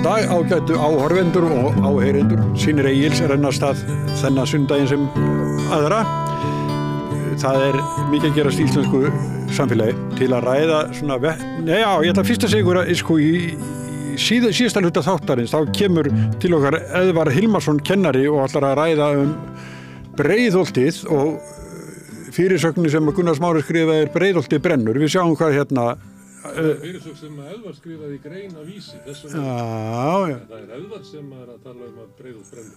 dag ágætu áhorfendur og áheyrendur. Sýnir Egils rennast að þennan sundaginn sem aðra. Það mikið að gerast í íslensku samfélagi til að ræða svona ég ætla fyrst að segja ykkur að í síðasta hluta þáttarins þá kemur til okkar Eðvar Hilmarsson kennari og ætlar að ræða Breiðholtið og fyrirsögnin sem Gunnar Smári skrifaði Breiðholtið brennur. Við sjáum hvað hérna fyrirsögn sem Eðvar skrifaði í grein á Vísi. Það Eðvar sem að tala að Breiðholt brennur.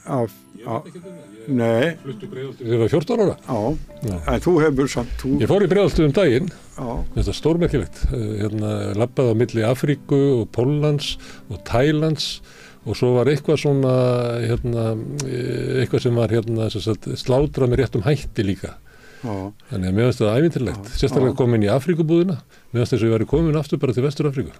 Ég veit ekki það. Ég fluttu Breiðholtið þegar ég var 14 ára. Já. En þú hefur samt Ég fór í Breiðholtið daginn. Þetta stórmerkilegt. Labbaði á milli Afríku og Póllands og Tælands og svo var eitthvað svona eitthvað sem var slátrað með réttum hætti líka. Þannig að mér finnst það ævintýrlegt, sérstaklega komin í Afríkubúðina, mér finnst þess að ég væri komin aftur bara til Vestur-Afríku.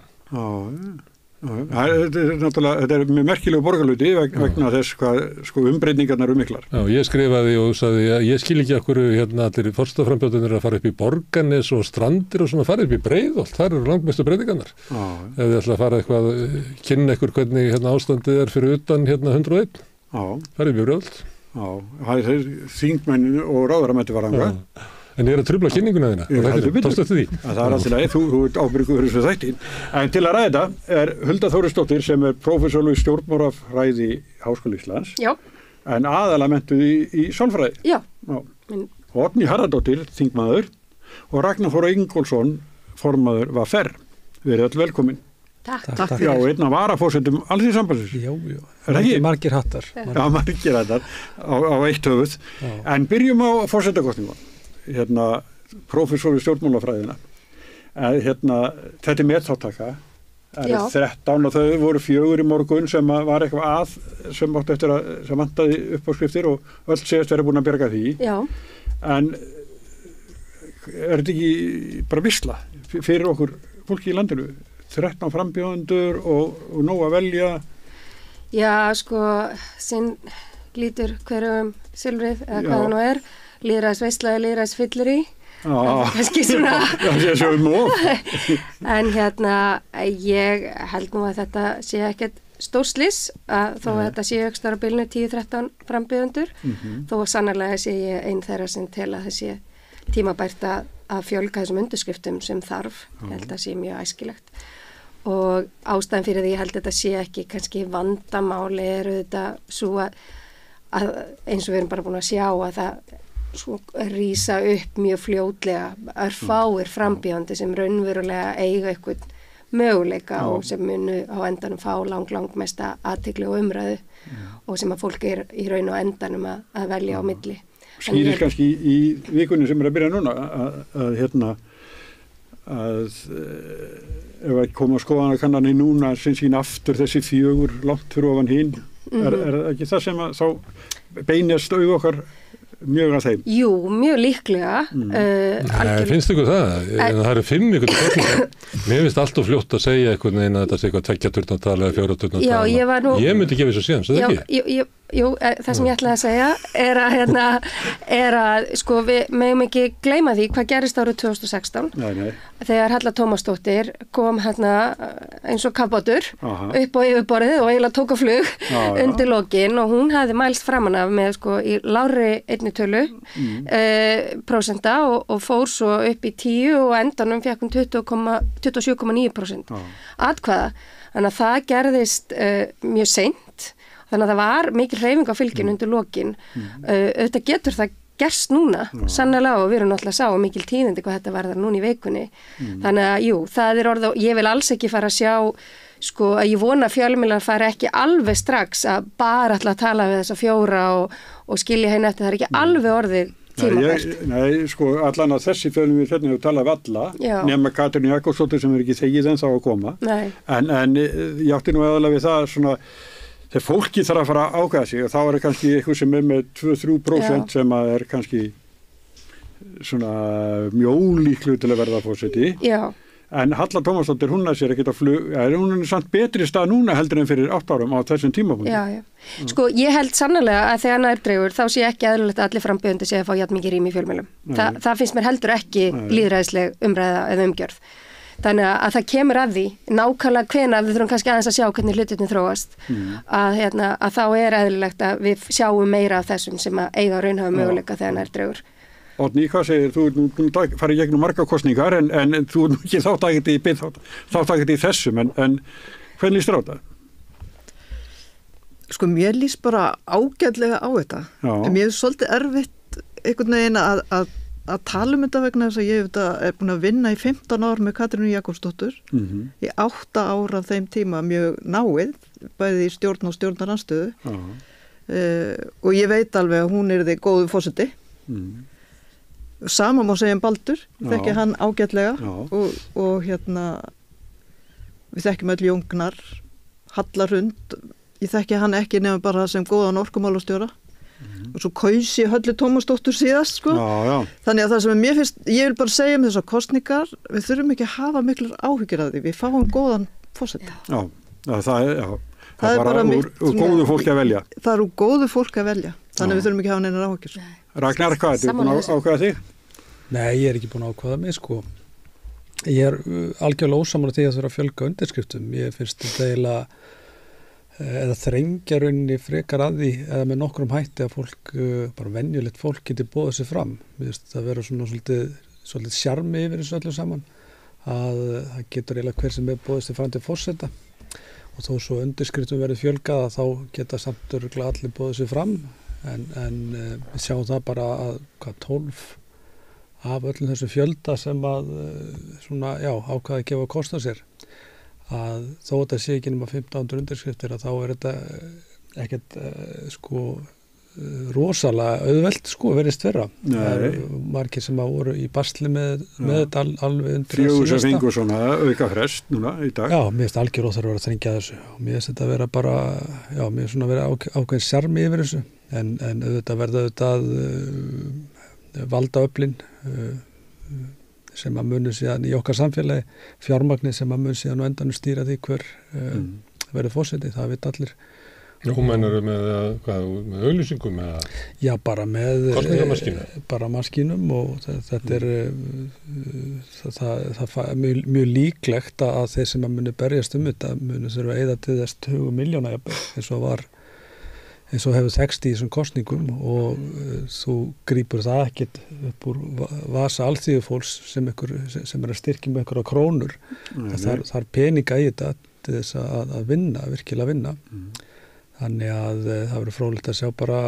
Þetta mjög merkilegu borgarhluti vegna þess hvað umbreytingarnar miklar. Já, ég skrifaði og sagði að ég skil ekki okkur allir forsetaframbjóðunir að fara upp í Borgarnes og Strandir og svona fara upp í Breiðholt, þar eru langmestu breytingarnar. Ef þið ætla að fara eitthvað, kynna ykkur hvernig ástandið fyrir utan 101, fara upp í Breiðholt. Já, það þingmenn og ráðuramætti var hanga. En ég að trufla kynninguna þína. Tókstu eftir því? Það alltaf leið, þú ert ábyrgur fyrir þessu þætti. En til að ræða þetta Hulda Þórisdóttir sem prófessor í stjórnmálafræði í Háskóla Íslands. Já. En aðalega menntuð í sálfræði. Já. Oddný Harðardóttir, þingmaður og Ragnar Þóra Ingólfsson, formaður VR. Verið öll velkomin. Takk. Já, einn af varaforsetum Alþýðusambandsins. Já. Margir hattar. Já, margir hattar á eitt höfuð. En byrjum á forsetakosningum. Prófessor í stjórnmálafræðina. Þetta metþáttaka. 13 og þau voru 4 í morgun sem var eitthvað sem átti eftir sem vantaði uppáskriftir og öll segist verið búin að bjarga því. Já. En þetta ekki bara visla fyrir okkur fólki í landinu? 13 frambjóðendur og nóg að velja. Já, sinn lítur hverjum silfrið eða hvað það nú lýðræðisveisla eða lýðræðisfyllir í. Kannski svona. En ég held nú að þetta sé ekkert stórslys þó að þetta sé aukst ára bilinu 10-13 frambjóðendur. Þó að sannarlega sé ég einn þeirra sem tel að það sé tímabært að fjölga þessum undirskriftum sem þarf. Ég held að það sé mjög æskilegt. Og ástæðan fyrir því ég held að þetta sé ekki kannski vandamáli þetta svo að eins og við erum bara búin að sjá að það svo rísa upp mjög fljótlega örfáir frambjóðandi sem raunverulega eiga eitthvað möguleika og sem munu á endanum fá langmesta athygli og umræðu og sem að fólk í raun og endanum að velja á milli. Skýrist kannski í vikunni sem að byrja núna að ef að koma skoðanakannanir núna sem sín aftur þessi 4 langt fyrir ofan hinn er ekki það sem að þá beinast auð okkar mjög að þeim? Jú, mjög líklega. Finnst ykkur það? Það eru 5 ykkur kosningar. Mér finnst alltaf fljótt að segja einhvern veginn að þetta sé eitthvað 2 turnatala eða 4 turnatala. Ég myndi gefa þessu síðan, það ekki? Jú, það sem ég ætlaði að segja er að við megum ekki gleyma því hvað gerist árið 2016 þegar Halla Tómasdóttir kom eins og kafbátur upp á yfirborðið og eiginlega tók á flug undir lokin og hún hafði mælst framan af með í lágri einni tölu prósenta og fór svo upp í 10 og endanum fekk hún 27,9% atkvæða. Þannig að það gerðist mjög seint. Þannig að það var mikil hreyfing á fylginu undir lokin. Auðvitað getur það gerst núna, sannlega og við erum náttúrulega sá mikil tíðindi hvað þetta verður núna í vikunni. Þannig að það orðið og ég vil alls ekki fara að sjá, að ég vona að fjölmiðlar fari ekki alveg strax að bara ætla að tala við þessa 4 og skilja henni eftir, það ekki alveg orðið tímabært. Nei, allan að þessi fjölmiðlar hérna hefur talað við alla, nema Katrín Jakobsdóttir sem ekki þegið ennþá að koma. En ég átti nú aðalega við það svona þegar fólki þarf að fara að ákveða sig og þá kannski eitthvað sem með 2-3% sem að kannski svona mjög ólíklu til að verða forseti. Já. En Halla Tómasdóttir, hún sér ekkert að hún samt betri stað núna heldur en fyrir 8 árum á þessum tímapunkti. Já. Ég held sannarlega að þegar nær dregur þá sé ekki eðlilegt að allir frambjóðendur sé að fá jafn mikið rými í fjölmiðlum. Það finnst mér heldur ekki lýðræðisleg umræða eða umgjörð. Þannig að það kemur að því, nákvæmlega hvenær við þurfum kannski aðeins að sjá hvernig hlutirnir þróast, að þá eðlilegt að við sjáum meira af þessum sem að eiga raunhafa möguleika þegar nær dregur. Oddný, hvað segir þú? Þú farið gegnum marga kosningar en þú er ekki þáttakandi í þessum, en hvernig líst þér á þetta? Sko, mér líst bara ágætlega á þetta. Mér er svolítið erfitt einhvern veginn að tala þetta vegna þess að ég er búin að vinna í 15 ár með Katrínu Jakobsdóttur í 8 ár af þeim tíma mjög náið, bæði í stjórn og stjórnarandstöðu og ég veit alveg að hún því góðu forseti. Sama má segja Baldur, þekki hann ágætlega og við þekkjum öll Jóngnar, Hallarhund, ég þekki hann ekki nema bara sem góðan orkumálastjóra. Og svo kaus ég Höllu Tómasdóttur síðast sko. Þannig að það sem mér finnst, ég vil bara segja þessar kosningar, við þurfum ekki að hafa miklar áhyggjur af því, við fáum góðan forseta. Það er bara úr góðu fólki að velja. Það er úr góðu fólki að velja, þannig að við þurfum ekki að hafa neinar áhyggjur. Ragnar, hvað er búin að ákveða þig? Nei, ég er ekki búin að ákveða mig sko. Ég er algjörlega ósammála því að það þurfa að fjölga undirskriftum. Ég finnst þetta eiginlega eða þrengja rauninni frekar að því eða með nokkrum hætti að fólk, bara venjulegt fólk geti boðið sig fram. Mér finnst það vera svona svolítið sjarmi yfir þessu öllu saman að það getur eiginlega hver sem boðið sig fram til forseta og þó svo undirskriftum verið fjölgað þá geta samt örugglega allir boðið sig fram en við sjáum það bara að 12 af öllum þessu fjölda sem að svona, ákvaða að gefa kost á sér að þó þetta sé ekki nema 1500 undirskriftir að þá er þetta ekkert rosalega auðvelt verðist vera. Það eru margir sem að voru í basli með þetta alveg undir síðasta. 4 sem fengur svona auka frest núna í dag. Já, mér finnst algjör óþarf að vera að þrengja þessu og mér finnst þetta vera bara, mér finnst svona vera ákveðin sjarmi yfir þessu en auðvitað verða valdaöflin sem að muni síðan í okkar samfélagi, fjármagni sem að muni síðan á endanum stýra því hver verður forseti, það veit allir. Þú meinar með auglýsingum eða? Já, bara með maskínum og þetta það er mjög líklegt að þeir sem að muni berjast þetta muni þurfa að eyða til þess 20 milljóna eins og hefur þekst í þessum kosningum og þú grípur það ekkert upp úr vasa alþýðufólks sem er að styrkja með einhverja krónur. Það er peninga í þetta til þess að vinna, virkilega vinna. Þannig að það verður fróðlegt að sjá bara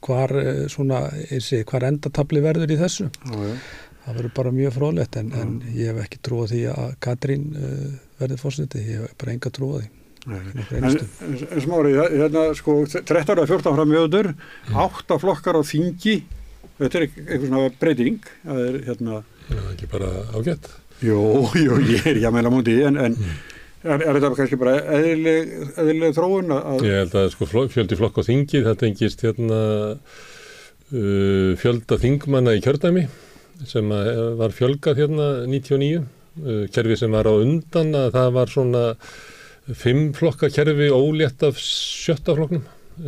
hvar endatabli verður í þessu. Það verður bara mjög fróðlegt en ég hef ekki trú á því að Katrín verður forseti, ég hef bara enga trú á því. En Smári, 13 ára 14 framjöður, 8 flokkar á þingi, þetta er eitthvað svona breyting, það er ekki bara ágætt? Jú, ég er ekki að meina múti, en er þetta kannski bara eðlileg þróun að... Ég held að fjöldi flokk á þingi, það tengist fjölda þingmanna í kjördæmi, sem var fjölgað 99, kerfi sem var á undan, að það var svona 5 flokka kerfi ólétt af 7. flokknum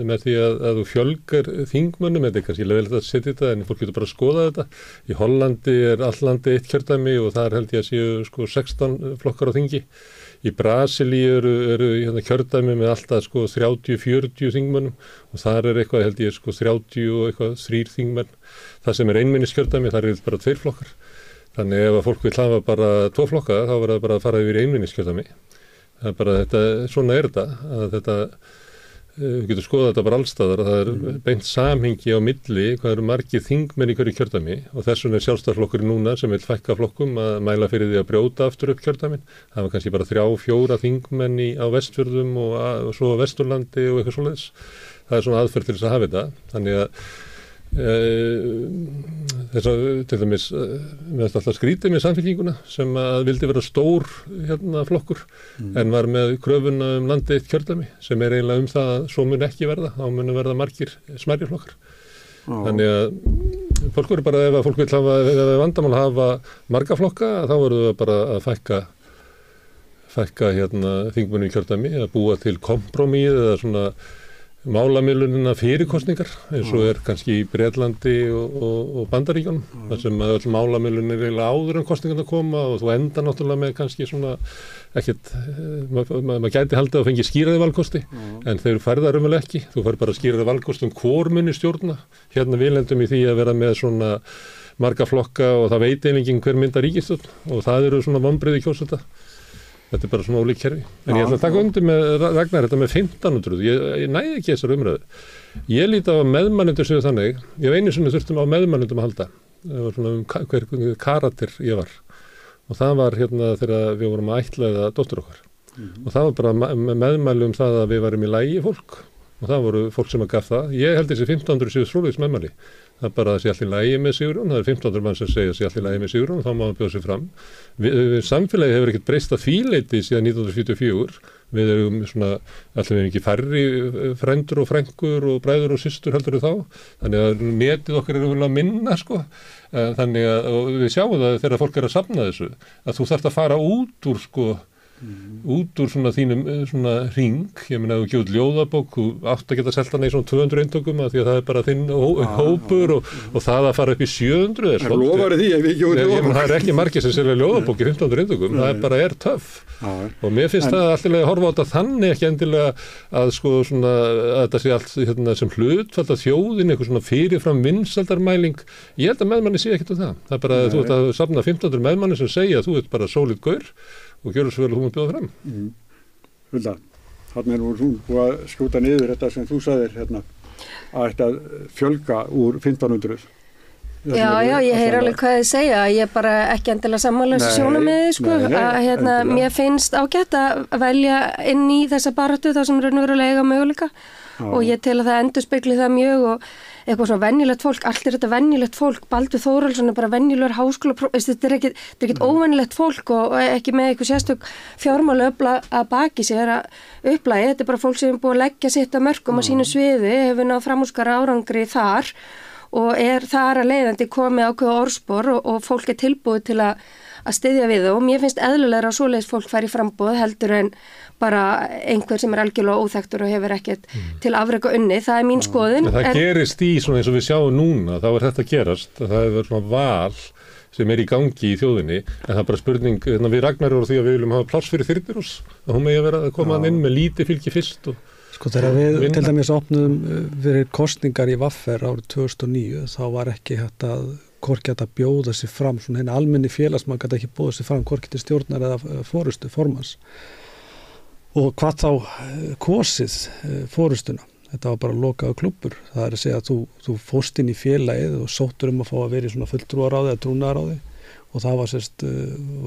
með því að þú fjölgar þingmönnum, þetta er kannski leiðilegt að setja þetta en fólk getur bara að skoða þetta. Í Hollandi er allandi 1 kjördæmi og þar held ég að séu 16 flokkar á þingi. Í Brasilíu eru kjördæmi með alltaf 30-40 þingmönnum og þar er eitthvað held ég 30 og eitthvað 3 þingmenn. Það sem er einmenniskjördæmi, þar eru bara 2 flokkar. Þannig ef að fólk vil hafa bara 2 flokka þá verður það bara að fara yfir einmenniskjördæmi. Það er bara svona er þetta, að við getum skoðað þetta bara allstaðar, að það er beint samhengi á milli, hvað eru margir þingmenn í hverju kjördæmi og þess vegna er Sjálfstæðisflokkurinn núna sem vil fækka flokkum að mæla fyrir því að brjóta aftur upp kjördæmin. Það var kannski bara 3-4 þingmenn á Vestfjörðum og svo á Vesturlandi og eitthvað svoleiðis. Það er svona aðferð til þess að hafa þetta, þannig að þess að til dæmis með alltaf skrítið með Samfylkinguna sem að vildi vera stór flokkur en var með kröfuna landið 1 kjördæmi sem er eiginlega það að svo mun ekki verða, þá mun verða margir smærri flokkar. Þannig að fólk verður bara, ef fólk vil hafa, ef vandamál hafa marga flokka, þá verður það bara að fækka þingmönnum í kjördæmi, að búa til kompromíð eða svona málamilunina fyrir kosningar eins og kannski í Bretlandi og Bandaríkjunum, þar sem öll málamilun eiginlega áður en kosningarna koma og þú enda náttúrulega með kannski svona ekkert, maður gæti haldið að fengi skýraði valkosti, en þeir færða raunverulega ekki, þú fær bara skýraði valkosti hvor muni stjórna, hérna við lendum í því að vera með svona marga flokka og það veit einingin hver mynda ríkisstjórn og það eru svona vonbrigði kjósenda. Þetta bara svona ólík kerfi. En ég ætla að taka undir með Ragnar þetta með 1500, ég næði ekki þessar umræðu. Ég líti á meðmannendur séu þannig, ég einu sinni þurftum á meðmannendum að halda, það var svona hver karakter ég var. Og það var hérna þegar við vorum að ættleiða dóttur okkar. Og það var bara meðmæli það að við varum í lagi fólk. Og það voru fólk sem að gaf það. Ég held þessi 1500 séu svoleiðis meðmæli. Það er bara að sé allir lagi með Sigrún, það er 1500 mann sem segja að sé allir lagi með Sigrún og þá má hann bjóða sig fram. Samfélagi hefur ekkert breyst að því leyti síðan 1944. Við erum svona, allir við ekki færri frændur og frængur og bræður og systur heldur þá. Þannig að netið okkar vel að minna sko. Þannig að við sjáum það þegar fólk að safna þessu, að þú þarft að fara út úr sko, út úr svona þínum svona hring, ég meina þú gefur ljóðabók, þú átt að geta selt hana í svona 200 eintökum að því að það er bara þinn hópur og það að fara upp í 700 er svolítið. Það lofar því ef við gefum ljóðabók. Það er ekki margir sem selja ljóðabók í 1500 eintökum, það bara er töff. Og mér finnst það alltaf að horfa á þetta þannig ekki endilega að sko svona, að þetta sé allt hérna, sem hlutfall að þjóðin, eitthvað svona fyrirfram vinsældarmæling. Ég held að meðmanni sé ekkert um það. Það er bara þú ert að safna 1500 meðmanni sem segja að þú ert bara sólít gaur og gjörðu svo vel að þú bjóða fram. Hulda, þarna er þú búið að skjóta niður þetta sem þú sagðir hérna, að þetta fjölga úr 1500. Já, ég heyr alveg hvað þið segja, ég bara ekki endilega sammála þessu sjónarmiði sko, að hérna, mér finnst ágætt að velja inn í þessa baráttu það sem raunverulega eiga möguleika og ég tel að það endurspegli það mjög og eitthvað svona venjulegt fólk, allt er þetta venjulegt fólk, Baldur Þórhallsson er bara venjulegur háskólapróf, þetta er ekkit óvenjulegt fólk og ekki með eitthvað sérstök fjármála að baki sér að upplægi, þetta er bara fólk sem er búið að leggja sitt að mörkum á sínu sviði, hefur náð framúrskara árangri þar og er þar að leiðandi komið ákveða orðspor og fólk er tilbúið til að styðja við og mér finnst eðlulegra að svoleiðis fólk fær í framboð heldur en bara einhver sem er algjörlega óþekktur og hefur ekkert til afreka unni, það er mín skoðun. Það gerist í svona eins og við sjáum núna, þá er þetta að gerast, það hefur svona val sem er í gangi í þjóðinni, en það er bara spurning, við Ragnar voru því að við viljum hafa pláss fyrir Þyrnirós, að hún megi vera að koma inn með lítið fylgi fyrst og Sko þegar við til dæmis opnuðum fyrir kosningar í Vaffer árið 2009 þá var ekki hægt að hvorki hægt að bjóða sig fram, svona henni almenni félagsmann gæti ekki bjóða sig fram hvorki til stjórnar eða forystu formans og hvað þá kosið forystuna, þetta var bara lokaðu klúbbur, það er að segja að þú fórst inn í félagið og sóttur að fá að vera í svona fulltrúaráði eða trúnaðaráði og það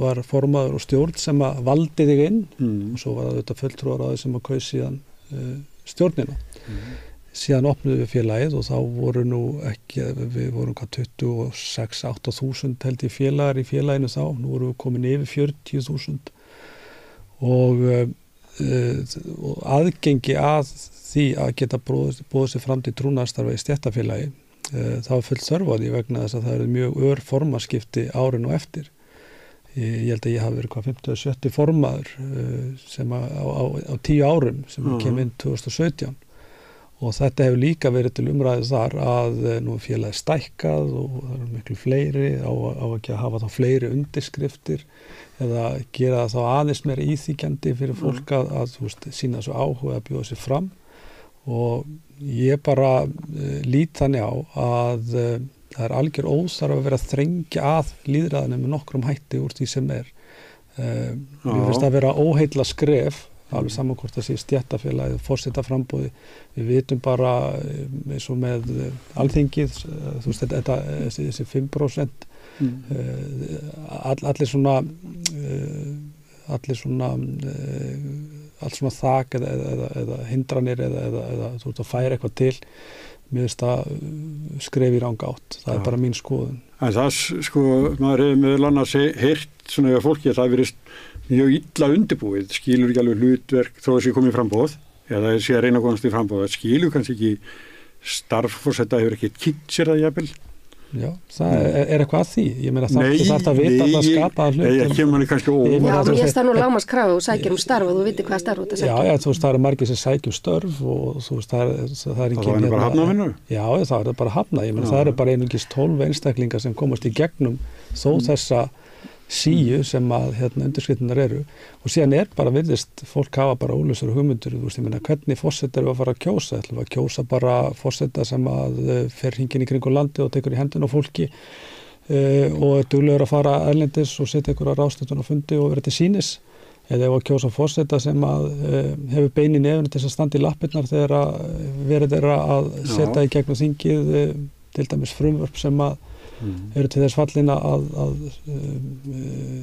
var formaður og stjórn sem að valdi þig inn og svo var það þetta fulltrúaráði sem að kaus síðan stjórnina. Síðan opnuðum við félagið og þá voru nú ekki, við vorum 26-8.000 held í félagar í félaginu þá, nú vorum við komin yfir 40.000 og aðgengi að því að geta búið sér fram til trúnaðarstarfa í stéttarfélagi, það var fullt þörf á því vegna þess að það eru mjög formaskipti árin og eftir. Ég held að ég hafi verið 50-70 formaður sem á 10 árum sem kem inn 2017 og þetta hefur líka verið til umræðu þar að nú félagið stækkað og það eru miklu fleiri á ekki að hafa þá fleiri undirskriftir eða gera það þá aðeins meira íþykjandi fyrir fólk að þú veist, sýna svo áhuga að bjóða sér fram og ég bara lít þannig á að það er algjör óþarf að vera að þrengja að lýðræðinu með nokkrum hætti úr því sem er. Mér finnst að vera óheilla skref, alveg saman hvort það sé stéttarfélagið, forsetaframboði. Við vitum bara eins og með alþingið, þú veist, þessi 5%, allt svona þak eða hindranir eða þú veist að færa eitthvað til. Mér finnst það skref í ranga átt, það er bara mín skoðun. En það sko, maður hefur meðal annars heyrt svona ef fólki að það verið mjög illa undirbúið, skilur ekki alveg hlutverk þó að sé komið framboð, eða sé að reyna að komast í framboð, það skilur kannski ekki starffórseta hefur ekki kynnt sér það jafnvel, Já, það er eitthvað að því. Ég meina það þarf að vita að það skapa hlut. Nei, ég kemur hann kannski óvart. Já, mér finnst það nú lágmarkskrafa og sækir starf og þú viti hvað starf út að sækja. Já, þú veist, það eru margir sem sækjum störf og þú veist, það er ekki... Það er bara hafnavinnu? Já, það er bara hafna. Ég meina, það eru bara einungis 12 einstaklingar sem komast í gegnum þó þessa síu sem að undirskriftirnar eru og síðan bara virðist fólk hafa bara óljósar hugmyndir, þú veist, ég meina hvernig forseta eru að fara að kjósa, ætlum við að kjósa bara forseta sem að fer hringinn í kringum landi og tekur í hendun á fólki og er duglegur að fara erlendis og setja ykkur að ráðstöfun á fundi og vera til sýnis, eða ef að kjósa forseta sem að hefur bein í nefnum til að standa í lappirnar þegar að verið að setja í gegnum þingið til dæmis frumvörp sem að eru til þess fallin að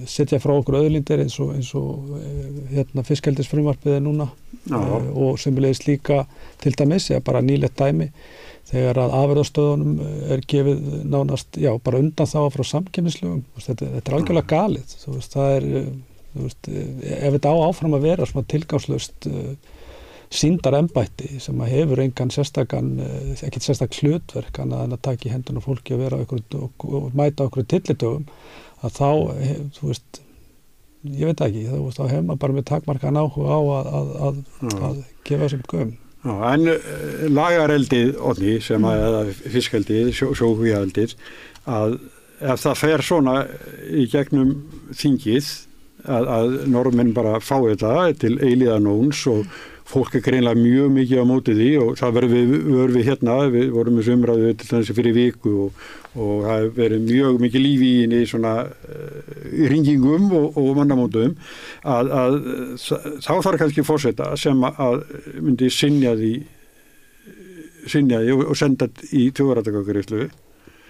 setja frá okkur auðlindir eins og fiskeldisfrumvarpið er núna og sömulegis líka til dæmis, bara nýlegt dæmi þegar að afurðastöðunum er gefið nánast, bara undan þá frá samkeppnislögum, þetta er algjörlega galið, þú veist, það er ef þetta á áfram að vera svona tilgangslaust sýndarembætti sem að hefur engan ekkert sérstakt hlutverk en að taka í hendun á fólki og vera og mæta okkur tillitugum að þá, þú veist, ég veit ekki, þá hefur maður bara með takmarkan áhuga á að gefa þessum göm. En lagareldið, Oddný, sem að fiskeldið, sjókvíaeldið, að ef það fer svona í gegnum þingið að Norðmenn bara fá þetta til eilíðanóns og fólk er greinlega mjög mikið á móti því og það verður við hérna, við vorum með umræðu til þessi fyrir viku og það hefur verið mjög mikið lífi í henni svona hringingum og mannamótum að þá þarf kannski forseta sem að myndi synja því og senda í þjóðaratkvæðagreiðslu.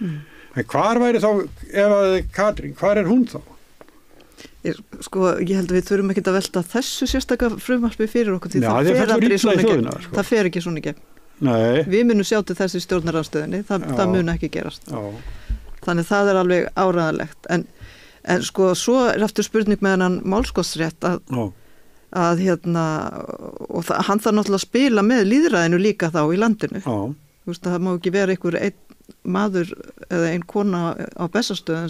En hvar væri þá, ef að Katrín, hvar er hún þá? Ég held að við þurfum ekki að velta þessu sérstaka frumvarpi fyrir okkur því það fer ekki svona í gegn. Nei. Við munum sjá til þessi stjórnaraðstöðinni, það mun ekki gerast. Já. Þannig það er alveg áræðanlegt. En svo er aftur spurning með hennan málskostrétt að og hann þarf náttúrulega að spila með lýðræðinu líka þá í landinu. Þú veist, það má ekki vera einhver einn maður eða ein kona á Bessastöðum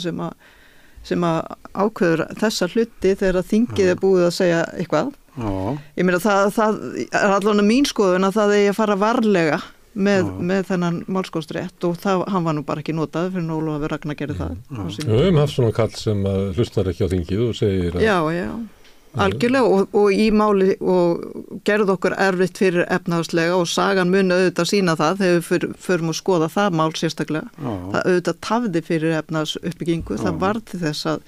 sem að ákveður þessa hluti þegar þingið er búið að segja eitthvað. Ég meina það er allavega mín skoðun að það eigi að fara varlega með þennan málskostrétt og hann var nú bara ekki notað fyrir Ólafur Ragnar gerði það. Við höfum haft svona kall sem hlustar ekki á þingið og segir að... Já, algjörlega og í máli og gerði okkur erfitt fyrir efnahagslega og sagan mun auðvitað sína það þegar við förum að skoða það mál sérstaklega. Það auðvitað tafði fyrir efnahagsuppbyggingu, það varð til þess að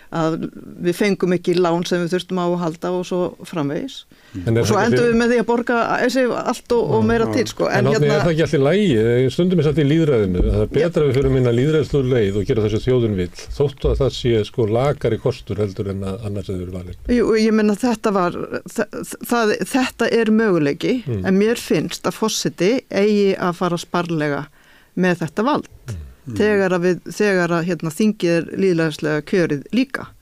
við fengum ekki lán sem við þurftum á að halda og svo framvegis. Og svo endum við með því að borga allt og meira til. En er það ekki allir lægi? Stundum er satt í lýðræðinu. Það er betra að við fyrir minna lýðræðslu leið og gera þessu þjóðun vill. Þóttu að það sé lakari kostur heldur en að annars hefur valið. Jú, ég meina þetta er möguleiki en mér finnst að forseti eigi að fara sparlega með þetta vald. Þegar að þingið er lýðræðislega kjörið líka.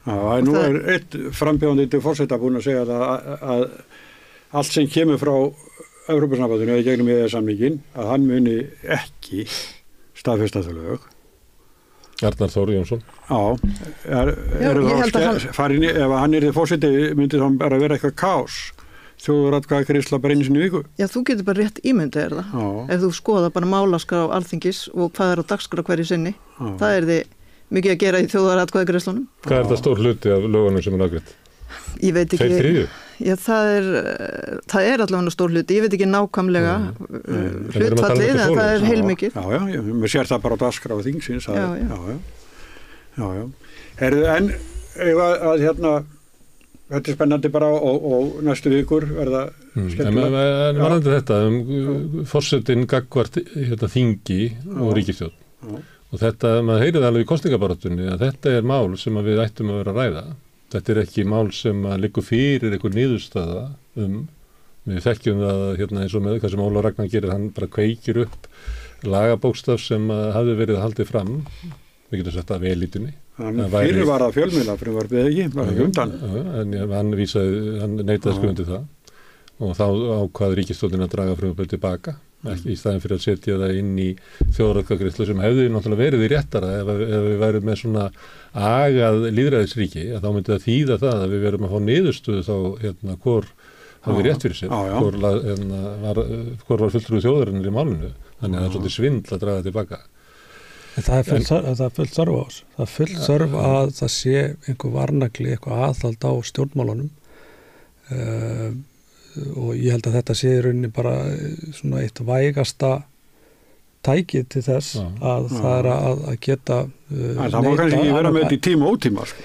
Já, nú er eitt frambjóðandi til forseta búin að segja að allt sem kemur frá Evrópusambandinu eða gegnum EES-samninginn að hann muni ekki staðfesta þau lög. Arnar Þór Jónsson. Ef hann er forseti myndi þá bara vera eitthvað kaos. Þjóðaratkvæðagreiðsla bara einu sinni í viku. Já, þú getur bara rétt ímyndað það. Ef þú skoða bara málaskrá Alþingis og hvað er á dagskrá hverju sinni, það er þið mikið að gera í þjóðaratkvæðagreiðslunum. Hvað er það stór hluti af lögunum sem er afgreitt? Ég veit ekki. 2/3? Já, það er allavega stór hluti. Ég veit ekki nákvæmlega hlutfallið, en það er heilmikið. Já, mér sér það bara á dagskrá þingsins. Já. En þetta er spennandi bara og næstu vikur verða skemmtilega. En varðandi þetta forsetinn gagnvart þingi og ríkisstjórn. Og þetta, maður heyrið alveg í kosningabaráttunni að þetta er mál sem við ættum að vera að ræða. Þetta er ekki mál sem að liggur fyrir einhver niðurstaða við þekkjum það eins og með hvað sem Ólafur Ragnar gerir, hann bara kveikir upp lagabókstaf sem hafði verið haldið fram, við getum sagt að velítunni. Fyrir var það fjölmiðla frumvarpið ekki, var ekki undan. En hann neitaði skrifundi það og þá ákvað ríkisstjórnin að draga frumvarpið tilbaka ekki í staðin fyrir að setja það inn í þjóðaratkvæðagreiðslu sem hefði náttúrulega verið í réttara ef við værum með svona agað lýðræðisríki, þá myndi það þýða það að við verum að fá niðurstöðu þá hvor hafði rétt fyrir sér, hvor var fulltrúi þjóðarinnar í málinu, þannig að það er svolítið svindl að draga tilbaka. En það er fullt þörf á þessu. Það er fullt þörf að það sé einhver varnagli, eitthvað aðhald á stjórnmálunum og ég held að þetta sé í rauninni bara svona eitt vægasta tækið til þess að það er að geta það má kannski ekki vera með þetta í tíma og ótíma sko.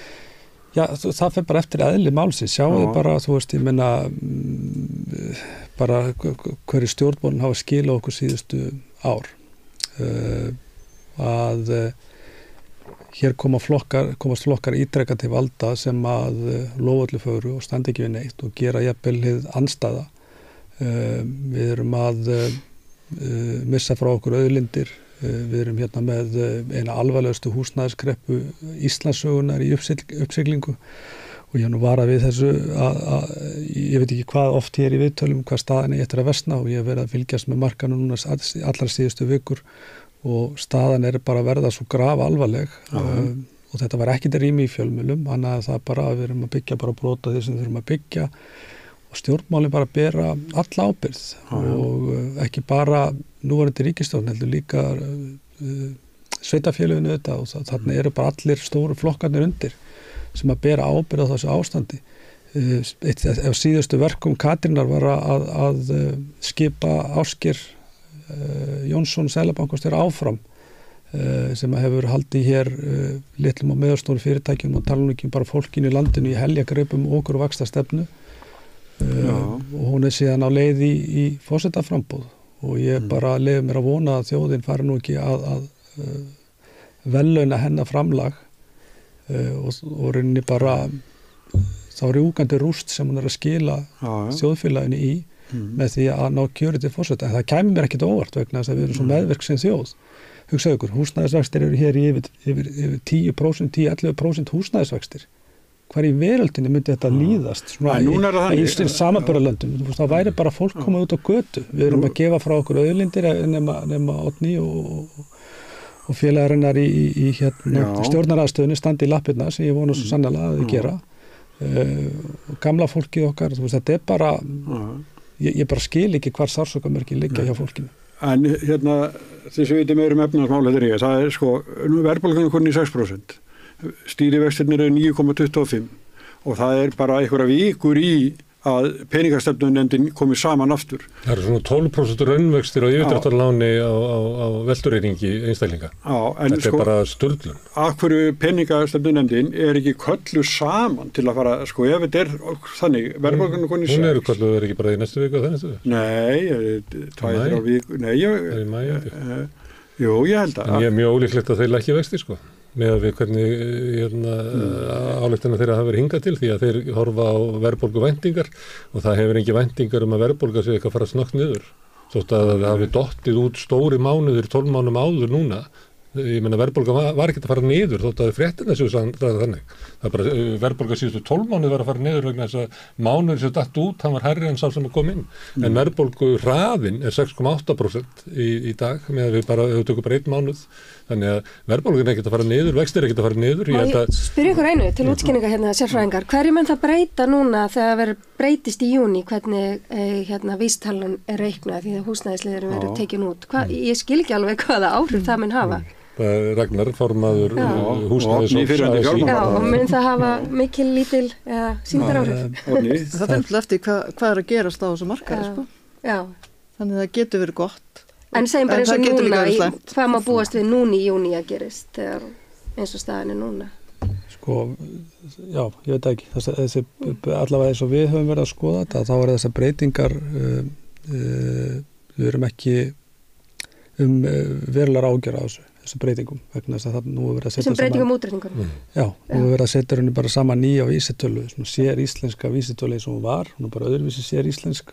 Já, það fer bara eftir eðli málsins. Sjáðu bara, þú veist, ég meina bara hverju stjórnmálin hafa skilað okkur síðustu ár að hér komast flokkar ítrekka til valda sem að lofa öllu fögru og standa ekki við neitt og gera jafnvel hið andstæða. Við erum að missa frá okkur auðlindir. Við erum hérna með eina alvarlegustu húsnæðiskreppu Íslandssögunar í uppsiglingu og ég nú varað við þessu að ég veit ekki hvað oft hér í viðtölum hvað staðan er eftir að versna og ég hef verið að fylgjast með markanum núna allar síðustu vikur og staðan er bara að verða svo graf alvarleg og þetta var ekkert rými í fjölmiðlum, þannig að það bara við erum að byggja bara brota því sem við þurfum að byggja og stjórnmálin bara bera alla ábyrgð og ekki bara núverandi ríkisstjórn heldur líka sveitarfélögin auðvitað og þarna eru bara allir stóru flokkarnir undir sem að bera ábyrgð á þessu ástandi. Eitt af síðustu verkum Katrínar var að skipa Ásgeir Jónsson seðlabankastjóra áfram sem hefur haldið hér litlum og meðalstórum fyrirtækjum og tala ekki bara fólkinu í landinu í heljargreipum okur og vaxtastefnu og hún síðan á leið í forsetaframboð og ég bara leyfi mér að vona að þjóðin fari nú ekki að verðlauna hennar framlag og rauninni bara þá rjúkandi rúst sem hún er að skila þjóðfélaginu í með því að ná kjöri til forseta. En það kæmi mér ekkert óvart vegna þess að við erum svo meðvirk sem þjóð. Hugsaðu ykkur, húsnæðisvextir eru hér í yfir 10%, 10-11% húsnæðisvextir. Hvar í veröldinni myndi þetta líðast? Svona í samanburðarlöndum. Það væri bara fólk komið út á götu. Við erum að gefa frá okkur auðlindir nema Oddný og félagarinnar í stjórnaraðstöðunni standi í lappirna sem ég vona svo sannlega að þau gera. Gamla fólkið okkar, þetta er bara ég bara skil ekki hvar sársaukamörkin liggja hjá fólkinu. En hérna þess að við veitum meira efnahagsmála það er sko, verðbólgan er komin í 6%. Stýrivextirnir eru 9,25 og það er bara einhverja vikur í að peningastefnunefndin komið saman aftur. Það eru svona 12% raunvextir á yfirdráttarláni á veltureyringi einstaklinga. Þetta er bara sturlun. Af hverju peningastefnunefndin er ekki köllu saman til að fara, sko ef þetta er þannig, verðbólgan konið hún eru köllu, er ekki bara í næstu viku og þannig stuðu? Nei, 2-3 viku. Nei, það er í maí, jú, ég held að. En ég er mjög ólíklegt að þeir lækki vexti, sko. Með að við hvernig ályktina þeirra hafa verið hingað til því að þeir horfa á verðbólguvæntingar og það hefur engi væntingar að verðbólga sé eitthvað að fara snöggt niður. Þótt að það hafi dottið út stóri mánuðir 12 mánuðum áður núna. Ég meina verðbólga var ekki að fara niður þótt að fréttina séu þannig. Það bara verðbólga síðustu 12 mánuð var að fara niður vegna þess að mánuður sem datt út, hann var hærri en sá sem að koma inn. En verðbólgu hraðin er 6,8% í dag með að við bara tökum bara 1 mánuð. Þannig að verðbólgan er ekkert að fara niður, vextir er ekkert að fara niður. Ég spyr ykkur einu til útskýringa hérna sérfræðingar. Hverju mun það breyta núna þegar breytist í júní hvernig vísitalan er reiknað því að húsnæðisliðurinn verður tekin út? Ég skil ekki alveg hvaða áhrif það mun hafa. Ragnar, formaður húsnæðis og mun það hafa mikil lítil sýndar áhrif? Það fyrir eftir hvað er að gerast á þessu markaði, sko. Þannig að það getur verið gott. En segjum bara eins og núna, hvað má búast við núna í júní að gerist þegar eins og staðan er núna? Sko, já, ég veit ekki. Þessi, allavega eins og við höfum verið að skoða þetta, þá er þessar breytingar, við erum ekki verulegar ágjör á þessu breytingum, vegna þess að það nú er verið að setja saman. Þessum breytingum útreikningunum? Já, nú er verið að setja henni bara saman nýja vísitölu, svona sér íslenska vísitölu eins og hún var, hún er bara öðruvísi sér íslensk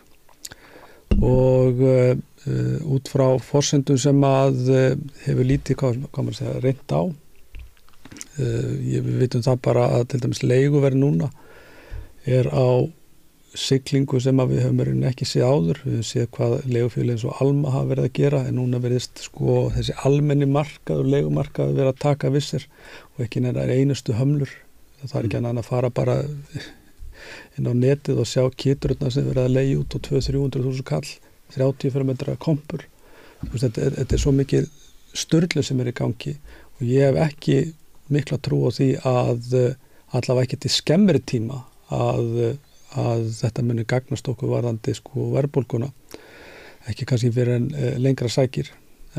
og út frá forsendum sem að hefur lítið, hvað maður segja, reynt á. Við vitum það bara að til dæmis leiguverð núna er á siglingu sem að við höfum ekki séð áður. Við höfum séð hvað leigufélögin eins og Alma hafa verið að gera, en núna verðist sko þessi almenni markaður, leigumarkaður verið að taka vissir og ekki neina einustu hömlur. Það er ekki annað að fara bara inn á netið og sjá kítururnar sem verið að leigja út á 200-300.000 kall, 30 fermetra kompur. Þetta er svo mikið sturlu sem er í gangi og ég hef ekki mikla trú á því að allavega ekki til skemmri tíma að þetta muni gagnast okkur varðandi sko verðbólguna, ekki kannski fyrir en lengra sækir,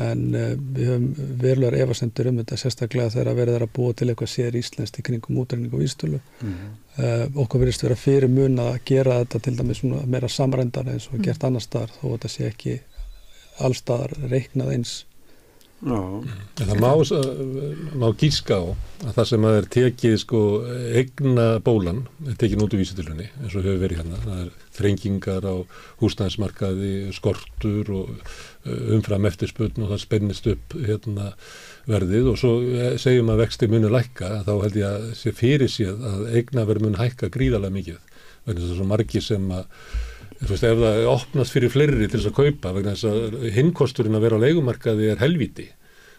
en við höfum verulegar efasemdir þetta, sérstaklega þegar verið að búa til eitthvað sér íslenskt í kringum útreikning og vísitölu. Okkur virðist vera fyrir mun að gera þetta til dæmis meira samrændar eins og gert annars staðar, þó þetta sé ekki allstaðar reiknað eins. Það má gíska á að það sem er tekið sko eigna bólan er tekin út úr vísitölunni eins og hefur verið hérna. Það er þrengingar á húsnæðismarkaði, skortur og umfram eftirspurn og það spennist upp hérna verðið og svo segjum að vexti muni lækka, þá held ég að sé fyrir séð að eignaverð muni hækka gríðarlega mikið. Vegna þess að svo margir sem að ef það opnast fyrir fleiri til þess að kaupa vegna þess að hinnkosturinn að vera á leigumarkaði er helvíti.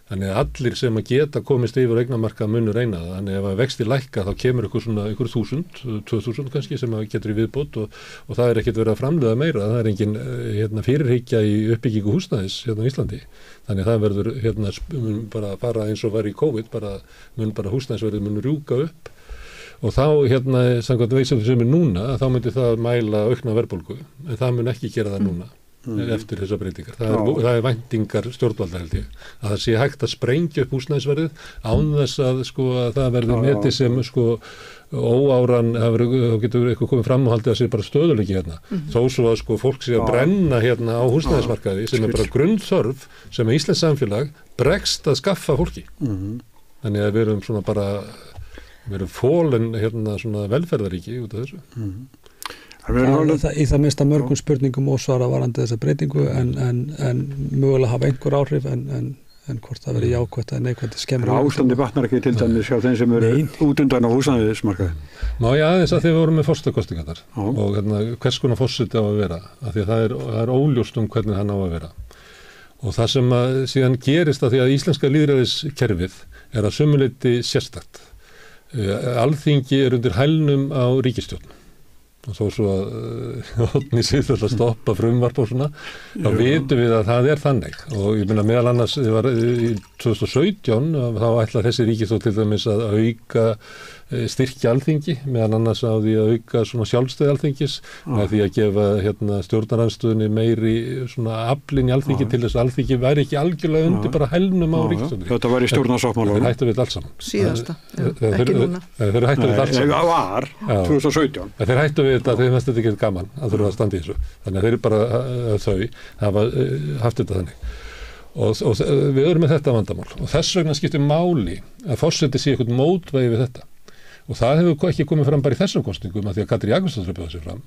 Þannig að allir sem að geta komist yfir eignamarkað munu reyna það. Þannig að ef að vexti lækka þá kemur ykkur 1000, 2000 kannski sem að getur í viðbót og það er ekkert verið að framleiða meira. Það er engin fyrirhyggja í uppbyggingu húsnæðis hérna á Íslandi. Þannig að það verður mun bara fara eins og var í COVID, mun húsnæðisverðið mun rjúka upp. Og þá samkvæmt veikseldi sem er núna, þá myndi það mæla aukna verðbólgu, en það mun ekki gera það núna eftir þessar breytingar. Það er væntingar stjórnvalda held ég, að það sé hægt að sprengja upp húsnæðisverðið án þess að að það verður metið sem óáran, þá getur eitthvað komið fram og haldið að sé bara stöðuleiki hérna. Þó svo að fólk sé að brenna hérna á húsnæðismarkaði sem er bara grunnþörf sem að íslenskt samfélag bregst að skaffa fólki. Þannig að við erum við erum fólin svona velferðaríki út af þessu. Í það minnsta mörgum spurningum ósvara varandi þessa breytingu en mögulega hafa einhver áhrif en hvort það verið jákvætt eða neikvætt skemmur. Ástandi batnar ekki til dæmis hjá þeim sem eru út undan á húsnæðismarkaði. Má ég aðeins að því við vorum með forsetakosningarnar og hvers konar forseti á að vera, af því að það er óljóst hvernig hann á að vera. Og það sem síðan gerist af því að íslenska lýðræðiskerfið er að sumu leyti sérstakt. Alþingi er undir hælnum á ríkisstjórn og þó svo að Oddný Siðfell að stoppa frumvarp og svona, þá vitum við að það er þannig og ég meina meðal annars í 2017 þá ætlaði þessi ríkisstjórn til dæmis að auka styrkja Alþingi, meðan annars á því að auka svona sjálfstæði Alþingis með því að gefa stjórnarandstöðunni meiri svona aflinn í Alþingi til þess að Alþingi væri ekki algjörlega undir bara hælnum á ríkisstjórninni. Þetta var í stjórnarsáttmálanum. Þeir hættu við allt saman. Síðasta, ekki núna. Þeir hættu við allt saman. Það var 2017. Þeir hættu við þetta, þeir finnst þetta ekki gaman að þurfa að standa í þessu. Þannig að þeir bara þau hafa haft þetta þannig. Og við erum með þetta vandamál og þess vegna skiptir máli að forseti sé eitthvað mótvægi við þetta. Og það hefur ekki komið fram bara í þessum kosningum að því að Katrín Jakobsdóttir bjóða sig fram.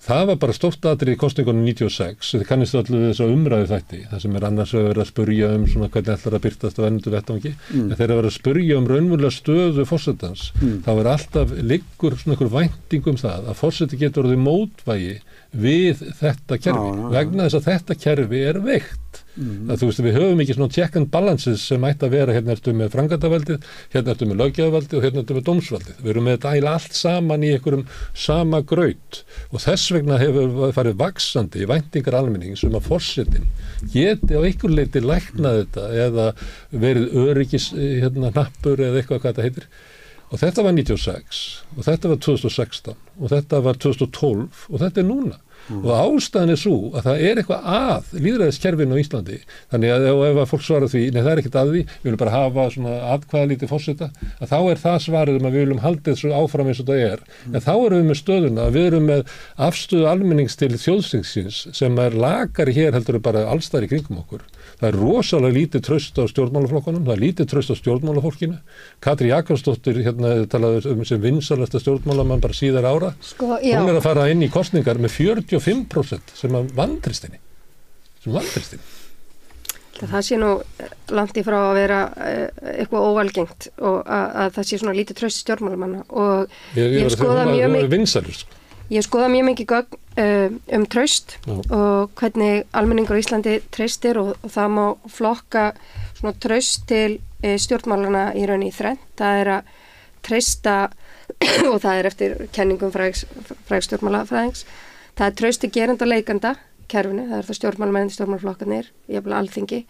Það var bara stórt atriði í kosningunum 96, þið kannist allir við þess að umræðu þætti, það sem er annars að vera að spurja svona hvernig ætlar að birtast á ennundu vettvangi, en þegar að vera að spurja raunverulega stöðu forsetans, þá er alltaf liggur svona einhver vænting það að forseti getur orðið mótvægi við þetta kerfi, vegna þess að þetta kerfi er veikt. Að þú veist, við höfum ekki svona check and balances sem ætti að vera, hérna ertu með framkvæmdarvaldið, hérna ertu með löggjafarvaldið og hérna ertu með dómsvaldið. Við erum með þetta ægilega allt saman í einhverjum sama graut og þess vegna hefur farið vaxandi væntingar almennings að forsetinn geti á einhver leyti læknað þetta eða verið öryggis hnappur eða eitthvað hvað þetta heitir. Og þetta var 96 og þetta var 2016 og þetta var 2012 og þetta er núna. Og ástæðan er svo að það er eitthvað að lýðræðiskerfinu á Íslandi. Þannig að ef að fólk svarar því, nei það er ekkert að því, við viljum bara hafa svona atkvæðalítið forseta, að þá er það svarið að við viljum halda þessu áfram eins og það er. En þá erum við með stöðuna, við erum með afstöðu almennings til þjóðþingsins sem er lakari hér heldur bara allsstaðar í kringum okkur. Það er rosalega lítið traust á stjórnmálaflokkunum, það er lítið traust á stjórnmálafólkinu. Katrín Jakobsdóttir talaði sem vinsalasta stjórnmálamann bara síðar ára. Hún er að fara inn í kosningar með 45% sem að vandristinni. Það sé nú langt í frá að vera eitthvað óalgengt og að það sé svona lítið traust stjórnmálamanna og ég skoða mjög mikið. Vinsalur, Ég skoða mjög mikið gögn traust og hvernig almenningur á Íslandi treystir og það má flokka svona traust til stjórnmálana í rauninni í þrennt. Það er að treysta og það er eftir kenningum frægs stjórnmálafræðings. Það er traust til gerenda og leikanda kerfinu, það er það stjórnmálamenn, stjórnmálaflokkarnir, jafnvel Alþingi.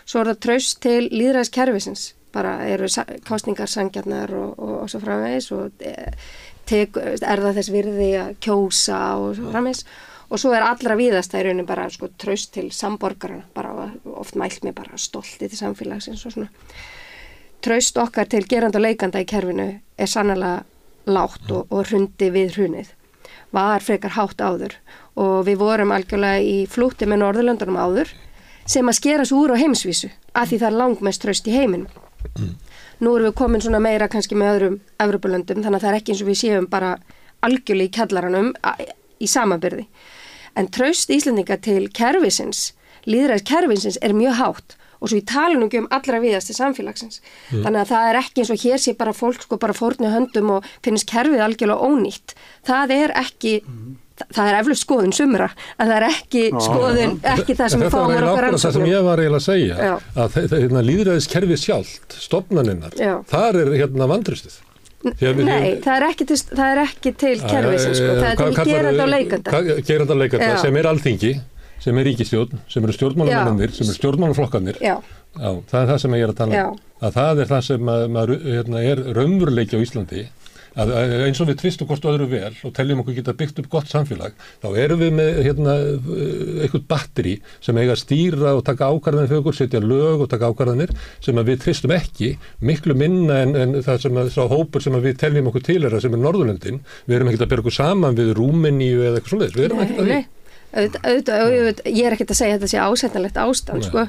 Svo er það traust til lýðræðiskerfisins, bara eru kosningar sanngjarnar og svo framvegis og er það þess virði að kjósa og svo framvegis og svo er allra víðast það í rauninni bara sko traust til samborgarana, bara oft mælt með bara stolti til samfélagsins og svona. Traust okkar til geranda og leikanda í kerfinu er sannlega lágt og hrundi við hrunið. Var frekar hátt áður og við vorum algjörlega í flútti með Norðurlöndunum áður sem að skera svo úr á heimsvísu af því það er langmest traust í heiminum. Nú erum við komin svona meira kannski með öðrum Evrópulöndum þannig að það er ekki eins og við séum bara algjörlega í kjallaranum í samanbyrði. En traust Íslendinga til kerfisins, lýðræðiskerfisins er mjög hátt og svo í talinu um allra víðast til samfélagsins. Þannig að það er ekki eins og hér sé bara fólk sko bara fórni höndum og finnst kerfið algjörlega ónýtt. Það er ekki það er eflaust skoðun sumra en það er ekki skoðun, ekki það sem við fáum okkur rannsóknum. Það sem ég var eiginlega að segja að lýðræðiskerfið sjálft, stofnaninnar, þar er vantraustið. Nei, það er ekki til kerfisins sko, það er til geranda og leikanda. Geranda og leikanda sem er Alþingi, sem er ríkisstjórn, sem eru stjórnmálamennir, sem eru stjórnmálaflokkarnir. Það er það sem ég er að tala um. Að það er það sem er raunveruleiki á Íslandi. Að eins og við tvistum hvort öðru vel og teljum okkur geta byggt upp gott samfélag, þá erum við með eitthvað batteri sem eiga að stýra og taka ákvarðanir fyrir okkur, setja lög og taka ákvarðanir sem að við tvistum ekki, miklu minna en það sem að sá hópur sem að við teljum okkur til sem er Norðurlöndin, við erum ekkert að bera okkur saman við Rúmeníu eða eitthvað svoleiðis, við erum ekkert að því. Ég er ekkert að segja að þetta sé ásættanlegt ástand sko,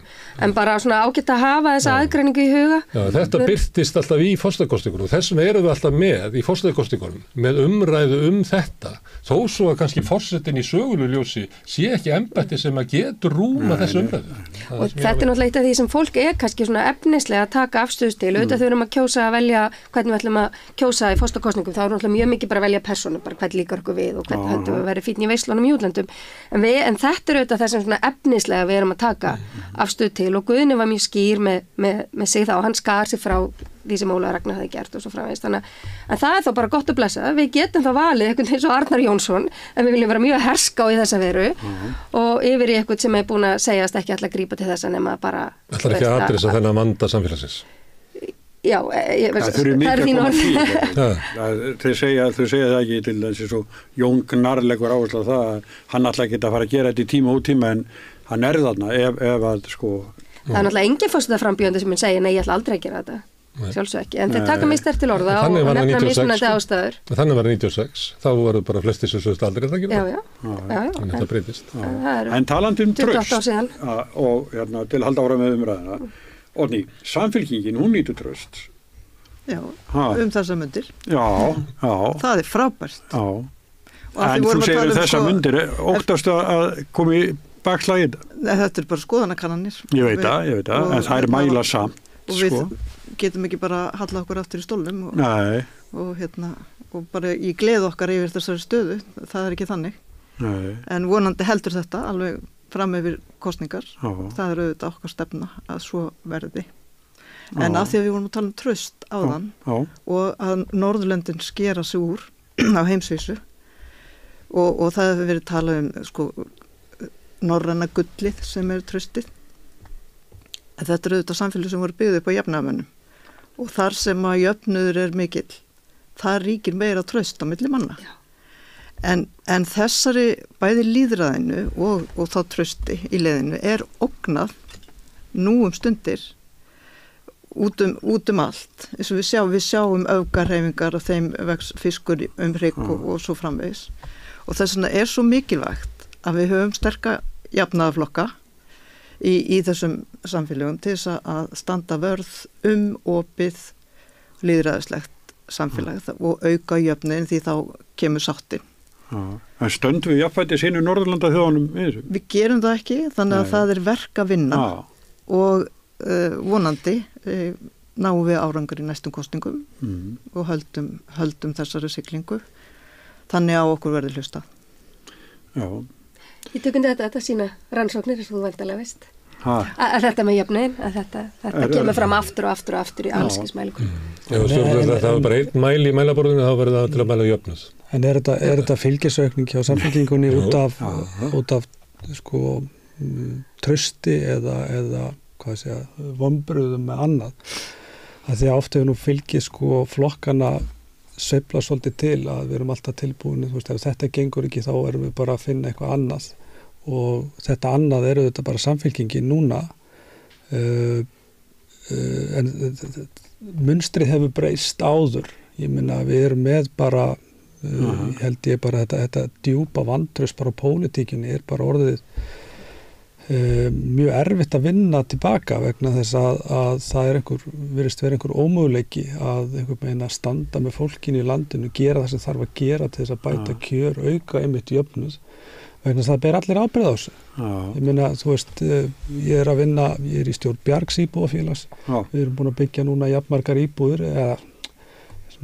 en bara svona ágætt að hafa þessa aðgreiningu í huga. Já, þetta birtist alltaf í forsetakosningunum og þessum erum við alltaf með í forsetakosningunum með umræðu þetta þó svo að kannski forsetin í sögululjósi sé ekki embætti sem að getur rúma þessu umræðu. Og þetta er náttúrulega eitt af því sem fólk er kannski svona efnislega að taka afstöðust til auðvitað þau erum að kjósa að velja hvernig við ætlum að kjósa í forsetakosningum þá er náttúrulega mjög mikið bara að velja persónu, bara hvern líkar okkur við og hvern höndum við verið fínn í veislunum í útlöndum. En þetta er auðvitað þessum svona efnislega við erum að taka afstöð til og Guðni var mjög skýr með sig þá og hann skar sig frá því sem Ólafur Ragnar hafði gert og svo framvegis. En það er þá bara gott að blessa. Við getum þá valið eitthvað eins og Arnar Jónsson en við viljum vera mjög herská í þessa veru og yfir í eitthvað sem er búin að segjast ekki alltaf grípa til þessa nema bara... Ætlar ekki að adressa þennan vanda samfélagsins? Já, það er þín orð. Þau segja það ekki til þessi svo Jón Gnarr-legur áherslu á það að hann alltaf geta að fara að gera þetta í tíma og tíma en hann er þarna ef að sko... Það er náttúrulega engin forsetaframbjóðandi sem mun segja nei, ég ætla aldrei að gera þetta. Sjálfsög ekki, en þeir taka mig sterkt til orða og nefna mismunandi ástæður. Þannig var það 96, þá voru bara flestir sem sögst aldrei að gera það. Já. En þetta breytist. En talandi traust og til halda ára með umræðina, Oddný, Samfylkingin, hún nýtur traust. Já, þessa mundir. Já. Það er frábært. Já. En þú segir þessa mundir, óttastu að komi bakslagið? Þetta er bara skoðanakannanir. Ég veit það, en það er mæla samt. Og við getum ekki bara halla okkur aftur í stólnum og bara í gleð okkar yfir þessari stöðu, það er ekki þannig. Nei. En vonandi heldur þetta alveg fram yfir kosningar, það er auðvitað okkar stefna að svo verði. En að því að við vorum að tala traust áðan og að Norðurlöndin skera sig úr á heimsvísu og það hefur verið talað sko norræna gullið sem er traustið. Þetta er auðvitað samfélag sem voru byggðið upp á jafnaðarmönnum og þar sem að jöfnuður er mikill, þar ríkir meira traust á milli manna. En þessari bæði lýðræðinu og þá trausti í leiðinu er ógnað nú stundir út allt. Eins og við sjáum öfgarhreyfingar og þeim vex fiskur hrygg og svo framvegis. Og þess vegna er svo mikilvægt að við höfum sterka jafnaðarflokka í þessum samfélögum til þess að standa vörð opið lýðræðislegt samfélag og auka jöfnin því þá kemur sáttin. En stöndum við jafnfæti sínu Norðurlanda þjóðunum í þessu? Við gerum það ekki, þannig að það er verk að vinna og vonandi náum við árangur í næstum kosningum og höldum þessari siglingu. þannig á okkur verður hlusta. Já. Ég tökum þetta sína rannsóknir sem þú vandalega veist. Að þetta með jöfnin, að þetta kemur fram aftur og aftur í allskis mælikvarða. Ef stjórnvöld það var bara einn mæli í mælaborðinu þá verður það til að mæla jöfnus. En er þetta fylgisaukning hjá Samfylkingunni út af sko trausti eða hvað segja, vonbrigðum með annað? Að því að oft hefur nú fylgið sko flokkana sveifla svolítið til að við erum alltaf tilbúin, þú veist, ef þetta gengur ekki þá erum við bara að finna eitthvað annað. Og þetta annað þetta bara Samfylkingin núna en munstrið hefur breyst áður. Ég meina við erum með bara held ég bara þetta djúpa vantraust bara á pólitíkinni bara orðið mjög erfitt að vinna tilbaka vegna þess að það virðist vera einhver ómöguleiki að einhvern veginn að standa með fólkinu í landinu, gera það sem þarf að gera til þess að bæta kjör, auka einmitt jöfnuð. Vegna það ber allir ábyrgð á þessu. Ég meina, þú veist, ég er í stjórn Bjargs íbúðafélags. Við erum búin að byggja núna jafnmargar íbúður, eða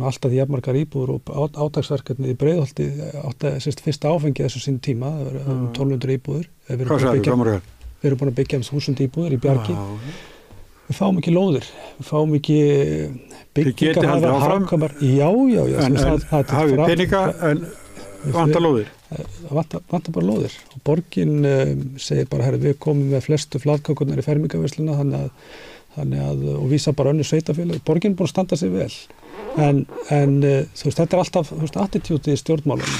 alltaf jafnmargar íbúður og átaksverkefnið í Breiðholti fyrsta áfengi þessu sín tíma, það er 1200 íbúður. Við erum búin að byggja 1000 íbúður í Bjargi. Við fáum ekki lóðir, við fáum ekki byggingar hafkamar. Já. En hafið peninga en vantar lóðir? Vantar bara lóðir og borgin segir bara við komum með flestu flatkökurnar í fermingaversluna þannig að og vísa bara önnur sveitafélag, borgin er búin að standa sig vel en þú veist, þetta er alltaf attitúti í stjórnmálunum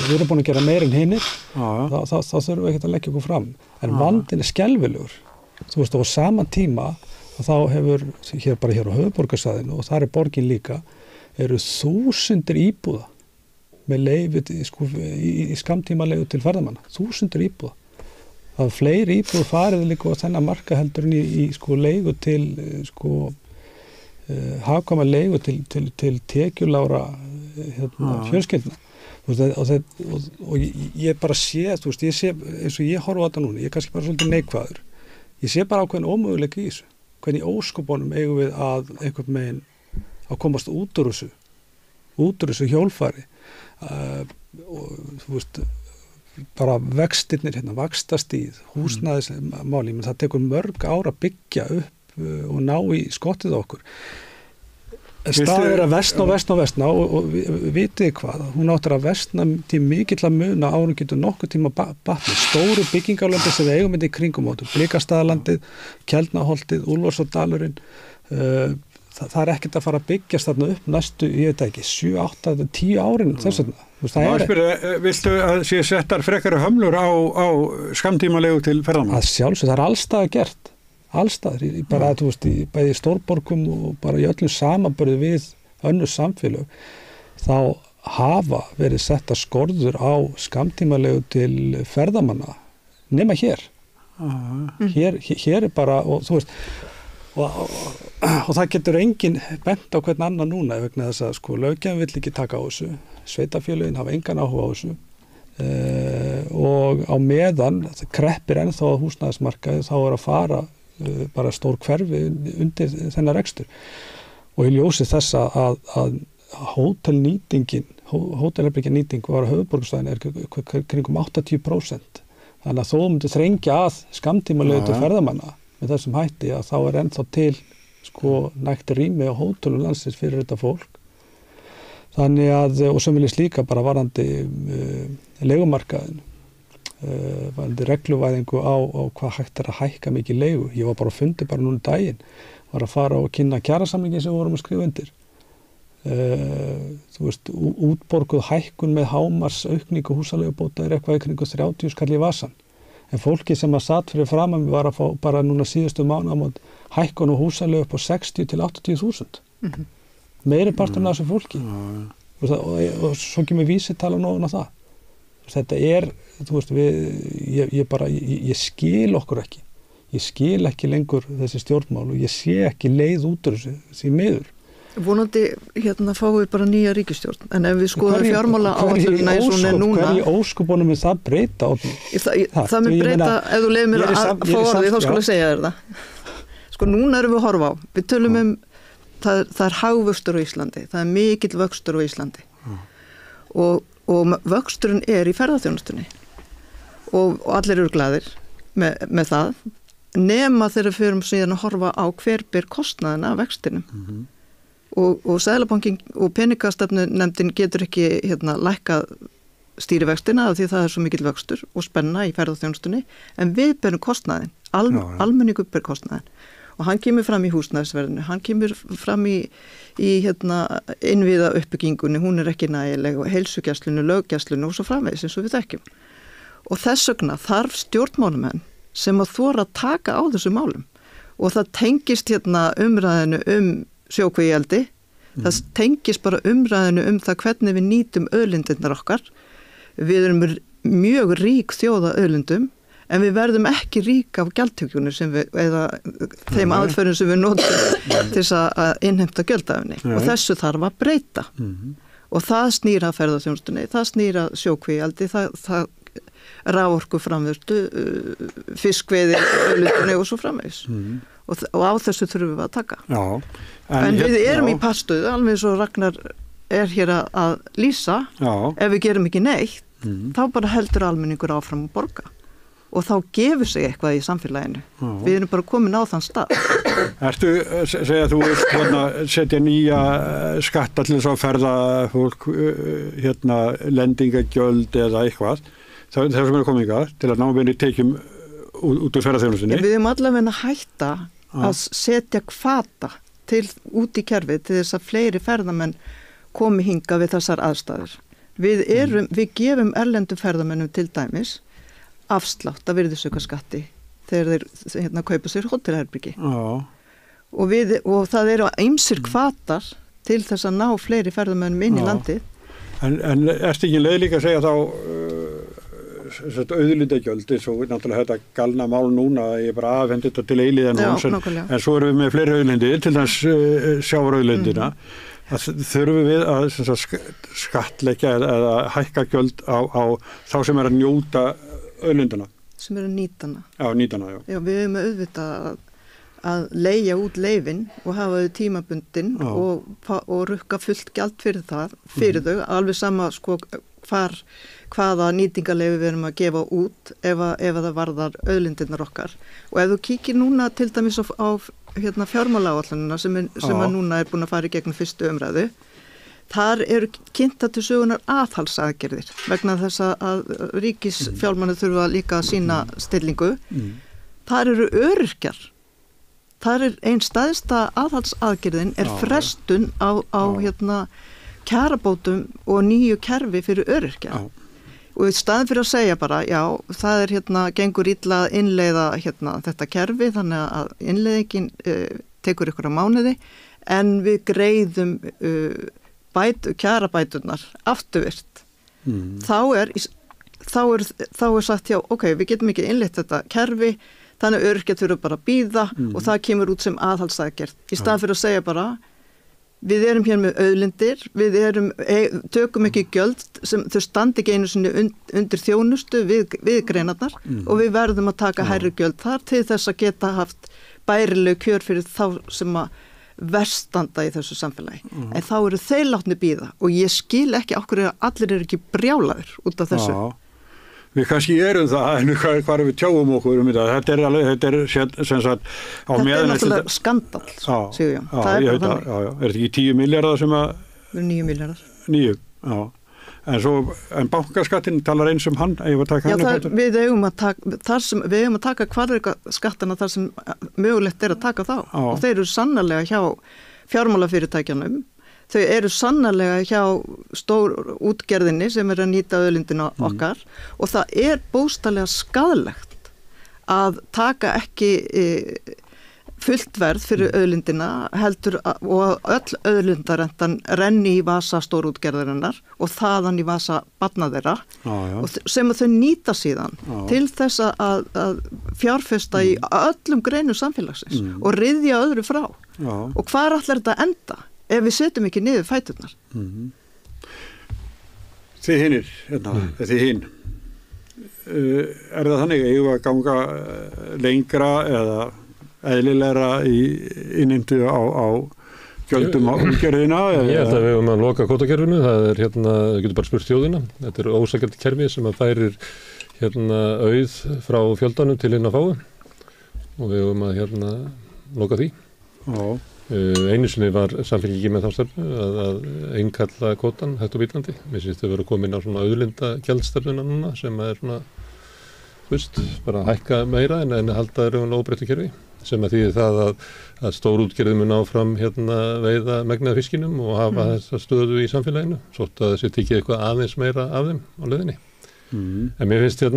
við erum búin að gera meira en hinir þá þurfum við ekkert að leggja okkur fram en vandinn er skelfilegur þú veist, og á sama tíma þá hefur hér á höfuðborgarsvæðinu og þar er borgin líka eru þúsundir íbúða með leyfi í skammtíma leigu til ferðamanna, 1000 íbúða. Það er fleiri íbúða farið líka á þennan marka heldur en í leigu til hagkvæma leigu til tekjulágra fjölskyldna. Og ég bara sé, þú veist, ég sé eins og ég horfa á þetta núna, ég er kannski bara svolítið neikvæður. Ég sé bara ákveðin ómöguleika í þessu. Hvernig óskopunum eigum við að einhvern megin að komast út úr þessu hjólfari. Og þú veist bara vextirnir vaxtastíð, húsnæðismáli menn það tekur mörg ár að byggja upp og ná í skottið okkur staðir að versna og vitið hvað hún áttur að versna til mikill að muna árum getur nokkuð tíma batni stóru byggingarlandi sem við eigum í kringum áttu Blikastaðalandið, Keldnaholtið Úlfarsárdalurinn það er ekkert að fara að byggjast þarna upp næstu, ég veit ekki, 7, 8, 10 árin þess vegna. Viltu að sé settar frekari hömlur á skammtímalegu til ferðamanna? Það sjálfsög, það er allstaðar gert, allstaðar, bara þú veist, bæði í stórborgum og bara í öllum samanburði við önnur samfélög, þá hafa verið settar skorður á skammtímalegu til ferðamanna, nema hér. Hér er bara, og þú veist, og það getur enginn bent á hvern annan núna vegna þess að löggjafinn vill ekki taka á þessu sveitafélögin hafa engan áhuga á þessu og á meðan kreppir ennþá á húsnæðismarkaði þá er að fara bara stór hverfi undir þennan rekstur og í ljósi þess að hótelherbergjanýting var á höfuðborgarsvæðinu er kringum 80% þannig að þó myndi þrengja að skammtímalegu til ferðamanna með þessum hætti að þá er ennþá til nægt rými á hótelum landsins fyrir þetta fólk. Þannig að, og sömuleiðis líka bara varðandi leigumarkaðin, varðandi regluvæðingu á hvað hægt er að hækka mikið leigu. Ég var bara á fundi bara núna daginn, var að fara og kynna kjarasamningin sem við vorum að skrifa undir. Þú veist, útborguð hækkun með hámarksaukningu húsaleigubóta er eitthvað í kringu 30 skall í vasan. En fólki sem að satt fyrir framan var að fá bara núna síðustu mánaðamót hækkun og húsaleigu upp á 60 til 80.000. Meiri parturinn af þessu fólki. Og svo kemur vísitalan ofan á það. Þetta er, þú veist, ég skil okkur ekki. Ég skil ekki lengur þessi stjórnmál og ég sé ekki leið út úr þessu því miður. Vonandi fáum við bara nýja ríkisstjórn en ef við skoðum fjármála áætlunina eins og hún er núna hverju ósköpunum er það breyta það mun breyta, ef þú leyfir mér að fá orðið þá skulle ég segja þér það núna erum við að horfa á við tölum það er hagvöxtur á Íslandi það er mikill vöxtur á Íslandi og og vöxturinn í ferðaþjónustunni og allir eru glaðir með það, nema þegar við förum síðan að horfa á hver ber kostnaðina af vextinum og Seðlabankinn og peningastefnunefndin getur ekki lækkað stýrivextina af því það svo mikill vöxtur og spenna í ferðaþjónustunni, en við berum kostnaðin, almenningur ber kostnaðin og hann kemur fram í húsnæðisverðinu, hann kemur fram í innviða uppbyggingunni, hún ekki nægileg og heilsugæslunni, löggæslunni og svo framvegis eins og við þekkjum. Og þess vegna þarf stjórnmálamenn sem að þora að taka á þessu málum og það tengist umræðinu sjókvíaeldi, það tengist bara umræðinu það hvernig við nýtum auðlindirnar okkar. Við erum mjög rík þjóða auðlindum en við verðum ekki rík af gjaldtökunni eða þeim aðferðum sem við notum til þess að innheimta gjöldafni og þessu þarf að breyta og það snýr að ferðaþjónustunni, það snýr að sjókvíaeldi, það raforku framvörtu, fiskveiði, auðlindinni og svo framvegis og á þessu þurfum við að taka. En við erum í pastuðu, alveg svo Ragnar hér að lýsa, ef við gerum ekki neitt, þá bara heldur almenningur áfram að borga og þá gefur sig eitthvað í samfélaginu. Við erum bara komin á þann stað. Segja þú vilt setja nýja skatta til þess að ferða fólk, lendingagjöld eða eitthvað, það sem komið ykkar til að náminni tekjum út úr ferðaþjónustunni. Við erum allavega að hætta að setja hvata út í kerfið til þess að fleiri ferðamenn komi hinga við þessar aðstæður. Við gefum erlendum ferðamennum til dæmis afslátt af virðisaukaskatti þegar þeir kaupa sér hótelherbyggi. Og það eru ýmsir hvatar til þess að ná fleiri ferðamennum inn í landið. En ertu ekki leið líka að segja þá auðlindagjöld eins og náttúrulega þetta galna mál núna, ég bara afhendi þetta til eilíðan en svo erum við með fleiri auðlindir, til þess sjávarauðlindina að þurfum við að skattleggja eða hækka gjöld á þá sem að njóta auðlindana. Sem að nýtana. Nýtana, já. Já, við erum auðvitað að leigja út leyfin og hafa þau tímabundin og rukka fullt gjald fyrir þau, alveg sama hvaða nýtingarleyfi við erum að gefa út ef það varðar auðlindirnar okkar. Og ef þú kíkir núna til dæmis á fjármálaáætlunina sem að núna búin að fara í gegnum fyrstu umræðu, þar eru kynntar til sögunar aðhalsaðgerðir vegna þess að ríkisfjármálin þurfa líka að sýna stillingu. Þar eru öryrkjar. Þar einn stæðsta aðhalsaðgerðin frestun á kjarabótum og nýju kerfi fyrir öryrkja. Og í staðin fyrir að segja bara, já, það gengur illa að innleiða þetta kerfi, þannig að innleiðingin tekur ykkur á mánuði, en við greiðum kjarabæturnar afturvirkt. Þá er sagt, já, ok, við getum ekki innleitt þetta kerfi, þannig að öryrkjar þurfa bara að bíða og það kemur út sem aðhaldsaðgerð. Í staðin fyrir að segja bara, við erum hér með auðlindir, tökum ekki gjöld sem þau standi ekki einu sinni undir þjónustu við greinarnar og við verðum að taka hærri gjöld þar til þess að geta haft bærileg kjör fyrir þá sem að verstanda í þessu samfélagi. En þá eru þeir látni bíða og ég skil ekki okkur að allir eru ekki brjálaður út af þessu. Við kannski erum það, en hvað við tjáum okkur þetta? Þetta er sem sagt á meðan... Þetta er náttúrulega skandall, Sigurjón. Það er bara þannig. Já. Er þetta ekki 10 milljarðar sem að... 9 milljarðar. 9, já. En bankaskattin talar eins hann, ég var að taka hann upp. Við eigum að taka hvalrekaskattina þar sem mögulegt að taka þá. Og þeir eru sannarlega hjá fjármálafyrirtækjanum. Þau eru sannarlega hjá stór útgerðinni sem að nýta auðlindina okkar og það bókstaflega skaðlegt að taka ekki fullt verð fyrir auðlindina heldur og öll auðlindarentan renni í vasa stórútgerðarinnar og þaðan í vasa barna þeirra og sem að þau nýta síðan til þess að fjárfesta í öllum greinum samfélagsins og ryðja öðru frá. Og hvar ætlar þetta enda? Ef við setjum ekki niður fæturnar. Þið hinnir, þið hinn. Er það þannig að ég var að ganga lengra eða eðlilegra í innheimtu á gjöldum á umgjörðina? Ég held að við höfum að loka kvótakerfinu, það við getum bara spurt þjóðina, þetta er ósækjandi kerfi sem að færir auð frá fjöldanum til inn að fáu og við höfum að loka því. Já. Einu sinni var Samfylkingin með þá stefnu að innkalla kvótan hægt og bílandi. Mér finnst þau vera komin á svona auðlinda gjaldstefnuna núna sem er svona, bara hækka meira en halda óbreyttu kerfi sem að þýðir það að stórútgerðin mun áfram veiða megnið af fiskinum og hafa þessa stöðu í samfélaginu, svo að þessi tikið eitthvað aðeins meira af þeim á leiðinni. En mér finnst Já,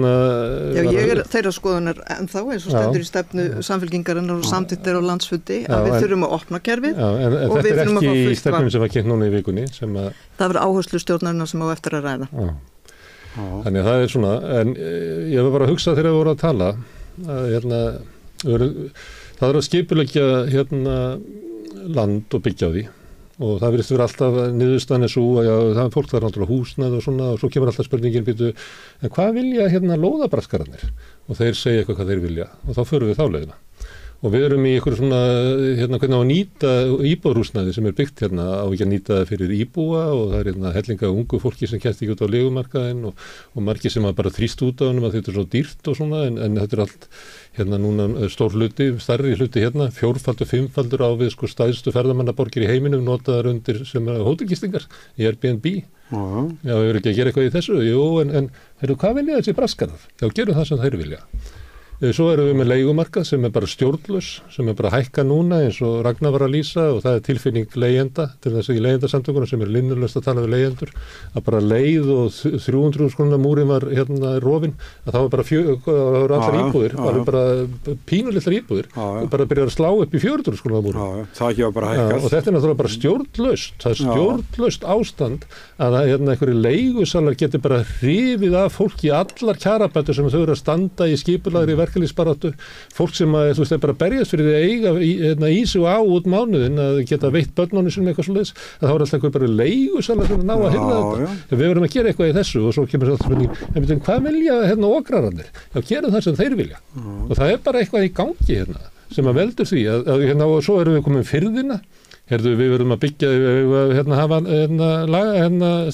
ég er þeirra skoðunar ennþá eins og stendur í stefnu Samfylkingarinnar og samþykktir á landsfundi að við þurfum að opna kerfið og við þurfum að fá fullt vatn. En þetta er ekki í stefnum sem var kynnt núna í vikunni það verður áherslu stjórnarinnar sem á eftir að ræða. Þannig að það er svona, en ég var bara að hugsa þegar við vorum að tala að það er að skipuleggja land og byggja á því og það virðist vera alltaf niðurstaðan svo að fólk þarf náttúrulega húsnæði og svona og svo kemur alltaf spurningin býtu, en hvað vilja lóðabraskararnir? Og þeir segja eitthvað hvað þeir vilja og þá förum við þá leiðina. Og við erum í einhverju svona, hvernig á að nýta íbúðarhúsnæði sem er byggt á ekki að nýta það fyrir íbúa og það er hellinga ungu fólki sem kemst ekki út á leigumarkaðinn og margir sem bara þrýst út á honum að þetta er svo dýrt og svona en þetta er allt núna stór hluti, stærri hluti fjórfaldur, fimmfaldur á við stæðstu ferðamannaborgir í heiminum notaðar undir sem hótelgistingar í Airbnb. Já, við erum ekki að gera eitthvað í þessu, jú, en hvað vilja þessi braskarar? Já, gerum það sem þeir vilja. Svo erum við með leigumarkað sem er bara stjórnlaus, sem er bara að hækka núna eins og Ragnar var að lýsa og það er tilfinning leigjenda, til þess að í leigjendasamtökunum sem er linnulaust að tala við leigjendur, að bara leið og 300 króna múrin var rofin, að það var bara allar íbúðir, var bara pínulitlar íbúðir, bara byrjar að slá upp í 400 króna múrin. Það ekki var bara hækkað. Og þetta er náttúrulega bara stjórnlaust, það er stjórnlaust ástand að einhverju leigusalar geti bara hrifið af fólki allar kjarabætur sem þau eru að standa í skipulagðri verkalýðsbaráttu, fólk sem að er bara berjast fyrir því að eiga í sig og á út mánuðin að geta veitt börnunum sinni eitthvað svoleiðis, að þá er alltaf bara leigusalar sem ná að hirða þetta. Við verðum að gera eitthvað í þessu og svo kemur þetta spurning, hvað vilja okrararnir? Já, gera það sem þeir vilja. Og það er bara eitthvað í gangi sem að veldur því og svo erum við komin firðina. Við verðum að byggja, hafa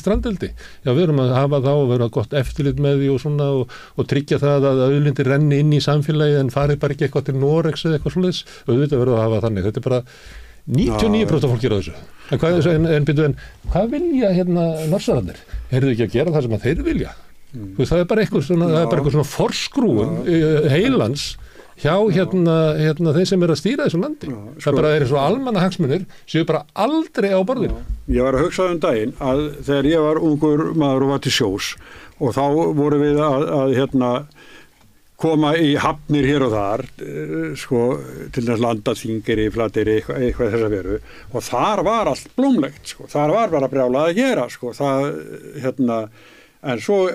strandeldi. Já, við verðum að hafa þá og vera gott eftirlit með því og svona og tryggja það að auðlindir renni inn í samfélagi en farið bara ekki eitthvað til Noregs eða eitthvað svoleiðis. Auðvitað verðum að hafa þannig. Þetta er bara 99% fólk gera þessu. En hvað vilja norsararnir? Eru þau ekki að gera það sem að þeir vilja? Það er bara eitthvað svona forskrúun heilans hjá þeir sem eru að stýra þessu landi. Það bara er eins og almannahagsmunir séu bara aldrei á borðinu. Ég var að hugsa daginn að þegar ég var ungur maður og var til sjós og þá voru við að koma í hafnir hér og þar til þess Landaþingir í Flateyri eitthvað þess að veru og þar var allt blómlegt þar var bara brjálað að gera en svo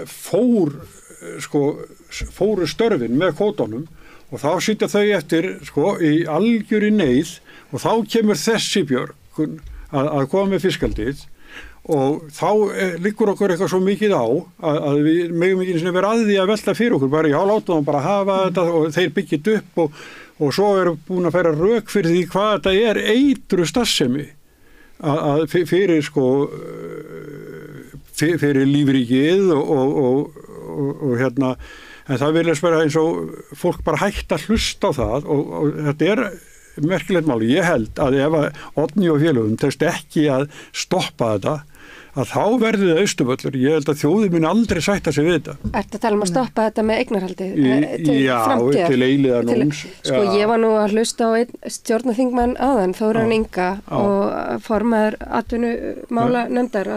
fóru störfin með kvótunum og þá sitja þau eftir í algjöri neyð og þá kemur þessi björgun að koma með fiskaldið og þá liggur okkur eitthvað svo mikið á að við megum ekki eins og vera að því að velta fyrir okkur bara látum þá bara hafa þetta og þeir byggjit upp og svo erum búin að færa rök fyrir því hvað þetta er eitru starfsemi fyrir lífríkið og en það vilja bara eins og fólk bara hægt að hlusta á það og þetta er merkilegt máli. Ég held að ef Oddný og félögum tekst ekki að stoppa þetta að þá verður það Austurvöllur. Ég held að þjóðin muni aldrei sætta sig við þetta. Ertu að tala að stoppa þetta með eignarhaldi til já, framtíðar? Til eilíðarnóns. Ég var nú að hlusta á einn stjórnarþingmann áðan, Þóran Inga og formaður atvinnuveganefndar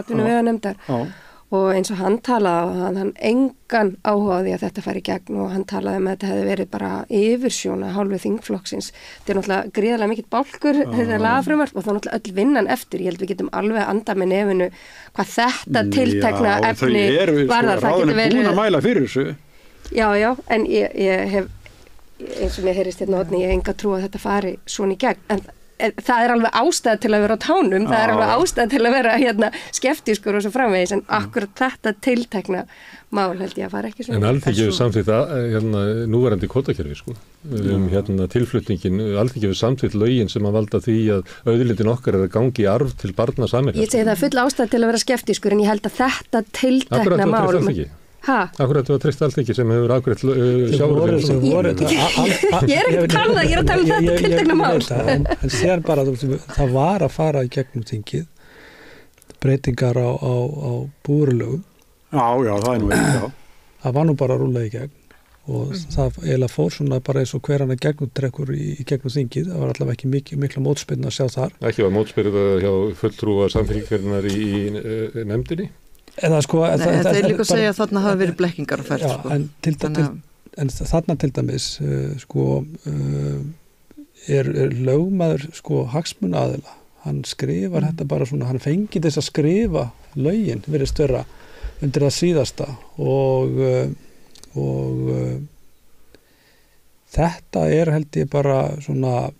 og eins og hann talaði hann engan áhugaði að þetta færi í gegn og hann talaði með að þetta hefði verið bara yfirsjón að hálfu þingflokksins. Þetta er náttúrulega gríðarlega mikill bálkur þetta lagafrumvarp og þá náttúrulega öll vinnan eftir. Ég held við getum alveg að anda með nefinu hvað þetta tiltekna efni varðar. Ráðin er búin að mæla fyrir þessu. Já, en ég hef eins og mér heyrist Oddný, ég hef enga trú að þetta fari svona í gegn. En það er alveg ástæð til að vera á tánum, það er alveg ástæð til að vera skeptískur og svo framvegis, en akkurat þetta tiltekna mál held ég að fara ekki svona. En Alþingi hefur samþykkt núverandi kvótakerfi, sko. Tilflutningin, Alþingi hefur samþykkt lögin sem að valda því að auðlindin okkar er að gangi í arf til barna sameiginlega. Ég segi það full ástæð til að vera skeptískur, en ég held að þetta tiltekna mál... Akkurat var treyst Alþingi sem hefur ákveðt sjávarútveg. Ég er ekki að tala það, ég er að tala þetta tiltekna mál. En sér bara, það var að fara í gegnum þingið, breytingar á búurlögum. Já, það er nú ekki, Það var nú bara að rúlla í gegn og það eiginlega fór svona bara eins og hver hann gegnumtrekkur í gegnum þingið. Það var allavega ekki mikla mótspyrna að sjá þar. Ekki var mótspyrna hjá fulltrúa samfylkingarinnar í nefndinni? Þeir líka segja að þarna hafa verið blekkingar á ferð. Já, en þarna til dæmis er lögmaður hagsmunaaðila. Hann skrifar þetta bara svona, hann fengið þess að skrifa lögin verið störa undir það síðasta og þetta er held ég bara svona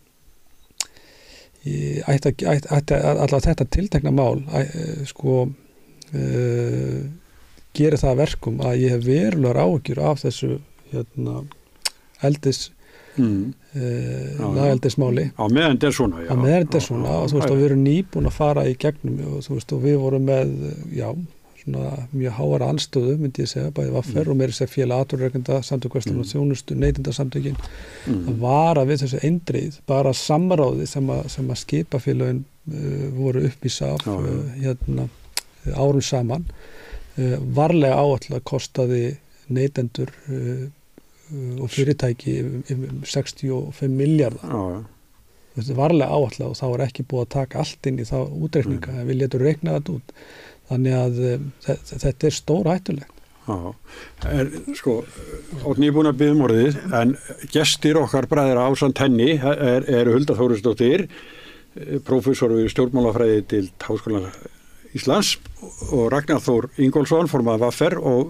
allavega þetta tiltekna mál gerir það verkum að ég hef verulegar áhyggjur af þessu lagaeldismáli. Á meðan þetta er svona, já. Á meðan þetta er svona og þú veist að við erum nýbúin að fara í gegnum og þú veist og við vorum með, svona mjög háara anstöðu, myndi ég segja, bæði VR og meiri segja félag atvinnurekenda, samtök verslunar og þjónustu, neytendasamtökin, að vara við þessu eindrið, bara samráði sem að skipafélögin voru uppvísa af árum saman, varlega áætla kostaði neytendur og fyrirtæki 65 milljarðar. Þetta er varlega áætla og þá er ekki búið að taka allt inn í þá útreikninga, en við létum reikna þetta út. Þannig að þetta er stór hættulegt. Árni er búin að biðja orðið, en gestir okkar bræðra ásamt henni eru Hulda Þórisdóttir, prófessor við stjórnmálafræði til Háskóla Íslands og Ragnar Þór Ingólfsson, formaður VR og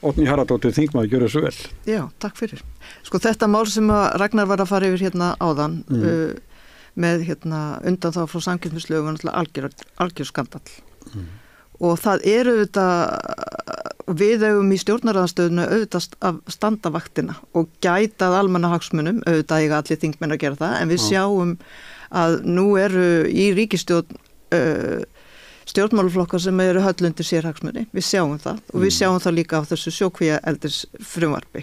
Árni Haraldóttir, þingmaður, gjörðu svo vel. Já, takk fyrir. Þetta mál sem Ragnar var að fara yfir hérna áðan með undan þá frá samkeppnislögum algjör skandall. Og það eru við eigum í stjórnaraðstöðinu auðvitað að standa vaktina og gætað almannahagsmunum, auðvitað eiga allir þingmenn að gera það, en við sjáum að nú eru í ríkisstjórn stjórnmálaflokkar sem eru höllundir sérhagsmuni, við sjáum það og við sjáum það líka á þessu sjókvíaeldisfrumvarpi.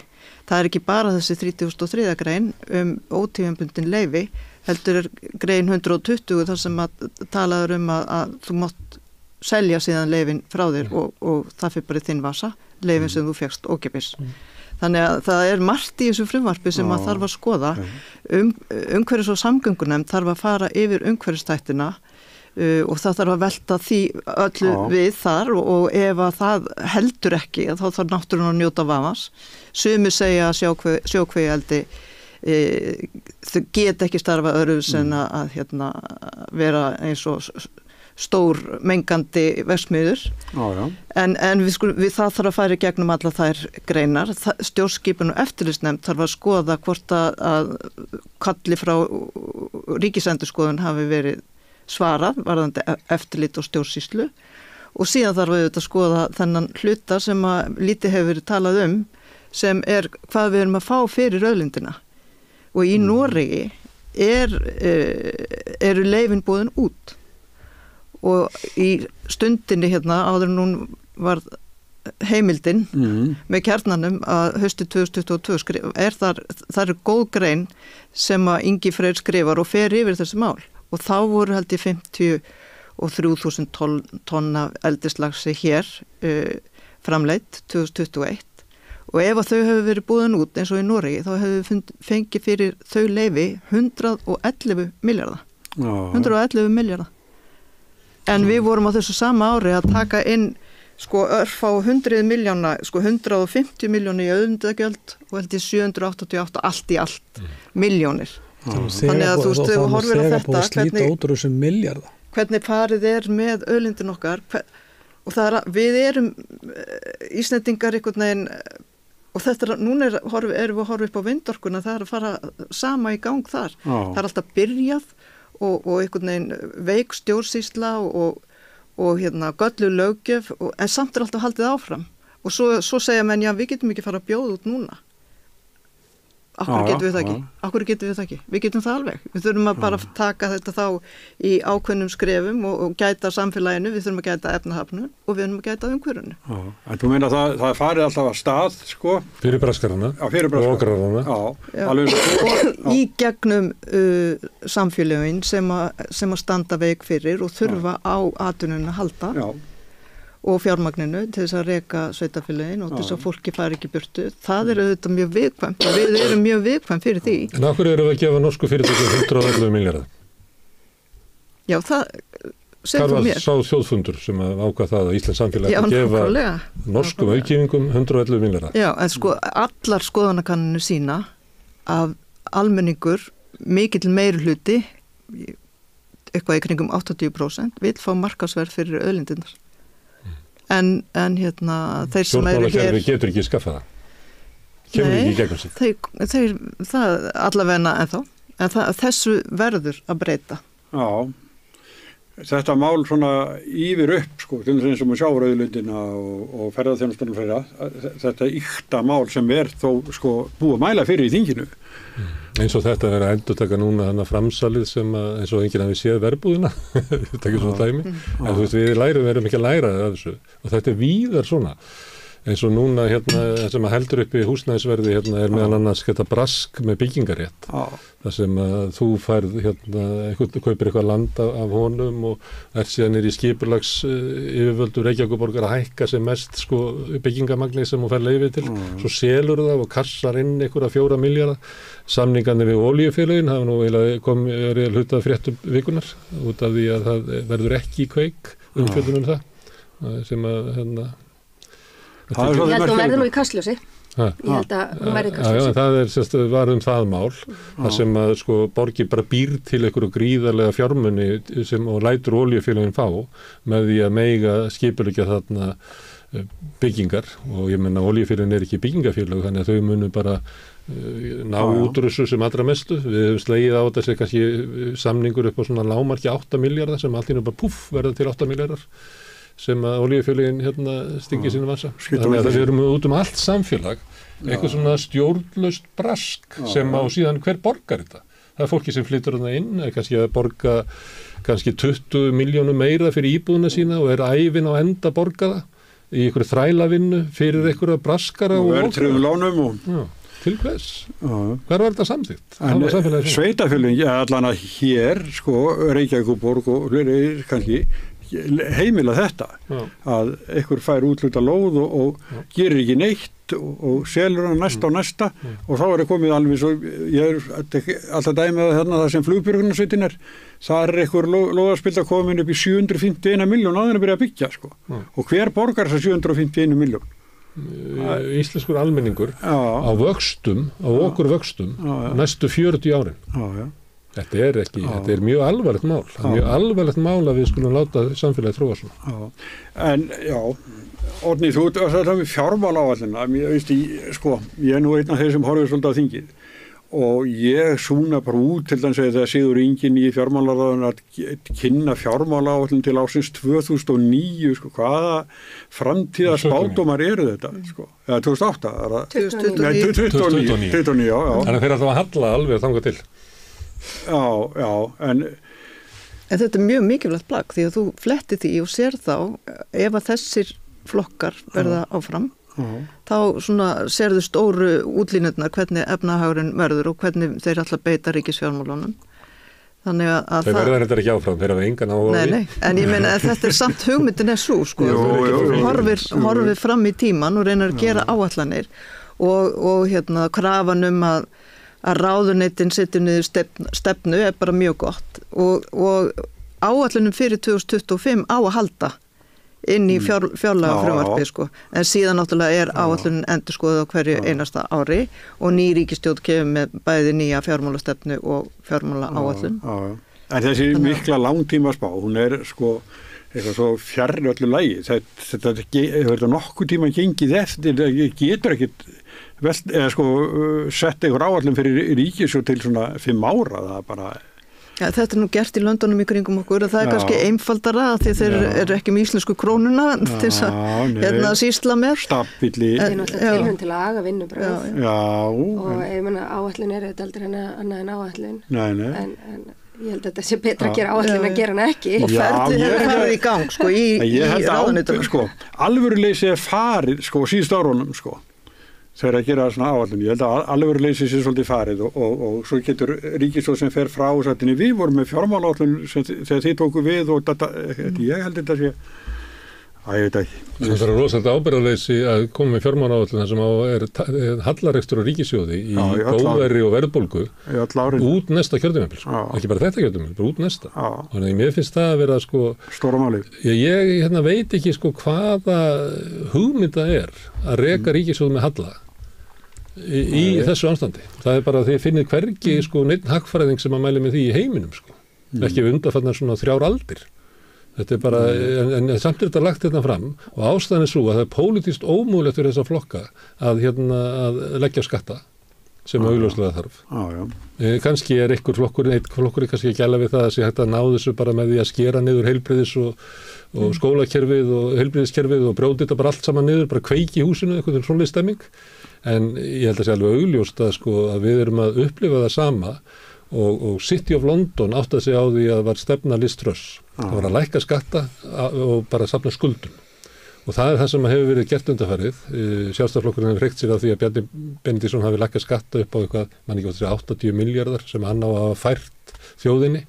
Það er ekki bara þessi 33. grein ótímabundin leyfi, heldur er grein 120 þar sem að talaður að þú mátt selja síðan leyfin frá þér og það fyrir bara í þinn vasa, leyfin sem þú fékkst ókeypis. Þannig að það er margt í þessu frumvarpi sem að þarf að skoða. Umhverfis- og samgöngunefnd þarf að fara yfir umhverfistættina og það þarf að velta því öllu við þar og ef að það heldur ekki þá þarf náttúrun að njóta vafans. Sumir segja að sjókvíaeldi þau get ekki starfa öðru en að vera eins og stór mengandi verksmiðjur en við það þarf að færa í gegnum alla þær greinar. Stjórnskipun og eftirlitsnefnd þarf að skoða hvort að kalli frá ríkisendurskoðun hafi verið svarað varðandi eftirlit og stjórnsýslu og síðan þarf við að skoða þennan hluta sem að lítið hefur verið talað sem er hvað við erum að fá fyrir auðlindina og í Noregi eru leyfin boðin út og í stundinni áður en hún var heimildin með kjarnanum að hausti 2022 það er góð grein sem að Ingi Freyr skrifar og fer yfir þessi mál og þá voru held ég 53.000 tonn af eldislagsi hér framleitt 2021 og ef að þau hefur verið búin út eins og í Noregi þá hefur við fengið fyrir þau leyfi 111 milljarða 111 milljarða en við vorum á þessu sama ári að taka inn örfá 100 miljóna 150 miljónir í auðlindagjöld og held ég 788 allt í allt miljónir þannig að þú veist, þú horfir á þetta hvernig farið er með auðlindin okkar og það við erum Íslendingar einhvern veginn og þetta núna erum við að horfa upp á vindorkuna það að fara sama í gang þar það alltaf byrjað og einhvern veginn veik stjórnsýsla og göllu löggjöf en samt alltaf haldið áfram og svo segja menn, já, við getum ekki fara að bjóða út núna. Akkur getum við það ekki? Akkur getum við það ekki? Við getum það alveg. Við þurfum að bara taka þetta þá í ákveðnum skrefum og gæta samfélaginu, við þurfum að gæta efnahaginu og við þurfum að gæta umhverfinu. En þú meina það farið alltaf að stað, sko? Fyrir braskarana. Já, fyrir braskarana. Og ograrana. Já. Og í gegnum samfélagin sem að standa veik fyrir og þurfa á atvinnuna að halda. Já. Og fjármagninu til þess að reka sveitarfélögin og til þess að fólki fari ekki burtu. Það auðvitað mjög viðkvæmt og við erum mjög viðkvæmt fyrir því. En af hverju eru við að gefa norsku fyrirtækjum 111 milljarða? Já, það segir þú mér. Hvar var sá þjóðfundur sem ákvað það að Íslands samfélag að gefa norskum aukýfingum 111 milljarða? Já, en sko allar skoðanakanninu sína að almenningur mikill meirihluti, eitthvað í kringum 80%, vil fá markaðsverð fyrir auðlindirnar. En þeir sem eru hér... Stjórnmálakerfi getur ekki skaffað það. Kemur ekki í gegnum sig. Það allavegna ennþá. En þessu verður að breyta. Já. Þetta mál svona yfir upp, sko, til þess að sjávarauðlundina og ferðaþjónustan og fleira. Þetta ykta mál sem þó, sko, búið að mæla fyrir í þinginu. Eins og þetta verið að endurtaka núna hana framsalið sem eins og enginn hafi séð verbúðina þetta ekki svona dæmi en þú veist við erum ekki að læra af þessu og þetta víðar svona eins og núna sem að heldur upp í húsnæðisverði er meðal annars brask með byggingarétt þar sem að þú færð kaupir eitthvað land af honum og síðan í skipulags yfirvöldur Reykjavíkurborgar að hækka sem mest sko byggingamagni sem hún fær leyfi til svo selur það og kassar inn einhverja 4 milljarða samningarnir við olíufélögin hafa nú verið hlutað fréttum vikunar út af því að það verður ekki kveik umfjöldun það sem að Ég held að hún verði nú í kastljósi. Ég held að hún verði í kastljósi. Já, það var það mál, þar sem að sko borgi bara býr til einhverju gríðarlega fjármuni og lætur olíufélögin fá með því að meiga skipuleggja þarna byggingar og ég menna olíufélögin ekki byggingafélög þannig að þau munu bara ná útrussu sem allra mestu. Við hefum slegið á þessi kannski samningur upp á svona lágmarki 8 milljarða sem allt í bara verða til 8 milljarðar. Sem að olíufélögin stingi sínum vasa. Þannig að við erum út allt samfélag, eitthvað svona stjórnlaust brask sem á síðan hver borgar þetta. Það fólki sem flytur þarna inn, kannski að borga kannski 20 milljónum meira fyrir íbúðuna sína og ævin á enda borga það í einhverju þrælavinnu fyrir einhverja braskara og verðtryggðum lánum og... Til hvers? Hver var þetta samþykkt? Sveitarfélögin, allan að hér, sko, Reykjavíkurborg og fleiri kannski, heimila þetta að einhver fær útluta lóð og gerir ekki neitt og selur hann næsta og næsta og þá komið alveg svo ég alltaf dæmið það sem flugbjörgunarsveitin það einhver lóðarspilda komin upp í 751 miljón áður að byrja að byggja sko. Og hver borgar þess 751 miljón? Íslenskur almenningur á vöxtum, á okkur vöxtum næstu 40 árin. Þetta er mjög alvarlegt mál. Það er mjög alvarlegt mál að við skulum láta samfélagi þróa svona. En já, Árni, þú það við fjármálaáætlunina. Ég nú einn af þeir sem horfir svolítið á þingið og ég súna bara út til þess að Sigurður Ingi í fjármálaráðinu að kynna fjármálaáætlun til ársins 2009, hvaða framtíða spádómar eru þetta, eða 2008? 2009, já. Þannig að þeir alltaf að halla alveg þangað til. Já, en þetta er mjög mikilvægt plagg því að þú flettir því og sér þá ef að þessir flokkar verða áfram þá svona sérðu stóru útlínurnar hvernig efnahagurinn verður og hvernig þeir alltaf beita ríkisfjármálunum þannig að þeir verða þetta ekki áfram, þeir hafa engan áhuga Nei, en ég meina að þetta er samt hugmyndin svo sko, horfir fram í tíman og reynar að gera áætlanir og krafan að ráðuneytin setja niður stefnu bara mjög gott og áætlunum fyrir 2025 á að halda inn í fjárlagafrumvarpi sko. En síðan náttúrulega áætlunin endurskoðuð á hverju einasta ári og ný ríkisstjórn kemur með bæði nýja fjármálastefnu og fjármálaáætlun. En þessi mikla langtímaspá, hún sko eitthvað svo fjarri öllu lagi. Þetta hefur nokkuð tíma gengið eftir, getur ekkit sett einhver áætlun fyrir ríkissjóð til svona 5 ára, það bara Ja, þetta nú gert í löndunum í kringum okkur og það kannski einfaldara að því þeir eru ekki með íslensku krónuna til þess að sýsla með. Stabili. Það náttúrulega tilhund til að aga vinnubröð. Og ég menna áætlun þetta aldrei annað en áætlun. Nei. En ég held að þetta sé betra að gera áætlun að gera hana ekki. Og ferðið hefur farið í gang sko í ráðuneytunum. Sko, alvöruleysi farið sko síðust árunum sko. Þegar að gera svona áætlun. Ég held að alvöruleysi sé svolítið farið og svo getur ríkissjóð sem fer frá sættinni. Við vorum með fjármálaáætlun þegar þið tóku við og ég held þetta sé ég veit ekki. Það er rosalega ábyrgðarleysi að koma með fjármálaáætlun þar sem er hallarekstur á ríkissjóði í góðæri og verðbólgu út næsta kjörtímabil. Ekki bara þetta kjörtímabil, bara út næsta. Þannig mér finnst það að vera sko stóra máli. Ég veit ekki sko hvaða hugmynda er að reka ríkissjóð með halla í þessu ástandi. Það er bara að þið finnið hvergi sko neitt hagfræðing sem að mæli með því í heiminum sko. Ekki við undanfarnar svona 3 aldir. Þetta er bara, en samt er þetta lagt hérna fram og ástæðan er svo að það er pólitískt ómögulegt fyrir þessa flokka að leggja skatta sem augljóslega þarf. Kannski er einn flokkur kannski ekki alveg við það að sé hægt að ná þessu bara með því að skera niður heilbrigðis og skólakerfið og heilbrigðiskerfið og brjóta þetta bara allt saman niður, bara kveiki í húsinu, eitthvað svoleiðis stemming. En ég held að sé alveg augljóst að við erum að upplifa það sama og City of London átti að segja á því að var stefna Liz Truss. Það var að lækka skatta og bara safna skuldum. Og það er það sem hefur verið gert undanfarið. Sjálfstæðisflokkurinn hefur hreykt sér á því að Bjarni Benediktsson hafi lækkað skatta upp á eitthvað, mann ekki átti að segja 80 milljarðar sem hann á að hafa fært þjóðinni.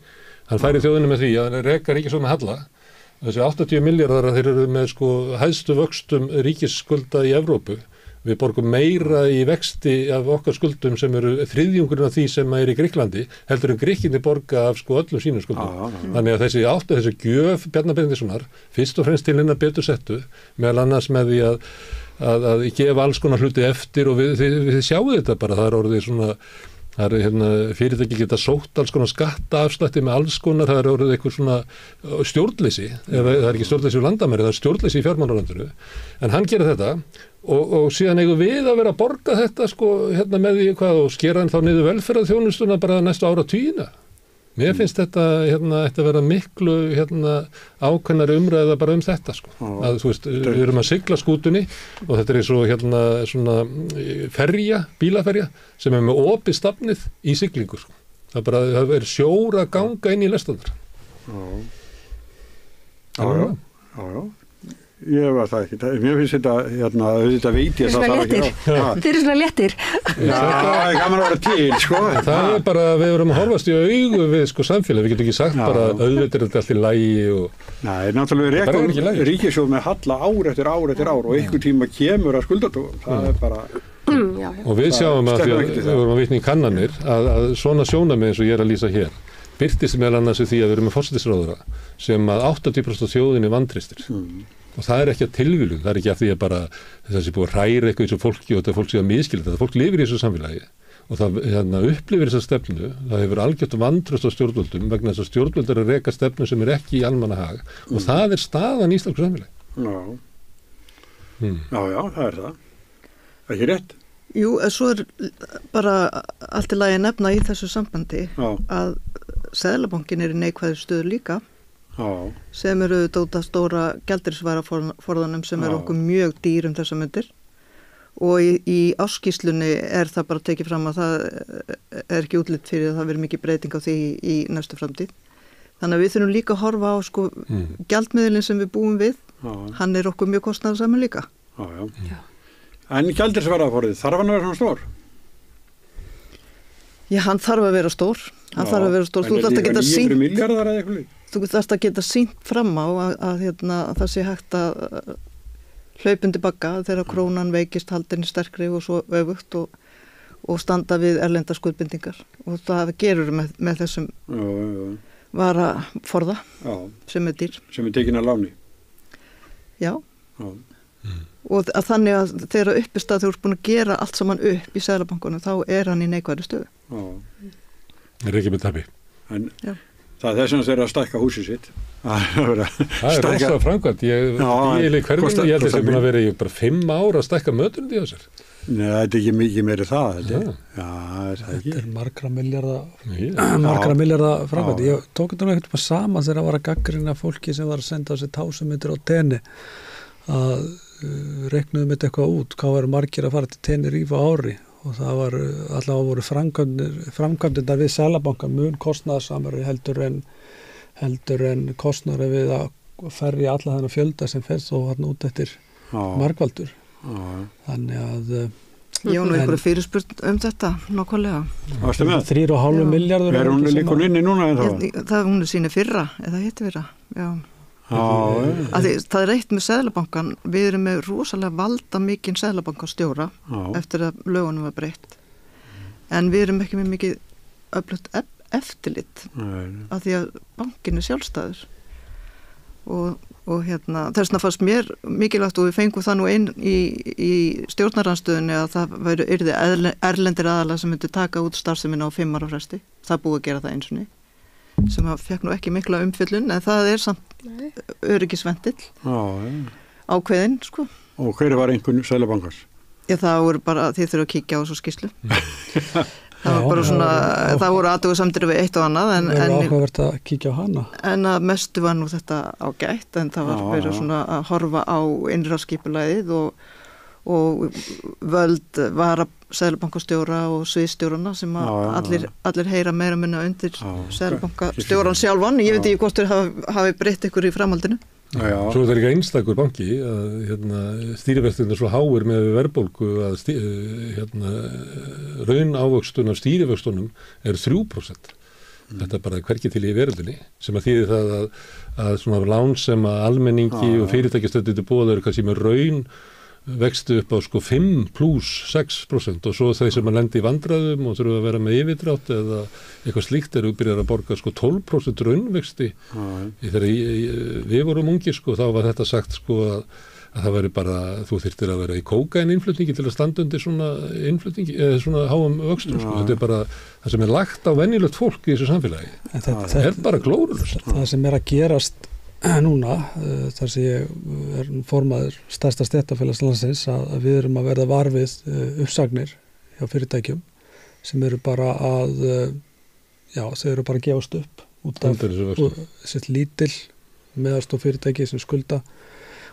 Hann færi þjóðinni með því að reka ríkissjóð með halla. Þessi 80 milljarðar að þeir eru með sko hæstu vöxtum ríkisskulda í Evrópu. Við borgum meira í vexti af okkar skuldum sem eru þriðjungurinn af því sem er í Grikklandi, heldur en Grikkinni borga af sko öllum sínum skuldum. Þannig að þessi gjöf Bjarna Benediktssonar, fyrst og fremst til hennar betur settu, meðal annars með því að gefa alls konar hluti eftir og við sjáum þetta bara, það er orðið svona, það er fyrirtæki geta sótt alls konar skattaafslætti með alls konar, það er orðið eitthvað svona stjórnleysi, eða það er ekki stjórnleysi í landamæri, það er stjórnleysi í fjármálalandinu, en hann gerir þetta og síðan eigum við að vera að borga þetta sko með því og skera hann þá niður velferðarþjónustuna bara næstu áratugina. Mér finnst þetta að vera miklu ákveðnari umræða bara þetta sko. Að þú veist, við erum að sigla skútunni og þetta er eins og svona bílaferja sem er með opið stafnið í siglingu sko. Það er sjór að ganga inn í lestandar. Já. Ég var það ekki. Mér finnst þetta veit ég það þarf ekki á. Þeir eru svona léttir. Já, það er gaman að vera til, sko. Það er bara, við verum að horfast í augu við sko samfélag. Við getum ekki sagt bara auðvitað þetta allt í lagi og... Nei, náttúrulega rekum ríkissjóð með halla ár eftir ár og einhver tíma kemur að skuldatogum. Það er bara... Og við sjáum að við vorum að vitna í kannanir að svona sjónarmið eins og ég er að lýsa hér birtist meðal annars í því að við erum með forsætisráðherra sem að 80% af þjóðinni vantreystir. Og það er ekki að tilviljun, það er ekki að því að bara það sé búið að hræra eitthvað í þessu fólki og þetta fólk sé að miskilja þetta, fólk lifir í þessu samfélagi og það upplifir þessa stefnu, það hefur algjört vantraust á stjórnvöldum vegna þess að stjórnvöld er að reka stefnu sem er ekki í almannahag og það er staðan í íslensku samfélagi. Já, það er það. Ekki rétt? Jú, svo er bara allt í lagi að nefna í þessu sambandi að Seðlabankinn er í neikvæðu stöðu líka. Sem eru auðvitað stóra gjaldeyrisvaraforðanum sem er okkur mjög dýr þessar myndir og í áskýrslunni er það bara tekið fram að það er ekki útlit fyrir að það verið mikið breyting á því í næstu framtíð. Þannig að við þurfum líka að horfa á sko gjaldmiðlinn sem við búum við, hann er okkur mjög kostnaðarsamur líka. Já. En gjaldeyrisvaraforðið, þarf hann að vera svona stór? Já, hann þarf að vera stór. Hann þarf að vera stór. Þú þarft að geta sýnt 900 milljarðar eða eitthvað. Þú þarft að geta sýnt fram á að það sé hægt að hlaupin tilbaka þegar krónan veikist haldinni sterkri og svo öfugt og standa við erlendar skuldbindingar. Og það gerur með þessum varaforða sem er dýr. Sem er tekin að láni. Já. Og að þannig að þegar uppist að þú ert búin að gera allt saman upp í Seðlabankunum þá er hann í neikvæðri stöðu. Það er ekki með tapi. Það er þess að þeir að stækka húsið sitt. Það er rosalega framkvæmt. Ég held að það er búin að vera í bara 5 ár að stækka mötunundi á sér. Nei, þetta ekki mikið meiri það, þetta. Já, þetta margra milljarða framkvæmd. Ég tók þetta ekkert bara saman þegar það var að gaggrina fólki sem var að senda á sig 1000 metrar á Tenni að reiknuðu með eitthvað út, hvað var margir að fara til Tenerife á ári og það var allavega voru framkvæmdina við Seðlabanka mun kostnaðarsamari heldur en kostnaðar við að ferja alla þennan fjölda sem fer þó hann út eftir margvaldur. Þannig að ég var nú einhverju fyrirspurn þetta nákvæmlega. 3,5 milljarður. Er hún líka inni núna en það? Það hún síni fyrra, eða hitti fyrra, já. Það er eitt með Seðlabankan, við erum með rosalega valda mikinn Seðlabankastjóra eftir að lögunum var breytt. En við erum ekki með mikið öflugt eftirlit af því að bankin er sjálfstæður. Og hérna, þess vegna fannst mér mikilvægt og við fengum það nú inn í stjórnaranstöðunni að það yrði erlendir aðalar sem myndi taka út starfsemina á 5 ára fresti. Það búið að gera það einsunni sem fekk nú ekki mikla umfjöllun en það er samt öryggisvendill ákveðin sko. Og hver var einhvern Seðlabankans? Já, það voru bara þið þurfa að kíkja á þessu skýrslu. Það var bara svona, það voru athugasemdir við eitt og annað en áhugavert að kíkja á hana. En að mestu var nú þetta ágætt en það var verið svona að horfa á innráðskipulagið og völd var að Seðlabankastjóra og sviðsstjórana sem að allir heyra meira minna undir Seðlabankastjóran sjálfan. Ég veit ekki hvort þeir hafi breytt ykkur í framhaldinu. Svo er það líka einstakur banki að stýrivextirnir svo háir með verðbólgu að raun ávöxtun af stýrivextunum er 3%. Þetta er bara hvergi til í veröldinni sem að þýðir það að svona lán sem að almenningi og fyrirtækjastöðu til búið eru kannski með raun vextu upp á sko 5 + 6% og svo þeir sem að lendi í vandræðum og þurfa að vera með yfirdrátt eða eitthvað slíkt byrjar að borga sko 12% raunvexti. Þegar við vorum ungir sko þá var þetta sagt sko að það væri bara, þú þyrftir að vera í kókaininnflutningi til að standa undir svona innflutningi eða svona háum vöxtum sko. Þetta er bara það sem er lagt á venjulegt fólk í þessu samfélagi. Það er bara glórulaust. Það sem er að gerast núna, þar sem ég er formaður stærsta stéttarfélags landsins að við erum að verða var við uppsagnir hjá fyrirtækjum sem eru bara að þau eru bara að gefast upp út af sitt lítil meðalstór fyrirtæki sem skulda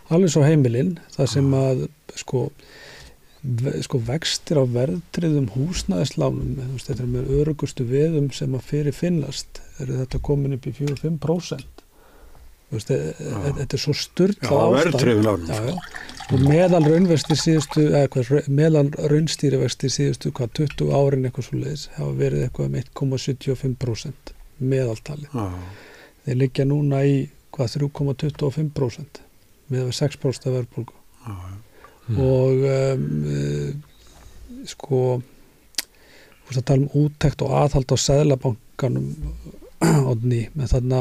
alveg svo heimilinn, þar sem að sko vextir á verðtryggðum húsnæðislánum, þetta er með örugustu veðum sem að fyrirfinnast, þetta komin upp í 4-5%. Þetta er svo sturlað ástand. Meðal raunstýrivextir síðustu 20 árin eitthvað svoleiðis hafa verið eitthvað 1,75% meðaltalið. Þeir liggja núna í 3,25% með 6% af verðbólgu. Og að tala úttekt og aðhald á Seðlabankanum Odni, með þarna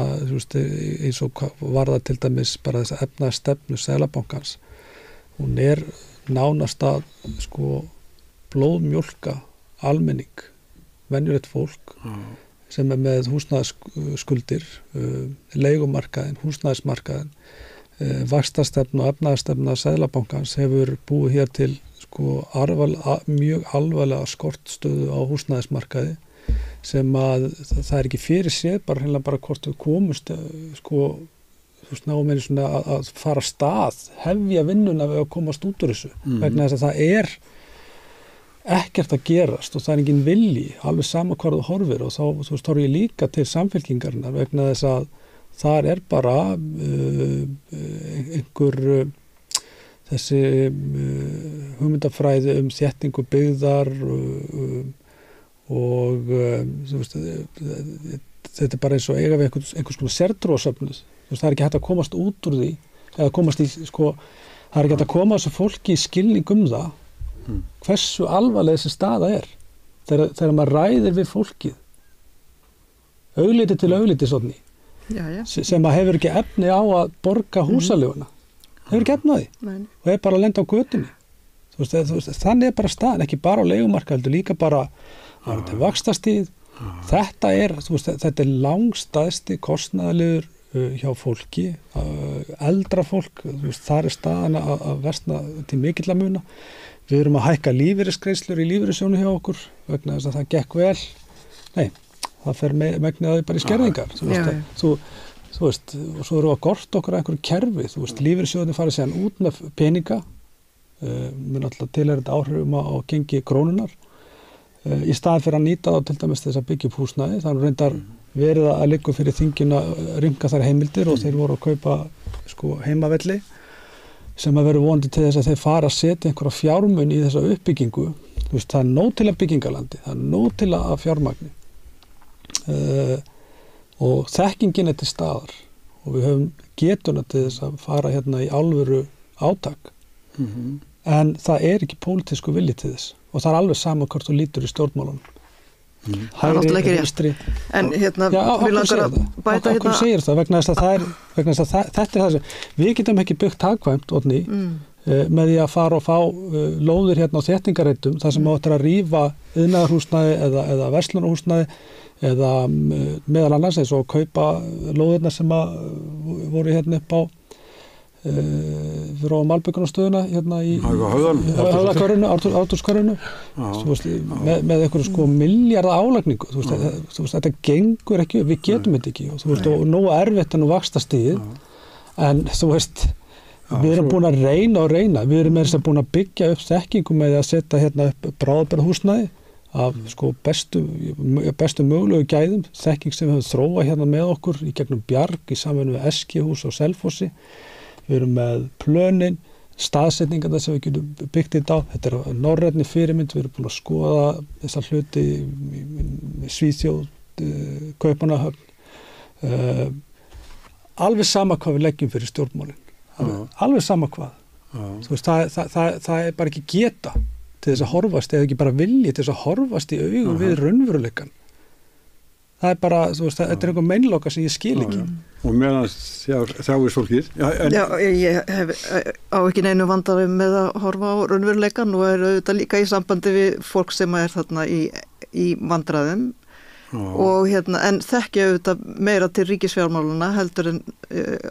eins og var það til dæmis bara þess að efnahagsstefnu Seðlabankans hún er nánast að blóðmjólka almenning, venjulegt fólk sem er með húsnæðisskuldir, leigumarkaðinn, húsnæðismarkaðinn, vaxtastefnu og efnahagsstefna Seðlabankans hefur búið hér til mjög alvarlega skortstöðu á húsnæðismarkaði sem að það er ekki fyrir séð bara hvort við komumst náum einu svona að fara stað, hefja vinnuna við að komast út úr þessu vegna þess að það er ekkert að gerast og það er engin vilji alveg sama hvar þú horfir og þá horf ég líka til Samfylkingarinnar vegna þess að þar er bara einhver þessi hugmyndafræði þéttingu byggðar og þetta er bara eins og eiga við einhvers konar sértrúarsöfnuð. Það er ekki hægt að komast út úr því eða komast í, það er ekki hægt að koma þessu fólki í skilning það hversu alvarlega þessi staða er þegar maður ræðir við fólkið augliti til augliti svona sem maður hefur ekki efni á að borga húsaleguna hefur ekki efni á því og er bara að lenda á götunni. Þannig er bara staðan, ekki bara á leigumarkaði heldur líka bara vaxtastíð. Þetta er langstæðsti kostnaðarliður hjá fólki, eldra fólk, þar staðan að versna til mikilla muna. Við erum að hækka lífeyrisgreiðslur í lífeyrissjóðnum hjá okkur vegna þess að það gekk vel. Nei, það fer megnið að því bara í skerðingar. Þú veist, og svo erum við að gorta okkur að einhverju kerfi. Þú veist, lífeyrissjóðnir farið síðan út með peninga, mun alltaf tilheyrandi áhrifum á gengi krónunar, í staðinn fyrir að nýta þá til dæmis þess að byggja upp húsnæði. Það reyndar verið að liggja fyrir þinginu að rýmka þær heimildir og þeir voru að kaupa heimavelli sem að vera vonandi til þess að þeir fara að setja einhverja fjármun í þessa uppbyggingu. Þú veist, það nóg til að byggingalandi, það nóg til að fjármagni. Og þekkingin til staðar og við höfum getuna til þess að fara hérna í alvöru átak. En það ekki pólitísku vilji til þess og það alveg sama hvort þú lítur í stjórnmálunum. Það náttúrulega ekki rétt. En hérna, við langar að bæta hérna. Okkur segir það, vegna þess að þetta það sem, við getum ekki byggt hagkvæmt, Oddný, með því að fara og fá lóðir hérna á þéttingareitum, þar sem áttur að rífa iðnaðarhúsnæði eða verslunarhúsnæði eða meðal annars eins og kaupa lóðirna sem voru hérna upp á fyrir á Malbyggunarstöðuna hérna í Höfðakörfunni, Ártúnskörfunni með einhverju milljarða álagningu þú veist, þetta gengur ekki, við getum þetta ekki og þú veist, og nú erfitt að nú vaxtastigið en þú veist við erum búin að reyna við erum með þess að búin að byggja upp þekkingu með að setja hérna upp bráðabirgðahúsnæði af bestu mögulegu gæðum, þekking sem við höfum þróað hérna með okkur í gegnum Bjarg í samvinnu við Eskihús og Selfossi. Við erum með plönin, staðsetningarna sem við getum byggt þetta á. Þetta norrænni fyrirmynd, við erum búin að skoða þessa hluti í Svíþjóð, Kaupmannahöfn. Alveg sama hvað við leggjum fyrir stjórnmálin. Alveg sama hvað. Þú veist, það bara ekki geta til þess að horfast, eða ekki bara vilji til þess að horfast í augum við raunveruleikann. Það bara, þú veist, þetta einhver meinloka sem ég skil ekki. Og meðan þjáist fólkið. Já, ég hef á ekki neinu vandarum með að horfa á raunveruleikann og auðvitað líka í sambandi við fólk sem þarna í vandræðum og hérna, en þekki auðvitað meira til ríkisfjármáluna heldur en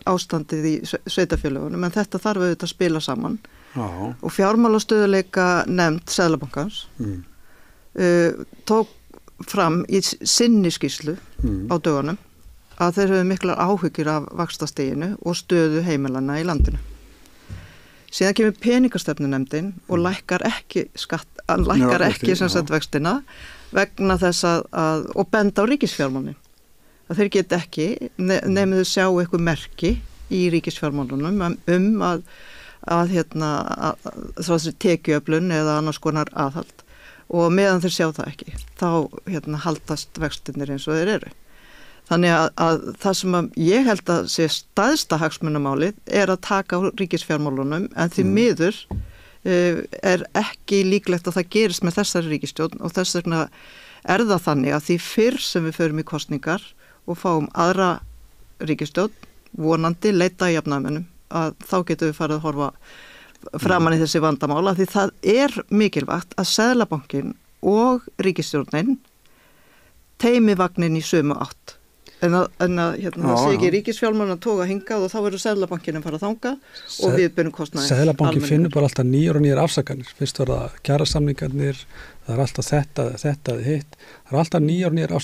ástandið í sveitarfélögunum, en þetta þarf auðvitað að spila saman. Og fjármálastöðuleika nefnd Seðlabankans tók fram í sinni skýrslu á dögunum að þeir höfðu miklar áhyggjur af vaxtastiginu og stöðu heimilanna í landinu. Síðan kemur peningastefnunefndin og lækkar ekki sem sagt vextina vegna þess að og benda á ríkisfjármálin. Að þeir get ekki nefnir þau sjá eitthvað merki í ríkisfjármálunum að þessi tekjuöflun eða annars konar aðhald. Og meðan þeir sjá það ekki, þá haldast vextirnir eins og þeir eru. Þannig að það sem ég held að sé stærsta hagsmunamálið að taka á ríkisfjármálunum, en því miður ekki líklegt að það gerist með þessari ríkisstjórn og þess vegna það þannig að því fyrr sem við förum í kosningar og fáum aðra ríkisstjórn, vonandi leita í jafnaðarmönnum, að þá getum við farið að horfa framan í þessi vandamála því það mikilvægt að Seðlabankinn og ríkisstjórnin teimi vagnin í sömu átt. En það sé ekki ríkisfjármálin að toga hingað og þá verður Seðlabankinn að fara að þanga og við byrjum kostnaði. Seðlabankinn finnur bara alltaf nýjar og nýjar afsakanir. Fyrst var það kjarasamningarnir, það alltaf þetta, hitt. Það alltaf nýjar og nýjar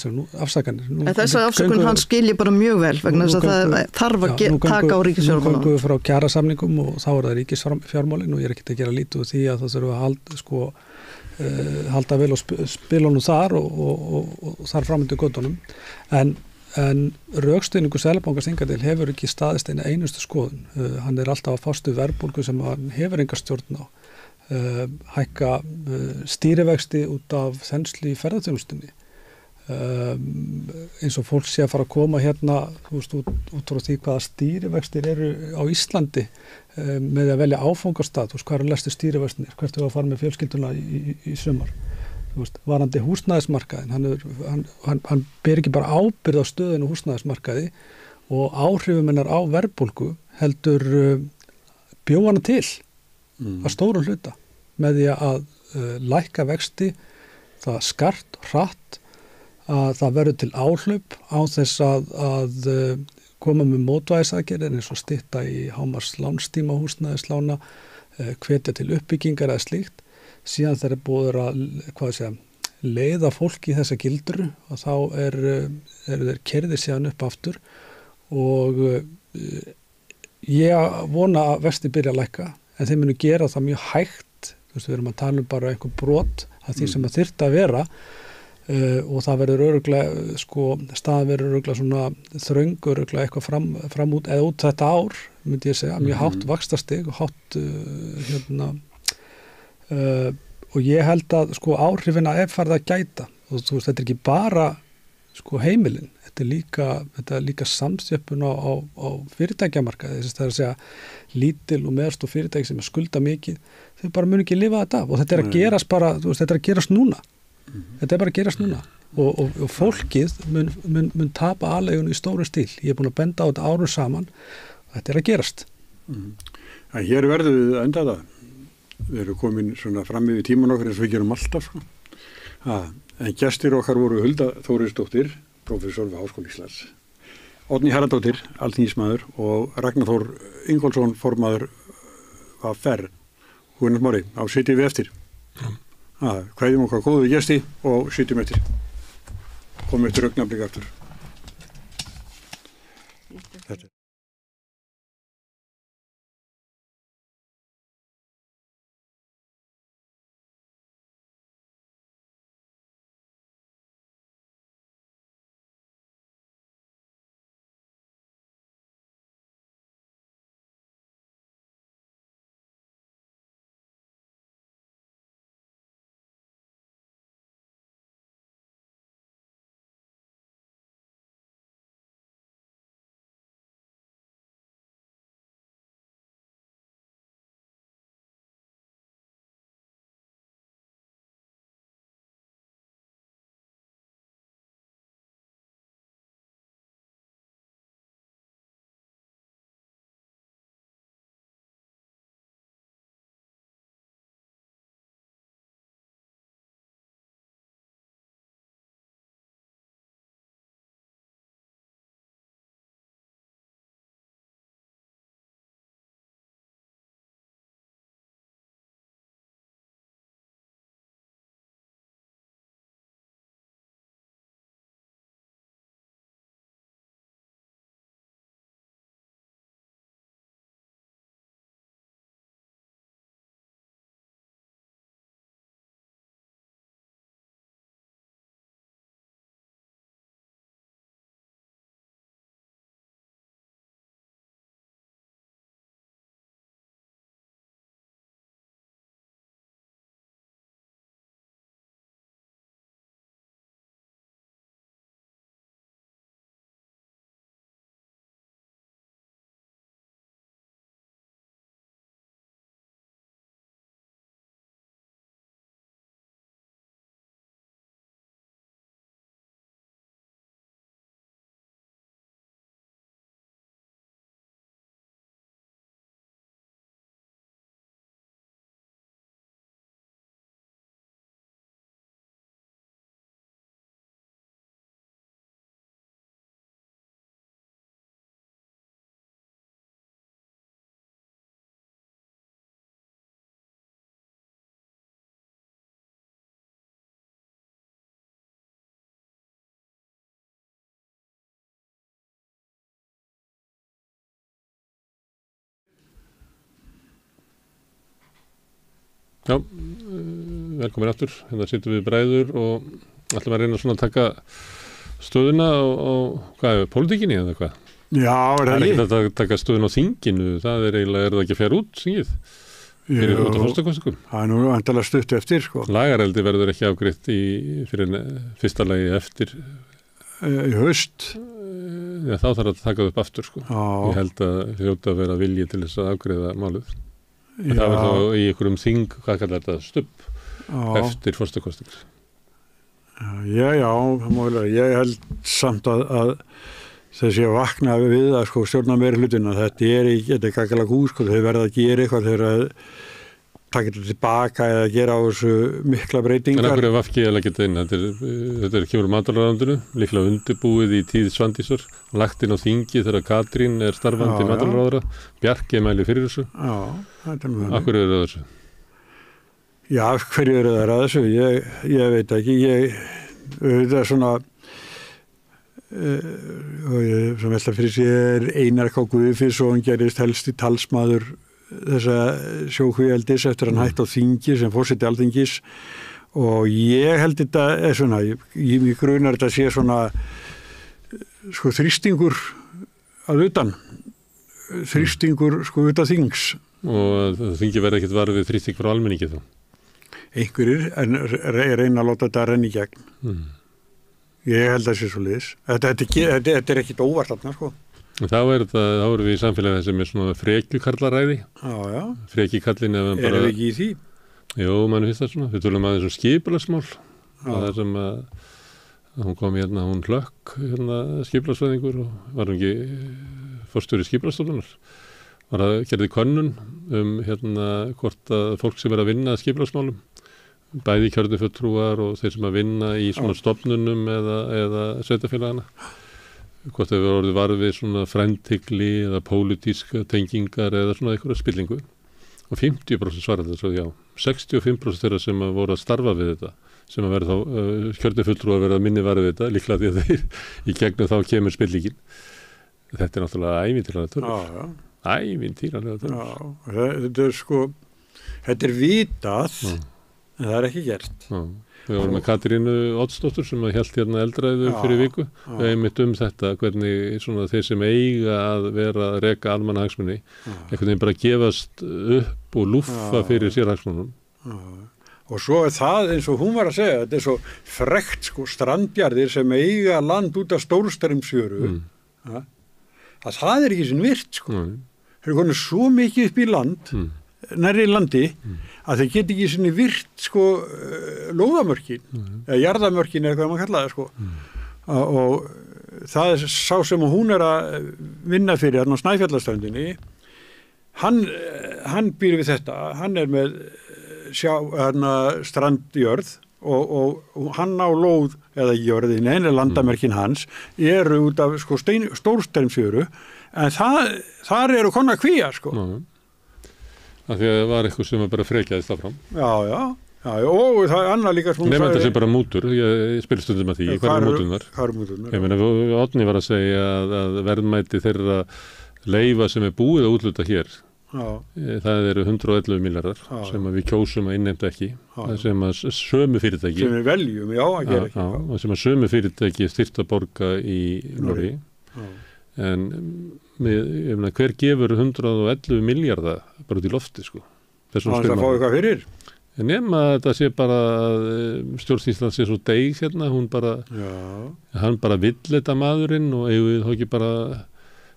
afsakanir. En þessa afsakun hann skilji bara mjög vel vegna þess að það þarf að taka á ríkisfjármálin. Nú gangum við frá kjarasamningum og þá það ríkisfjármálin og ég ekki að gera lítið úr því að það þurfum að halda vel og spila honum þar og þar framöndu göttunum. En rökstuðningur Seðlabankans hingað til hefur ekki staðist eina einustu skoðun. Hann alltaf að fást við verðbólgu sem hann hefur enga stjórn á. Hækka stýrivexti út af þenslu í ferðaþjónustunni. Eins og fólk sé að fara að koma hérna út frá því hvaða stýrivextir eru á Íslandi með að velja áfangastað. Hvað lestu stýrivextinir? Hvert við að fara með fjölskylduna í sumar? Varandi húsnæðismarkaðin, hann ber ekki bara ábyrgð á stöðinu húsnæðismarkaði og áhrifum hennar á verðbólgu heldur bjó hana til að stórum hluta með því að lækka vexti, það skart, hratt, að það verður til áhlaup á þess að koma með mótvægisaðgerðir eins og stytta í hámars lánstíma húsnæðislána, hvetja til uppbyggingar eða slíkt. Síðan þegar búið að leiða fólk í þessa gildru og þá eru þeir keyrðir síðan upp aftur og ég vona að vextir byrja að lækka en þeir munu gera það mjög hægt. Við erum að tala bara einhver brot af því sem það þyrfti að vera og það verður örugglega staðan verður örugglega svona þröngur örugglega eitthvað fram út eða út þetta ár myndi ég segja, mjög hátt vaxtastig og hátt og ég held að áhrifina farið að gæta og þetta er ekki bara heimilin, þetta er líka samstjöppun á fyrirtækjamarkaði, það er að segja lítil og meðalstór fyrirtæki sem skulda mikið, þau bara mun ekki lifa þetta af og þetta er að gerast bara, þetta er að gerast núna. Þetta er bara að gerast núna og fólkið mun tapa aðleigun í stóru stíl. Ég er búin að benda á þetta árum saman og þetta er að gerast. Hér verðum við að enda það. Við erum komin svona fram yfir tíman okkar eins og við gerum alltaf. En gestir okkar voru Hulda Þórisdóttir, prófessor við Háskóla Íslands, Oddný Haraldóttir, alþingismaður og Ragnar Þór Ingólfsson, formaður VR. Guðnar Smári, á sitjum við eftir. Kveðjum okkar góðu gesti og sitjum eftir. Komum eftir augnablik aftur. Þetta. Já, velkomin aftur. Hérna sittum við bræður og ætlum að reyna svona að taka stöðuna á pólitíkinni eða hvað? Já, það er ekki að taka stöðuna á þinginu, það er það ekki að fjara út þingið? Fyrir út á forstakostingum? Það nú vandalega stutt eftir, sko. Lagareldi verður ekki afgreitt fyrir fyrsta lagi eftir í haust. Já, þá þarf að taka það upp aftur, sko. Já. Ég held að hljóta að vera vilji til þess að afgreiða málið. En það var þá í einhverjum þing, hvað kallar þetta, stubb eftir forstakostingar. Já, það má vel vera. Ég held samt að þessi að vakna við að stjórna meiri hlutina, þetta er gaggalega gús, þau verða að gera eitthvað þegar taka þetta tilbaka eða gera á þessu mikla breytingar. En af hverju er VG að leggja þetta inn? Þetta kemur matvælaráðuneytinu, líklega undirbúið í tíð Svandísar, lagt inn á þingi þegar Katrín er starfandi matvælaráðara, Bjarki mæli fyrir þessu. Já, þetta er mjög. Af hverju eru það þessu? Já, af hverju eru það þessu? Ég veit ekki. Það er svona sem velta fyrir sér Einar K. Guðfinnsson gerist helsti talsmaður þessa sjókvíeldis eftir hann hætt á þingi sem forseti Alþingis og ég held þetta er svona, ég grunar þetta sé svona sko þrýstingur að utan þrýstingur sko utan þings. Og þingi verði ekkert varð við þrýsting frá almenningi þá? Einhverjir en reyna að láta þetta renna í gegn. Ég held að það sé svo liðis. Þetta er ekkit óvart þarna, sko. Þá erum við í samfélagi sem er svona frekjukarlaræði. Já. Frekjukallin ef hann bara... Erum við ekki í því? Jú, mann finnst það svona. Við tölum aðeins skipulagsmál. Það er sem að hún kom hérna, hún Hlökk, skipulagsfræðingur og var ekki forstjóri skipulagsstofnunar. Var að gerði könnun hvort að fólk sem er að vinna að skipulagsmálum bæði kjörnufulltrúar og þeir sem að vinna í svona stofnunum eða sveitarfélagana hvort þau verið orðið varð við svona frendhygli eða pólitíska tengingar eða svona einhverja spillingu og 50% svaraði þess að já 65% þeirra sem að voru að starfa við þetta sem að verða þá kjörnufulltrúar verða minni varð við þetta líklega því að þeir í gegnum þá kemur spillingin. Þetta er náttúrulega ævintýralega tölur. Ævintýralega tölur. Þetta er sko þetta er vitað en það er ekki gert. Við vorum með Katrínu Oddsdóttur sem hélt hérna eldræðu fyrir viku. Við einmitt þetta hvernig svona þeir sem eiga að vera að reka almannahagsmuni einhvern veginn bara gefast upp og lúffa fyrir sérhagsmunum. Og svo er það eins og hún var að segja, þetta er svo frekt sko strandjarðir sem eiga land út af Stórstreymisfjöru að það er ekki sin virt sko. Þeir eru konið svo mikið upp í land nærri landi að þeir geti ekki sinni virt sko lóðamörkin eða jarðamörkin eða hvað maður kallaði sko og það er sá sem hún er að vinna fyrir hérna á Snæfjallaströndinni hann býr við þetta hann er með strandjörð og hann á lóð eða jörðin eða landamörkin hans eru út af sko Stórstreymisfjöru en þar eru konar kvíar sko af því að það var eitthvað sem bara frekjaðist áfram. Já, og það er annað líka sem hún sagði... Nefnir þetta sé bara mútur, ég spil stundum að því, hvað er múturnar? Hvað er múturnar? Ég meina, Árni var að segja að verðmæti þeirra leyfa sem er búið að útluta hér, það eru 111 milljarðar sem við kjósum að innheimta ekki, sem að sömu fyrirtæki... Sem við veljum, að gera ekki. Já, sem að sömu fyrirtæki styrkt að borga í Noregi, en... hver gefur 111 milljarða bara út í lofti sko þessum spilum að fá eitthvað fyrir nema þetta sé bara stjórn Íslands sé svo deig hérna hann bara vill þetta maðurinn og ég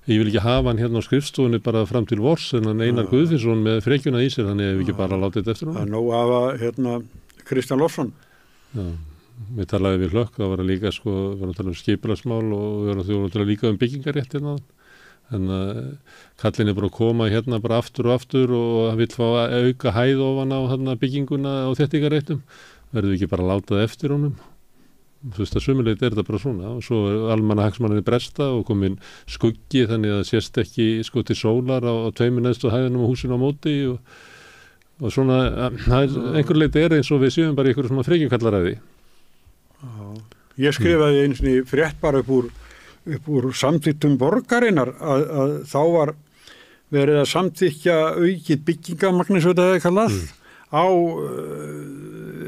vil ekki hafa hann hérna á skrifstofunni bara fram til vors en hann Einar Guðfinnsson með frekjuna í sér þannig að við ekki bara láta þetta eftir hann það er nóg að hafa Kristján Lofsson við talaði við Hlökk það var líka sko við varum að tala skipulagsmál og við varum að tala líka byggingarétt hérna en kallin er bara að koma hérna bara aftur og hann vill fá að auka hæð ofan á bygginguna á þéttingaréttum verður við ekki bara að láta það eftir honum þú veist að sumuleit er þetta bara svona og svo er almannahagsmunirnir bresta og komin skuggi þannig að það sést ekki sko til sólar á tveimur neðstu hæðunum á húsinu á móti og svona einhver leiti er eins og við séum bara einhverjum svona frekjukallaræði. Ég skrifaði eins og frétt bara upp úr samþykktum borgarinnar að þá var verið að samþykkja aukið byggingamagn eins og þetta hefði kallað á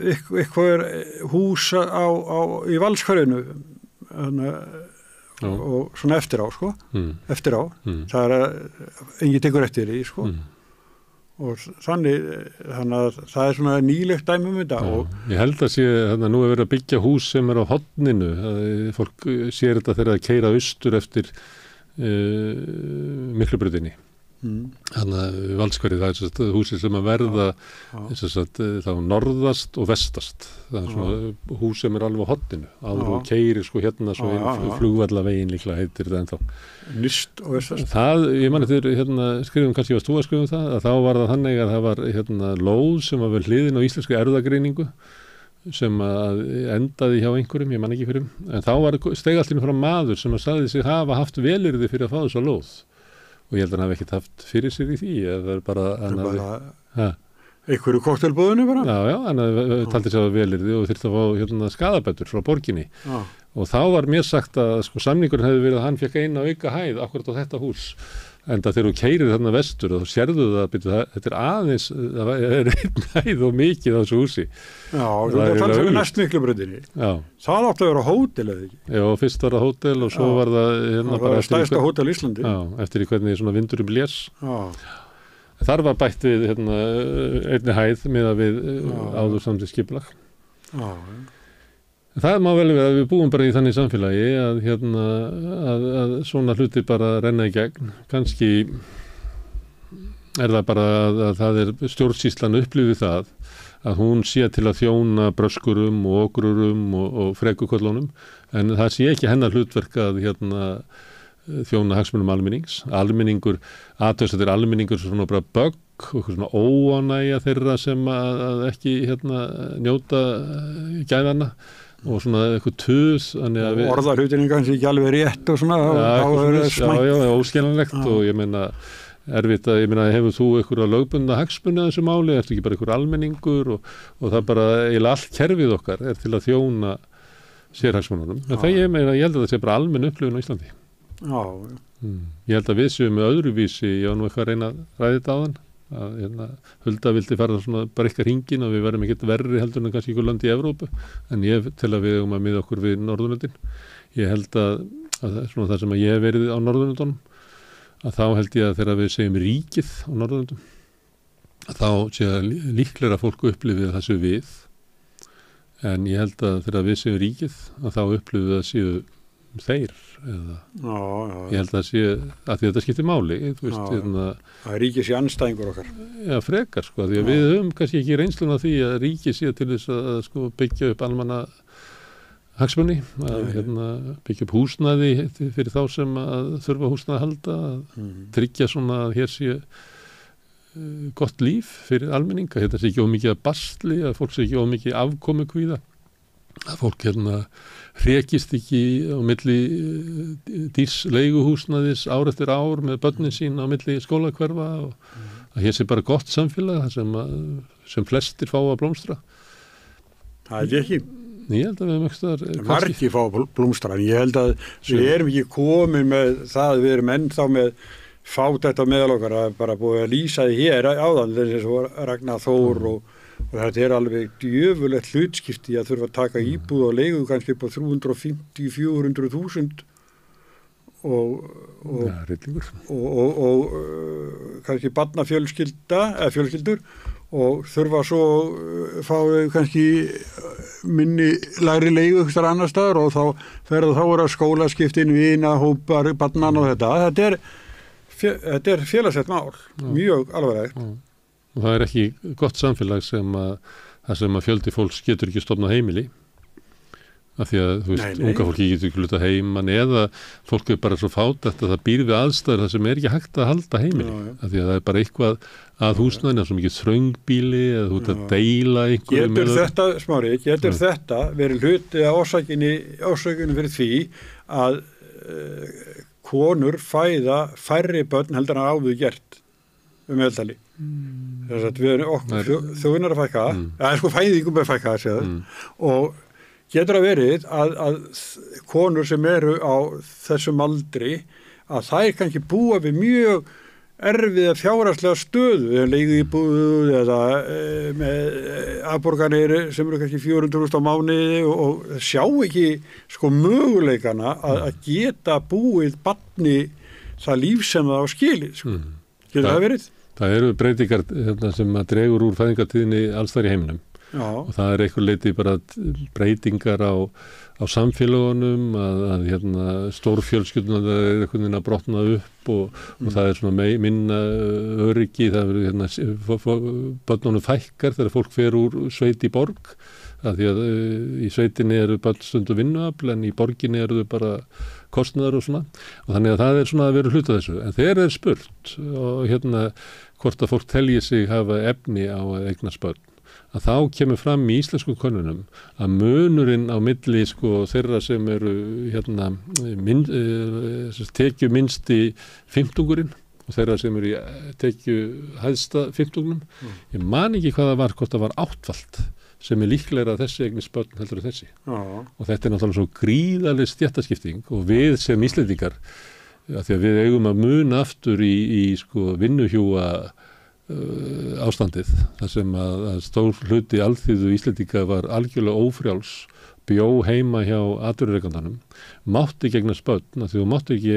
eitthvað hús í Valskverðinu og svona eftir á sko eftir á það er að enginn tekur eftir því sko og þannig að það er svona nýlegt dæmi þetta ég held að sé nú er verið að byggja hús sem er á horninu fólk sér þetta þegar að keyra austur eftir Miklubrautinni Þannig að Valskverið, það er húsið sem að verða þá norðast og vestast. Það er svona hús sem er alveg á horninu, áður og keyrir sko hérna svo flugvallavegin líklega heitir það ennþá. Nyrst og vestast? Það, ég man eftir skrifum, kannski varst þú að skrifum það, að þá var það þannig að það var lóð sem var vel hliðin á íslenskri erfðagreiningu sem að endaði hjá einhverjum, ég man ekki hverjum, en þá var stegaltinu frá maður sem að sagði sig hafa haft velyrði fyrir að fá þessa lóð. Og ég held að hann hafi ekkert haft fyrir sér í því, eða bara einhverju koktelbúðinu bara? Já, hann taldi sér að velyrði og þyrfti að fá skadabætur frá borginni. Og þá var mér sagt að sko samningurinn hefði verið að hann fekk eina auka hæð akkurat á þetta hús. Enda þegar þú keyrir þarna vestur og þú sérðu þetta er aðeins, það er einn hæð og mikið á þessu húsi. Já, það er fyrir næst miklu bröndinni. Já. Það átti að vera hótel eða ekki? Já, fyrst var það hótel og svo var það það var stærsta hótel í Íslandi. Já, eftir í hvernig svona vindurum blés. Já. Þar var bætt við einni hæð miðað við áður samtíð skipulag. Já. Það má vel vera að við búum bara í þannig samfélagi að svona hluti bara renna í gegn. Kannski er það bara að það er stjórnsýslan upplifið það að hún sé til að þjóna bröskurum og okrurum og frekuköllunum, en það sé ekki hennar hlutverk að þjóna hagsmunum almennings. Almenningur, þetta er almenningur svona bara bögg og svona óánægja þeirra sem að ekki njóta gæðana. Og svona eitthvað tuð og orðarhutinni kannski ekki alveg rétt og svona óskiljanlegt og ég meina erfitt að, ég meina hefur þú einhverja lögbundna hagsmuni að þessu máli, ertu ekki bara einhver almenningur og það bara eiginlega allt kerfið okkar er til að þjóna sérhagsmununum, en það ég held að það sé bara almenn upplifun á Íslandi. Ég held að við séum með öðruvísi, ég var nú eitthvað að reyna að ræða þetta áðan að Hulda vildi fara svona bara eitthvað hringin og við verðum ekkert verri heldur en kannski ykkur land í Evrópu, en ég til að við að miða okkur við Norðurlöndin. Ég held að svona það sem að ég hef verið á Norðurlöndunum, að þá held ég að þegar við segjum ríkið á Norðurlöndum, að þá sé að líklega fólk upplifið þessu við, en ég held að þegar við segjum ríkið, að þá upplifið það séu þeir eða ég held að sé að þetta skiptir máli það er ríkið sé andstæðingur okkar frekar sko, því að við höfum kannski ekki reynsluna því að ríkið sé til þess að sko, byggja upp almanna hagsmuni að byggja upp húsnæði fyrir þá sem að þurfa húsnæði að halda að tryggja svona að hér sé gott líf fyrir almenninga, þetta sé ekki ómikið að basli, að fólk sé ekki ómikið afkomu kvíða, að fólk hrekist ekki á milli dýrs leiguhúsnæðis ár eftir ár með börnin sín á milli skólahverfa og að hér sé bara gott samfélag sem flestir fá að blómstra. Það er ekki. Ég held að við höfum margir fá að blómstra, en ég held að við erum ekki komin með það, við erum ennþá með fátækt á meðal okkar að bara búið að lýsa því hér áðan þess að Ragnar Þór og þetta er alveg djöfulegt hlutskipti að þurfa að taka íbúð og leigu kannski upp á 350-400.000 og kannski fjölskyldur og þurfa svo fá kannski minni lægri leigu eitthvað annar staðar og þá verða þá að skólaskiptin, vina, hópar, barnan og þetta er félagslegt mál, mjög alvarlegt. Og það er ekki gott samfélag sem að fjöldi fólks getur ekki stofnað heimili af því að þú veist, unga fólki getur ekki hluta heiman eða fólk er bara svo fátækt að það býr við aðstæður það sem er ekki hægt að halda heimili af því að það er bara eitthvað að húsnæðinu svo mikið þröngbíli eða þú ert að deila einhverju Getur þetta verið hluti að ásökunni fyrir því að konur fæða færri börn heldur en áður gert meðaltali þess að við erum þjóðunar að fækka sko fæðingum að fækka og getur að verið að konur sem eru á þessum aldri að þær kannski búa við mjög erfiða fjárhagslega stöðu leigu íbúð eða með afborganir sem eru kannski 400.000 á mánuði og sjá ekki sko möguleikana að geta búið barni það líf sem það á skilið sko. Getur það verið? Það eru breytingar sem að dregur úr fæðingartíðinni alls þar í heiminum og það er einhver leiti bara breytingar á samfélagunum að stórfjölskyldunar er einhvern veginn að brotna upp og það er svona minna öryggi, það er börnunum fækkar þegar fólk fer úr sveit í borg, að því að í sveitinni eru börn stundu vinnuafl en í borginni eru þau bara kostnaðar og svona, og þannig að það er svona að vera hluta þessu, en þegar er spurt og hvort að fólk telji sig hafa efni á að eignast börn, að þá kemur fram í íslensku könnunum að munurinn á milli þeirra sem eru tekju minnsti fimmtungurinn og þeirra sem eru tekju hæðsta fimmtungnum, ég man ekki hvað það var, hvort það var 8-falt sem er líklega að þessi eignist börn heldur en þessi. Og þetta er náttúrulega svo gríðarleg stéttaskipting og við sem Íslendingar, því að við eigum að muna aftur í vinnuhjúa ástandið, þar sem að stór hluti alþýðu Íslendinga var algjörlega ófrjáls, bjó heima hjá atvinnurekandanum, mátti ekki eignast börn, því þú mátti ekki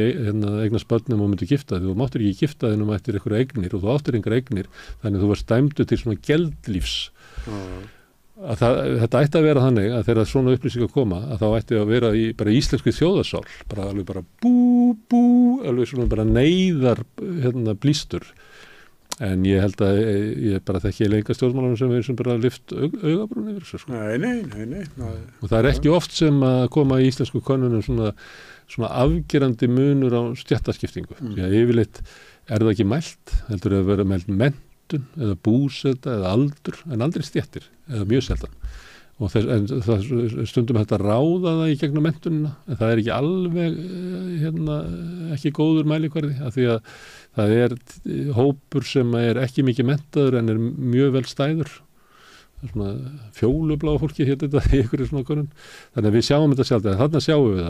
eignast börn nema þú myndir gifta þig, þú máttir ekki gifta þig nema eftir einhverja eignir og þú áttir einhverja eignir, þannig að þú varst dæmdur til svona geldlífs. Þetta ætti að vera þannig að þegar svona upplýsingar koma að þá ætti að vera bara íslenski þjóðarsál, alveg bara alveg svona bara neyðar blístur, en ég held að ég bara þekki lenga stjórnmálanum sem er sem bara lyft augabrún yfir þessu. Nei. Og það er ekki oft sem að koma í íslensku könnunum svona afgerandi munur á stéttaskiptingu, því að yfirleitt er það ekki mælt, heldur að vera mælt menntun eða búseta eða aldur, en aldrei stéttir eða mjög seldan, og það stundum hægt að ráða það í gegnum menntunina, en það er ekki alveg ekki góður mælikvarði, af því að það er hópur sem er ekki mikið menntaður en er mjög vel stæður, svona fjólubláa fólki þetta í einhverju svona konun, þannig að við sjáum þetta sjálf, en þarna sjáum við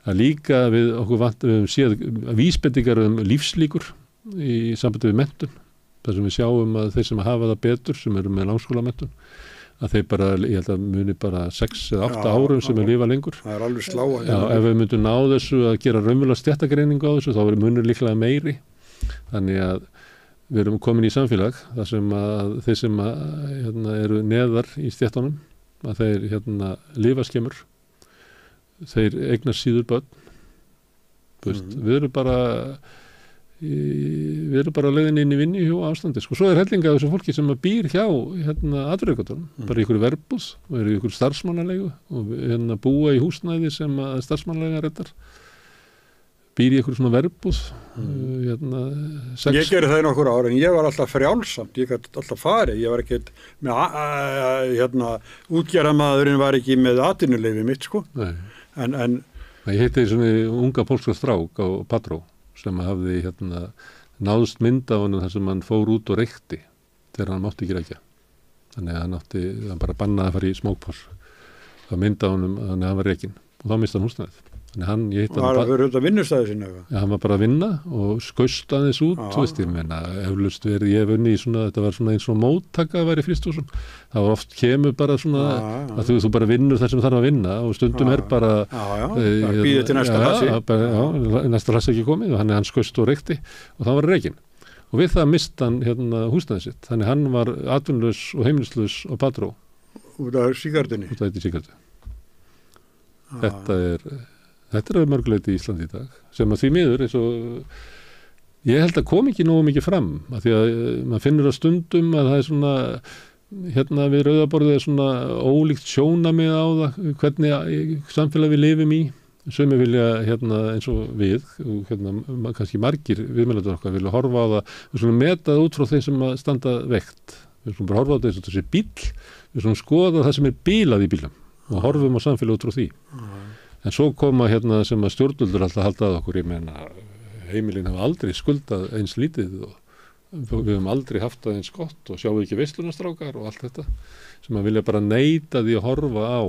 það líka við höfum séð vísbendingar lífslíkur í sambandi við menntun, þar sem við sjáum að þeir sem hafa það betur, sem eru með langskólamenntun, að þeir bara, ég held að muni bara 6 eða 8 árum sem er lifa lengur. Það er alveg sláa. Já, ef við myndum ná þessu að gera raunverulega stéttagreiningu á þessu, þá verður munur líklega meiri. Þannig að við erum komin í samfélag, þar sem að þeir sem eru neðar í stéttunum, að þeir lifa skemmur, þeir eignast síður börn. Við erum bara leiðin inn í vinnu hjá ástandi. Svo er hellinga af þessu fólki sem býr hjá atvinnurekandanum, bara í ykkur verbúð og eru í ykkur starfsmannalegu og búa í húsnæði sem starfsmannalega reddar. Býr í ykkur svona verbúð. Ég gerði það í nokkur ár, en ég var alltaf frjálsamt, ég gæti alltaf farið, ég var ekki með, útgerðarmaðurinn var ekki með atvinnuleyfi mitt, Nei. En ég heiti svona unga pólska strák á Patró, sem hafði náðst mynd á honum þar sem hann fór út og reykti þegar hann mátti ekki reykja. Þannig að hann bara bannaði að fara í smókpás. Það mynd á honum að hann var reykinn og þá misti hann húsnæðið. Þannig ég hitt hann bara fyrir þetta vinnustæði sinna. Já, hann var bara að vinna og skaust aðeins út, þú veist, ég meina, eflaust verið ég vunni í svona, þetta var svona eins og móttaka að vera í frystúsum. Það var oft kemur bara svona að þú bara vinnur þar sem þarf að vinna og stundum er bara býðið til næsta hlassi. Næsta hlassi ekki komið og hann skaust og reykti og þá var reykinn. Og við það mist hann húsnæðið sitt. Þannig hann var atvinnulaus og heimilislaus á Patró. Út af sígardinni. Þetta er mörguleiti í Íslandi í dag, sem að því miður eins og ég held að kom ekki nógu mikið fram, af því að maður finnur að stundum að það er svona, við rauðaborðið er svona ólíkt sjónamið á það, hvernig samfélag við lifum í, sem við vilja eins og við, og kannski margir viðmælendur okkar vilja horfa á það, við svona meta það út frá þeim sem að standa veikt, við svona bara horfa á það eins og þessi bíll, við svona skoða það sem er bílað í bílum og horfum á samfélag út frá því. En svo koma sem að stjórnvöldur alltaf halda að okkur, ég meina, heimilin hafa aldrei skuldað eins lítið og við höfum aldrei haft það eins gott og sjáum ekki veislunarstrákar og allt þetta, sem að vilja bara neita því að horfa á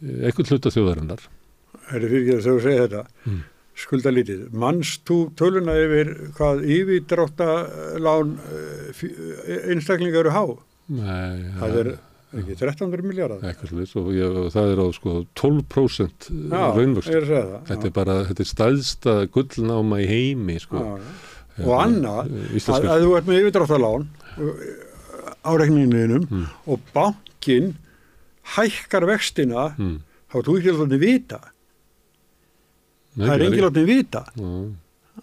einhvern hluta þjóðarinnar. Er fyrir ekki að þú segja þetta, skulda lítið. Manst þú töluna yfir hvað yfirdráttalán einstaklingar eru há? Nei, það er ekki 1300 miljardar. Og það er á 12% raunvöxt. Þetta er stærsta gullnáma í heimi. Og annað, að þú ert með yfirdráttarlán, á reikninginum og bankinn hækkar vextina, þá þú ekki látið vita. Það er engin látið vita.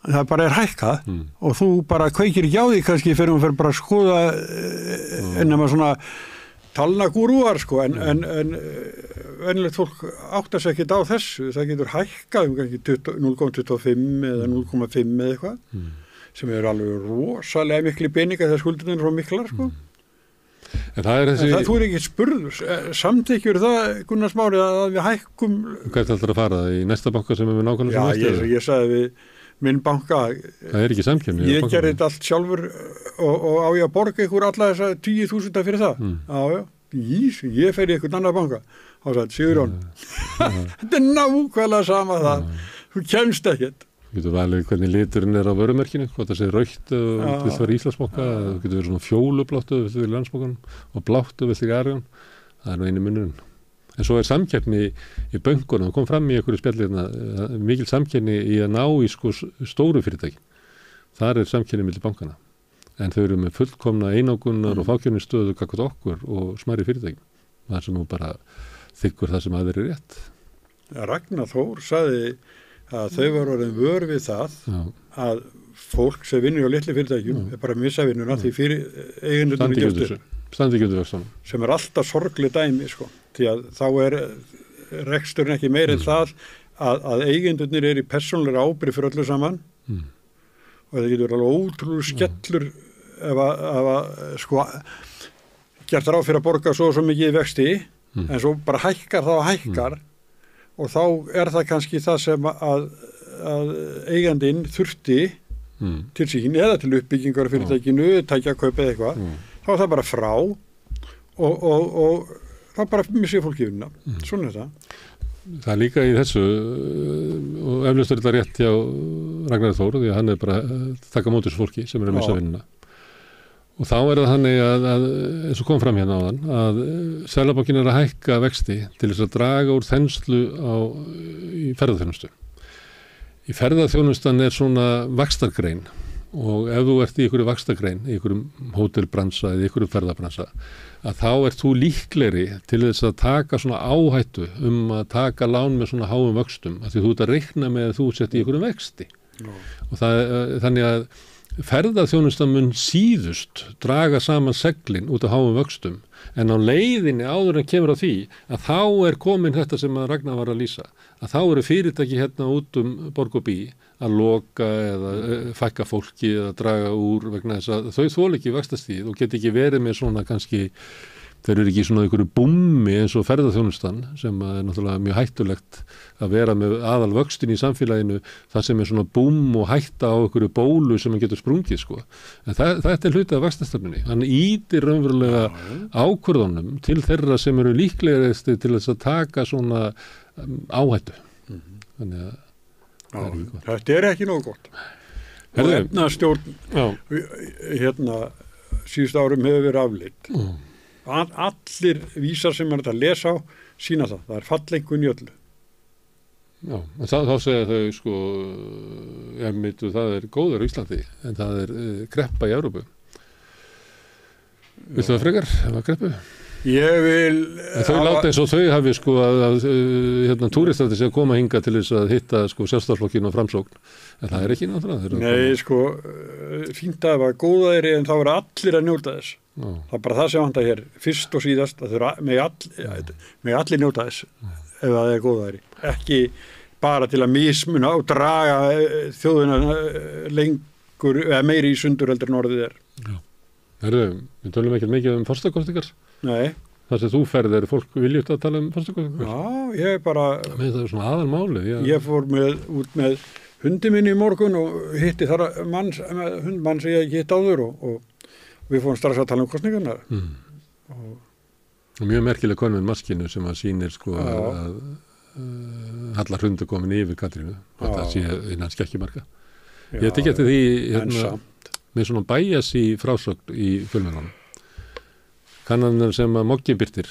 Það bara hækkað og þú bara kveikir ekki á því kannski fyrir hún fyrir bara að skoða ennum að svona talnagúrúar sko, en venjulegt fólk áttar sig ekkert á þessu. Það getur hækkað kannski 0,25 eða 0,5 eða eitthvað, sem eru alveg rosalega mikli peninga þegar skuldin er svo miklar sko. En það er þessi... En þú ekki spurður, samþykkjur það, Gunnar Smári, að við hækkum... Hvert ætlar að fara það í næsta banka sem við nákvæmlega sem næstu? Já, ég sagði við minn banka... Það er ekki samkeppni. Ég gerði þetta allt sjálfur og á ég að borga ykkur alla þessa 10.000 fyrir það. Ég fer í einhvern annar banka. Þá sagði Sigurjón, þetta er nákvæmlega sama það. Þú kemst ekkert. Þú getur valið hvernig liturinn er á vörumerkinu, hvort það sé rautt og vilt vera Íslandsbanka, það getur verið svona fjólubláttu vilt vera í Landsbankanum og bláttu vilt vera í Arion. Það er nú einu munurinn. En svo er samkeppni í bönkunum, það kom fram í einhverju spjallirna, mikil samkeppni í að ná í sko stóru fyrirtæki. Þar er samkeppni milli bankana. En þau eru með fullkomna einangunar og fákjörnistöðu gagnvart okkur og smærri fyrirtæki. Það er sem nú bara þykkur það sem að vera rétt. Ragnar Þór sagði að þau var orðin vör við það að fólk sem vinnur á litli fyrirtækjum er bara að missa vinnuna því fyrir eigendurnir gefstur. Standi ekki undir vöxtunum. Sem er alltaf sorgleg dæmi sko. Því að þá er reksturinn ekki meira en það að eigendurnir er í persónulega ábyrgð fyrir öllu saman og það getur alveg ótrúlega skellur ef að sko gert ráð fyrir að borga svo mikið í vexti en svo bara hækkar og þá er það kannski það sem að eigandinn þurfti til sín eða til uppbyggingar fyrirtækinu, tækja kaup eða eitthvað, þá er það bara frá og þá bara missir fólk yfirna. Svona er það. Það er líka í þessu og eflaust er þetta rétt hjá Ragnar Þór því að hann er bara að taka móti þessu fólki sem er að missa vinnuna. Og þá er það þannig að eins og kom fram hérna áðan, að Seðlabankinn er að hækka vexti til þess að draga úr þenslu í ferðaþjónustu. Í ferðaþjónustan er svona vaxtargrein og ef þú ert í einhverju vaxtargrein, í einhverjum hótelbransa eða í einhverjum ferðabransa, að þá ert þú líklegri til þess að taka svona áhættu að taka lán með svona háum vöxtum, af því þú ert að reikna með að þú sett í einhverjum vexti. Og þannig að ferðaþjónustan mun síðust draga saman seglin út af háum vöxtum en á leiðinni áður en kemur á því að þá er komin þetta sem að Ragnar var að lýsa að þá eru fyrirtæki hérna út borg og bí að loka eða fækka fólki eða draga úr vegna þess að þau þoli ekki vaxtastíð og get ekki verið með svona kannski þeir eru ekki svona einhverju búmmi eins og ferðaþjónustan sem er náttúrulega mjög hættulegt að vera með aðal vöxtin í samfélaginu það sem er svona búmm og hætta á einhverju bólu sem getur sprungið sko. En þetta er hluti af vaxtastefnunni. Hann ýtir raunverulega ákvörðunum til þeirra sem eru líklegast til þess að taka svona áhættu. Þannig að þetta er ekki nógu gott. Og efnastjórn hérna síðust árum hefur verið afleitt. Allir vísar sem maður þetta lesa á sína það er fallengun í öllu. Já, en þá segja þau sko það er góður á Íslandi en það er kreppa í Evrópu. Viltu það frekar? Það var kreppu? Ég vil... En þau láta eins og þau hafi sko að túristrætti sé að koma hinga til þess að hitta sko Sjálfstæðisflokkinn og Framsókn en það er ekki náttúrulega. Nei, sko fínt að það var góðæri en þá voru allir að njóta þess. Það er bara það sem vantar hér fyrst og síðast að þau með allir njóta þess ef það er góðæri ekki bara til að mismuna og draga þjóðina lengur eða meiri í sundur heldur en orðið er. Við tölum ekkert mikið forsetakosningar. Nei. Það sem þú ferð er fólk viljút að tala forsetakosningar. Já, ég bara það er svona aðalmálið. Ég fór út með hundi minn í morgun og hitti þar hundmann sem ég ekki hitt áður og við fórum strax að tala kosningarnar. Og mjög merkileg konun maskinu sem að sýnir sko að Hallar Hrundu komin yfir Katrínu. Þetta sé innan skekkjumarka. Ég tekja eftir því með svona bæjas í frásögn í fjölmiðlunum. Kannanir sem að Moggi birtir,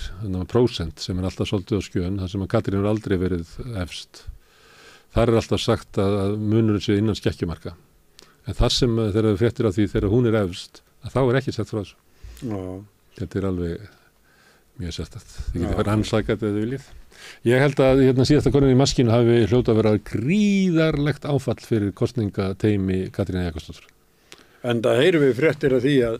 prósent sem er alltaf svolítið á skjön, það sem að Katrín er aldrei verið efst. Þar er alltaf sagt að munurinn sé innan skekkjumarka. En þar sem þeirra fréttir af því þegar hún er efst, að þá er ekki sett frá þessu. Þetta alveg mjög sérstakt. Þið getur farið ansakað eða þið viljið. Ég held að síðasta konin í maskinu hafi hljóta að vera gríðarlegt áfall fyrir kosningateymi Katrínar Jakobsdóttur. En það heyrum við fréttir af því að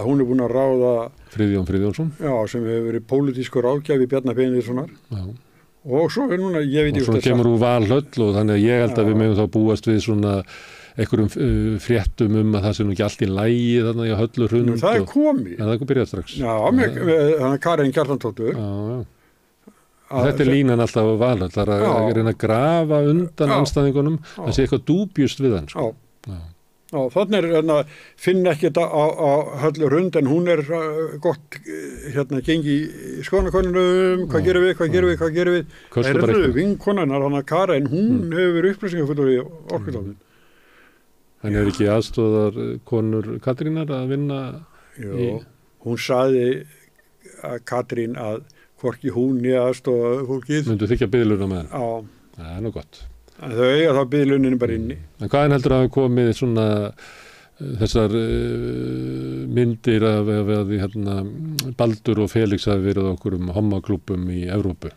hún búin að ráða Friðjón Friðjónsson. Já, sem hefur verið pólitískur ráðgjafi Bjarna Benediktssonar. Já. Og svo núna, ég veit ekki. Og svo kemur úr Valhöll og þannig að ég held að við megum þá búast við svona einhverjum fréttum að það sé nú ekki allt í lagi þannig að Höllur Hrund. Það komið. En það byrjað strax. Já, þannig að Karen Kjartansdóttir. Já. Þetta línan alltaf á Valhöll, það að reyna að grafa undan anstæðingunum, það sé eitthvað dúbjust við hann. Sko. Já, þannig finn ekki þetta á Höllur Hrund en hún gott gengi í skoðanakönnunum, hvað gerum við? Vinkonan, þannig að Karen, hún hefur upplýsingafullur í Orkustofnun. Þannig ekki aðstoðar konur Katrínar að vinna? Jó, hún sagði að Katrín að hvorki hún í aðstofa fólkið. Myndu þykja biðluna með henn? Já. Það er nú gott. En þau eiga þá biðluninu bara inni. En hvaðan heldur að hafa komið svona þessar myndir af Baldur og Felix hafi verið okkur homaklúbum í Evrópu?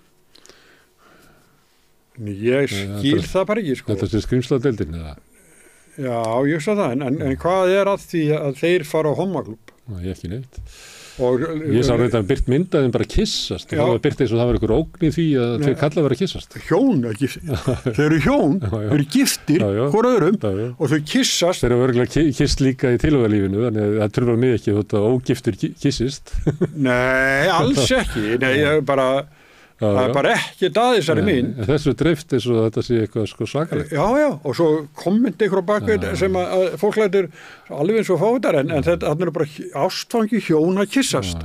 Ég skil það bara ekki, sko. Þetta sé skrimsladeildin, eða? Já, ég svo það, en hvað að því að þeir fara á homaklúb? Ég ekki neitt. Ég sá reynda að byrt myndaðin bara kissast og það var byrt eins og það var einhver ógn í því að þeir kalla vera að kissast. Hjón, þeir eru hjón, þeir eru giftir hvort öðrum og þau kissast. Þeir eru örgulega kist líka í tilhugalífinu þannig að það trúfar mig ekki þetta ógiftur kissist. Nei, alls ekki. Nei, ég bara það bara ekki þessari mín. Þessu dreift eins og þetta sé eitthvað sko svakalegt. Já, og svo kommenti ykkur á bakveit sem að fólk lætur alveg eins og fótar en þetta er bara ástfangi hjón að kissast.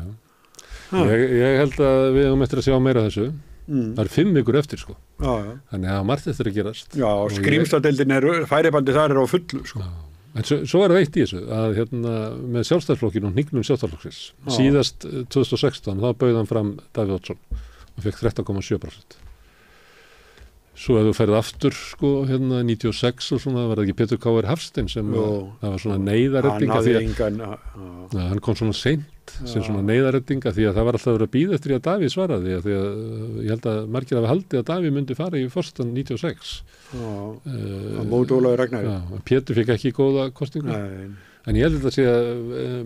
Ég held að við höfum eftir að sjá meira þessu. Það er 5 vikur eftir sko. Þannig að margt eftir að gerast. Já, skrimsladeildin færibandi þar á fullu sko. En svo það eitt í þessu að með sjálfstæðisflokkinn og hnignun sjálfstæðisflokksins síðast 2016 þá bauð hann fram Davíð Oddsson og fekk 13,7%. Svo ef þú ferð aftur sko 96 og svona var það ekki Pétur K.R. Hafstein sem það var svona neyðarreddinga því að hann kom svona seint sem svona neyðarreddinga því að það var alltaf verið að bíða eftir að Davíð svaraði því að ég held að margir hafa haldið að Davíð myndi fara í forstan 96. Á móti Ólafur Ragnari. Pétur fekk ekki góða kosningu. En ég held að sé að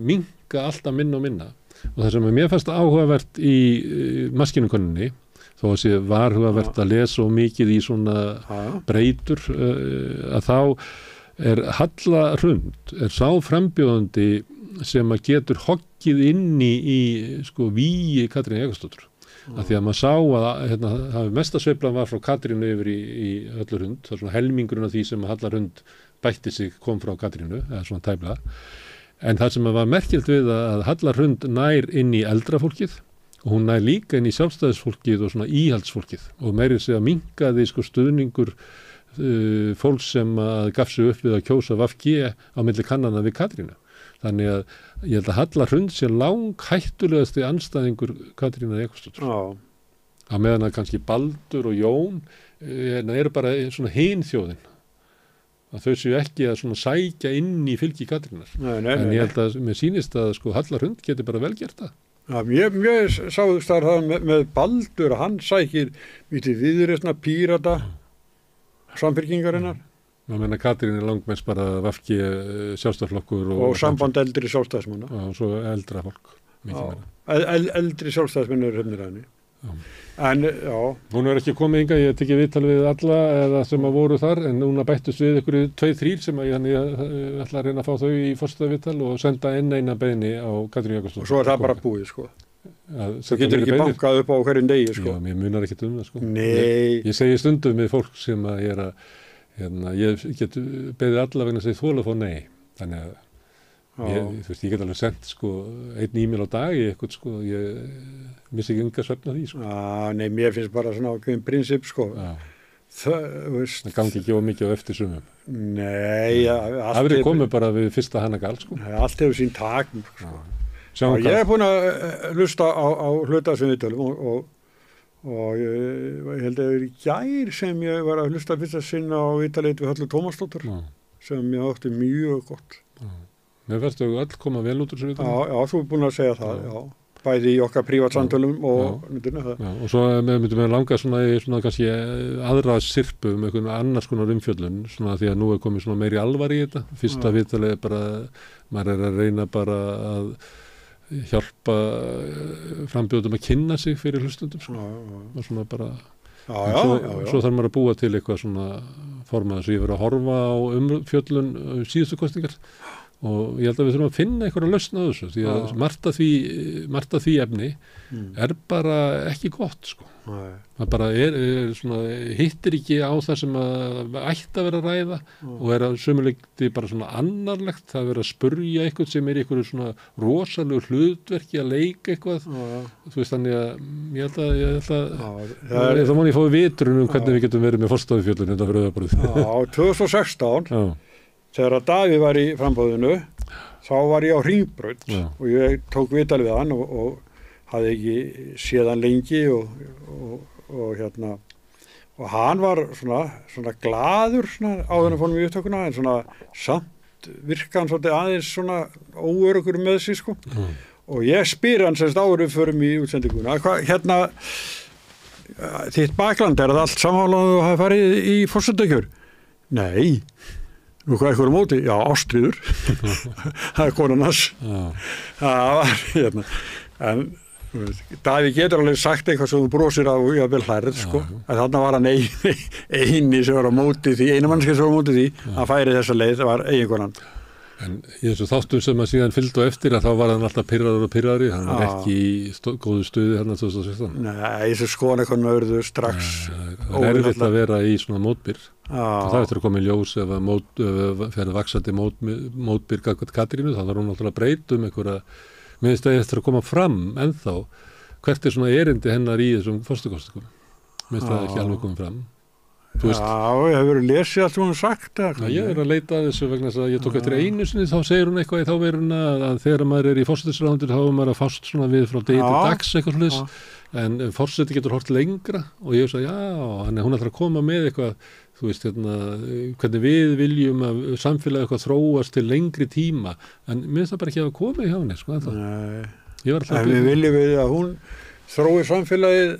minnka alltaf minna og minna og það sem mér fannst áhugavert í maskinukonunni þó að sé varhugavert að lesa og mikið í svona breytur að þá Halla Hrund sá frambjóðandi sem að getur hoggið inni í sko víi Katrínar Jakobsdóttur að því að maður sá að mestasveiflan var frá Katrínu yfir í Halla Hrund, það er svona helmingurinn af því sem Halla Hrund bætti sig kom frá Katrínu, eða svona tæplega en það sem var merkilt við að Halla Hrund nær inn í eldra fólkið og hún nær líka inn í sjálfstæðisfólkið og svona íhaldsfólkið og meiri sig að minnkaði sko stuðningur fólks sem að gaf sig upp við að kjósa VG á milli kannana við Katrínu. Þannig að ég held að Halla Hrund sé langhættulegasti andstæðingur Katrínar Jakobsdóttur. Á meðan að kannski Baldur og Jón eru bara svona hin þjóðin. Að þau séu ekki að svona sækja inn í fylgi Katrínar. En ég held að mér sýnist að sko Halla Hrund geti bara vel gert það. Já, mér sáðust það með Baldur að hann sækir viðreisna Pírata samfylkingarinnar. Ég meina Katrín langmest bara VG sjálfstæðisflokkur og samband eldri sjálfstæðismanna. Og svo eldra fólk. Eldri sjálfstæðismenn eru hrifnir af henni. En hún er ekki komið hingað, ég tekið viðtal við alla eða sem að voru þar en núna bættust við ykkur 2-3 sem að ég ætla að reyna að fá þau í forsetaviðtal og senda eina beiðni á Katrínu Jakobsdóttur. Og svo það bara búið sko. Það getur ekki bankað upp á hverjum degi sko. Já, mér munar ekkert það sko. Nei. Ég segi stundum við fólk sem að ég get beðið alla vegna að segja þola að fá nei. Þannig að ég get alveg sendt sko 1 e-mail á dag í eitthvað sko, ég missi ekki unga svefna því sko. Nei, mér finnst bara svona ákveðin prinsip sko. Það gangi ekki mikið á eftir sumum. Nei, Aðrir komu bara við fyrsta Hanagal sko. Allt hefur sín takn sko. Ég búin að hlusta á hlutasviðtölum og ég held að það er í gær sem ég var að hlusta fyrsta sinna á viðtalið við Höllu Tómasdóttur sem ég átti mjög gott. Mér finnst þau öll koma vel út úr þessu viðtali. Já, þú er búin að segja það, já. bæði í okkar prívatsamtölum og og svo myndum við langa svona í svona kannski aðra sirpu einhvern annars konar umfjöllun svona því að nú komið svona meiri alvari í þetta fyrsta viðtalið bara maður að reyna bara að hjálpa frambjóðum að kynna sig fyrir hlustundum og svona bara svo þarf maður að búa til eitthvað svona formað sem ég verið að horfa á umfjöllun síðustu kostingar og ég held að við þurfum að finna einhverja lausn á þessu því að margt af því efni er bara ekki gott sko. Það bara er svona, hittir ekki á það sem að ætti að vera að ræða og er að sömuleikti bara svona annarlegt það vera að spurja eitthvað sem er í einhverju svona rosalegu hlutverki að leika eitthvað þú veist þannig að ég held að það má ég fái vitrun hvernig við getum verið með forstofufjöllun þetta fyrir öðaborðið. Já, 2016 þegar að Davíð var í framboðinu þá var ég á Hringbraut og ég tók viðtal við hann og hafði ekki séð hann lengi og hann var svona glaður svona áður en fórum í upptökuna en svona samt virka hann svolítið aðeins svona óöruggur með sig sko og ég spyr hann semst áður við förum í útsendinguna þitt bakland er það allt samhálað og hafa farið í forsetakjör? Nei. Nú hvað eitthvað móti? Já, Ástríður. Það er konan hans. Það var en Davíð getur alveg sagt eitthvað sem þú brosir á vel hlærið sko. En þarna var hann eini sem var á móti því, eina mannski sem var á móti því að færi þessa leið, það var eiginkonan. En í þessu þáttum sem að síðan fylgdu eftir að þá var hann alltaf pirraður og pirraðri, hann var ekki í góðu stuði hérna 2016. Nei, þessu skoðanakonum auðvitað strax. Það er erfitt að vera í svona mótbyr. Það eftir að koma í ljós ef að fer vaxandi mótbyr gagnvart Katrínu, þá þarf hún náttúrulega að breyta einhverja, minnst að eftir að koma fram ennþá, hvert er svona erindi hennar í þessum forstakostingum? Minnst það ekki alveg komið fram. Já, ég hef verið lesið allt sem hún sagt. Ég er að leita að þessu vegna að ég tók eftir einu sinni, þá segir hún eitthvað í þáveruna að þegar maður er í forsætisráðuneytinu þá er maður að fást svona við frá degi til dags eitthvað svoleiðis, en forsæti getur hort lengra og ég sagði hún ætlar að koma með eitthvað, þú veist, hvernig við viljum að samfélagi eitthvað þróast til lengri tíma, en mér finnst það bara ekki að koma í hjá henni, sko, en við viljum við að hún þrói samfélagið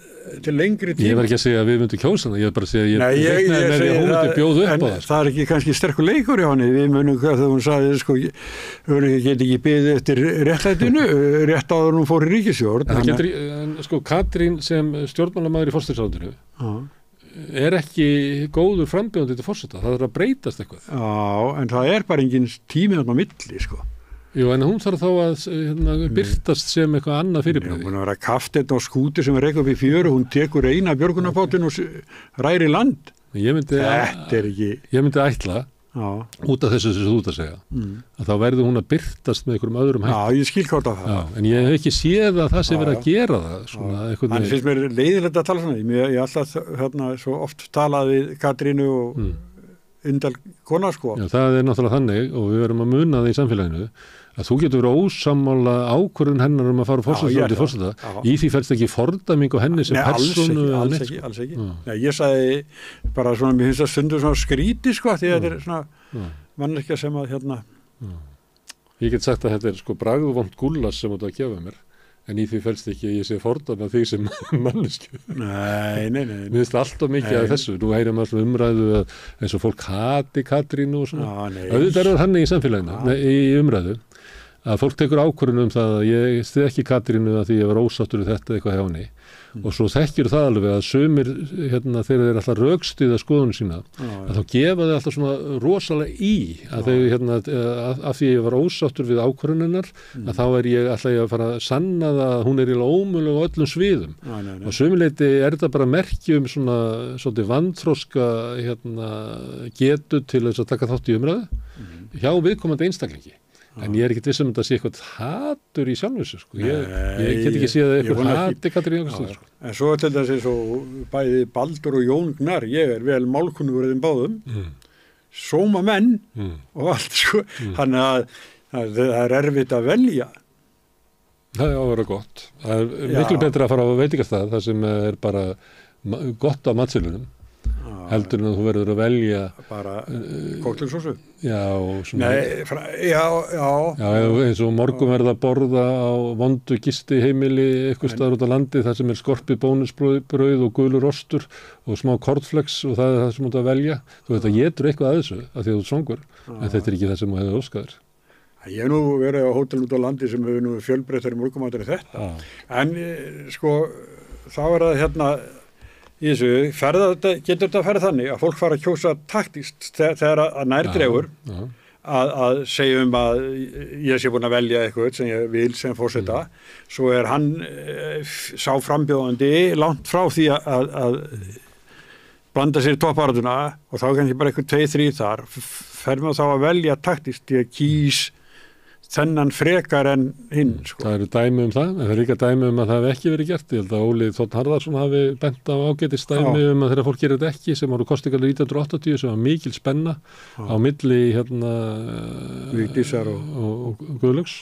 til lengri tíma. Ég var ekki að segja að við myndum kjósa hana, ég var bara að segja að ég reiknaði með því að hún myndi bjóða upp á það. Það er ekki kannski sterkur leikur hjá henni, við munum hvað þegar hún sagði, sko, hún get ekki beðið eftir réttlætinu, rétt áður hún fór í ríkisstjórn. En sko, Katrín sem stjórnmálamaður í forsætisráðuneytinu er ekki góður frambjóðandi til forseta, það er að breytast eitthvað. Já, en það er bara engin tími þarna á milli, sko. Jú, en hún þarf þá að birtast sem eitthvað annað fyrirbrigði. Hún er að vera kafteinn á skúti sem er rekka upp í fjöru, hún tekur eina björgunarbátinn og ræri land. Þetta er ekki... Ég myndi ætla, út af þessu sem þú ert að segja, að þá verður hún að birtast með einhverjum öðrum hætti. Já, ég skil hvort af það. Já, en ég hef ekki séð að það sé verið að gera það. Þannig finnst mér leiðilegt að tala svona. Ég alltaf svo oft talað við Katrínu og indal kona sko. Já, það er náttúrulega þannig og við verum að muna það í samfélaginu að þú getur verið ósammála ákvörðun hennar að fara forseta. Í því fælst ekki fordæming á henni sem persónu. Alls ekki. Nei, ég sagði bara svona, mér finnst það stundum svona skríti sko, því þetta er svona manneskja sem að Ég get sagt að þetta er sko bragðvont gúllas sem þetta að gefa mér. En í því fælst ekki að ég sé fordæma því sem mannesku. Nei. Mér finnst alltaf mikið af þessu. Nú heyrir maður svona umræðu eins og fólk hati Katrínu og svona. Auðvitað er það þannig í samfélaginu, í umræðu, að fólk tekur ákvörðun það að ég styð ekki Katrínu að því ég var ósáttur við þetta eitthvað hjá henni. Og svo þekkjur það alveg að sumir þegar þeir alltaf rökstuða skoðunum sína að þá gefa þeir alltaf svona rosalega í að þau af því ég var ósáttur við ákvörðunnar að þá er ég alltaf að fara að sanna það að hún er í ómögulega á öllum sviðum og sumuleyti er þetta bara merki svona svolítið vanþroska getu til þess að taka þátt í umræðu hjá viðkomandi einstaklingi. En ég er ekkert viss um þetta að sé eitthvað hatur í sjálfsög, sko. Ég get ekki séð að eitthvað hati Katrínu Jakobsdóttur, sko. En svo til þess eins og bæði Baldur og Jón Gnarr, ég er vel málkunnugur þeim báðum, sóma menn og allt, sko. Þannig að það er erfitt að velja. Það er að vera gott. Það er miklu betra að fara á veitingastað, það sem er bara gott á matselunum. heldur en að þú verður að velja bara kóktelsósu. Já, svona já, eins og morgun verða að borða á vondu gisti heimili eitthvað staðar út á landi þar sem skorpið bónusbrauð og gulur ostur og smá kornflex og það það sem þú ert að velja. Þú veit að getur eitthvað að þessu af því að þú ert svangur, en þetta ekki það sem þú hefur óskaður. Ég hef nú verið á hótel út á landi sem hefur nú fjölbreyttari morgumatur en þetta. En sko, þá það hérna í þessu, getur þetta að ferða þannig að fólk fara að kjósa taktíst þegar að nærdregur að segja að ég sé búin að velja eitthvað sem ég vil sem fórseta, svo hann sá frambjóðandi langt frá því að blanda sér í topparatuna og þá kannski bara eitthvað 2-3 þar, fer maður þá að velja taktíst í að kýs þennan frekar en hinn. Sko. Það eru dæmi það, en það er líka dæmi að það hef ekki verið gert. Ég held að Óli Þ. Harðarson hafi bent á ágætis dæmi að þegar fólk gerir þetta ekki, sem voru kosningar 1980 sem var mikil spenna á milli Vigdísar og Guðlaugs.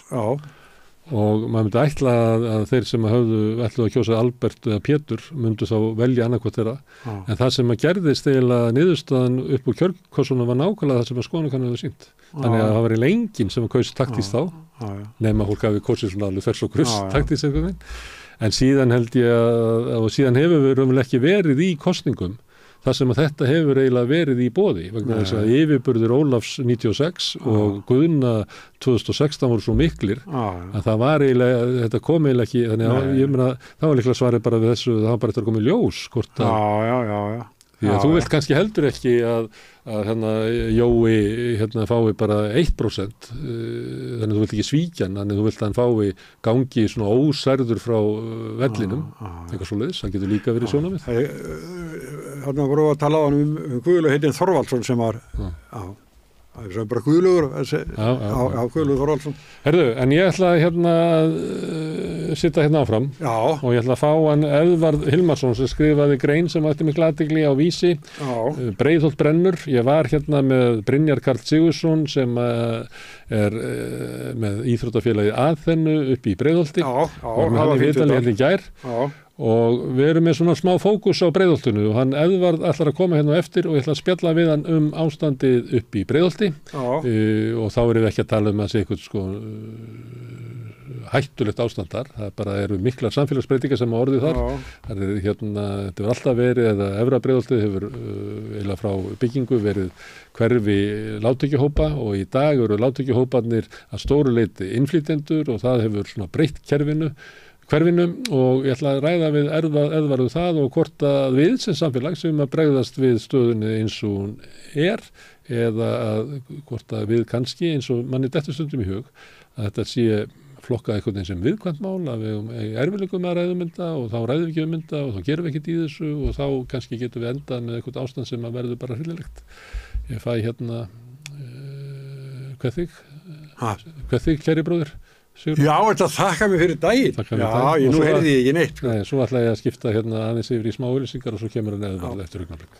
Og maður myndi ætla að þeir sem ætluðu að kjósa Albert eða Pétur myndu þá velja annarkvæmt þeirra. En það sem að gerðist eiginlega niðurstaðan upp úr kjörkossunum var nákvæmlega það sem að skoðanakönnun hefur sýnt. Þannig að það var eiginlega enginn sem kaus taktíst þá, nema fólk hafi kosið svona alveg þess og kruss taktíst einhvern veginn. En síðan held ég og síðan hefur við raunverulega ekki verið í kosningum þar sem að þetta hefur eiginlega verið í boði vegna þess að yfirburðir Ólafs 96 og Guðna 2016 voru svo miklir að það var eiginlega, þetta kom eiginlega ekki, þannig að ég meina, það var líklega svarið bara við þessu, það var bara eftir að koma í ljós hvort að því að þú vilt kannski heldur ekki að Jói fái bara 1%, þannig að þú vilt ekki svíkja hann, þannig að þú vilt að hann fái gangi svona ósærður frá vellinum, eitthvað svoleiðis, það getur líka verið svona við. Þarna voru að tala á hann Guðlaug heitinn Þorvaldsson sem var, það er bara Guðlaugur, Guðlaugur Þorvaldsson. Herðu, en ég ætla að sitta hérna áfram og ég ætla að fá hann Eðvarð Hilmarsson sem skrifaði grein sem ætti mikla athygli á Vísi, Breiðholt brennur. Ég var hérna með Brynjar Karl Sigurðsson sem er með íþróttafélagið Aþenu upp í Breiðholti og hann viðtalið hérna í gær. Og við erum með svona smá fókus á Breiðholtinu og hann Eðvarð ætlar að koma hérna á eftir og ég ætla að spjalla við hann ástandið upp í Breiðholti og þá erum við ekki að tala að sé eitthvað hættulegt ástandar, það bara eru miklar samfélagsbreytingar sem orðið þar. Það er þetta hefur alltaf verið, eða Efra Breiðholtið hefur eiginlega frá byggingu verið hverfi lágtekjuhópa og í dag eru lágtekjuhóparnir að stóru leyti innflytjendur og það hefur svona breytt hverfinu og ég ætla að ræða við Eðvarð það og hvort að við sem samfélag sem að bregðast við stöðunni eins og hún eða hvort að við kannski eins og manni dettur stundum í hug að þetta sé flokkað einhvern veginn sem viðkvæmt mál að við erfiðleikum að ræðum þetta og þá ræðum við ekki þetta og þá gerum við ekkert í þessu og þá kannski getum við endað með eitthvað ástand sem að verður bara hryllilegt. Ég fæ hérna hvað þig kæri bróðir? Já, þetta þakka mig fyrir daginn. Nú heyrði ég ekki neitt. Nei, svo ætla ég að skipta hérna aðeins yfir í smá auglýsingar og svo kemur hann Eðvarð eftir augnablik.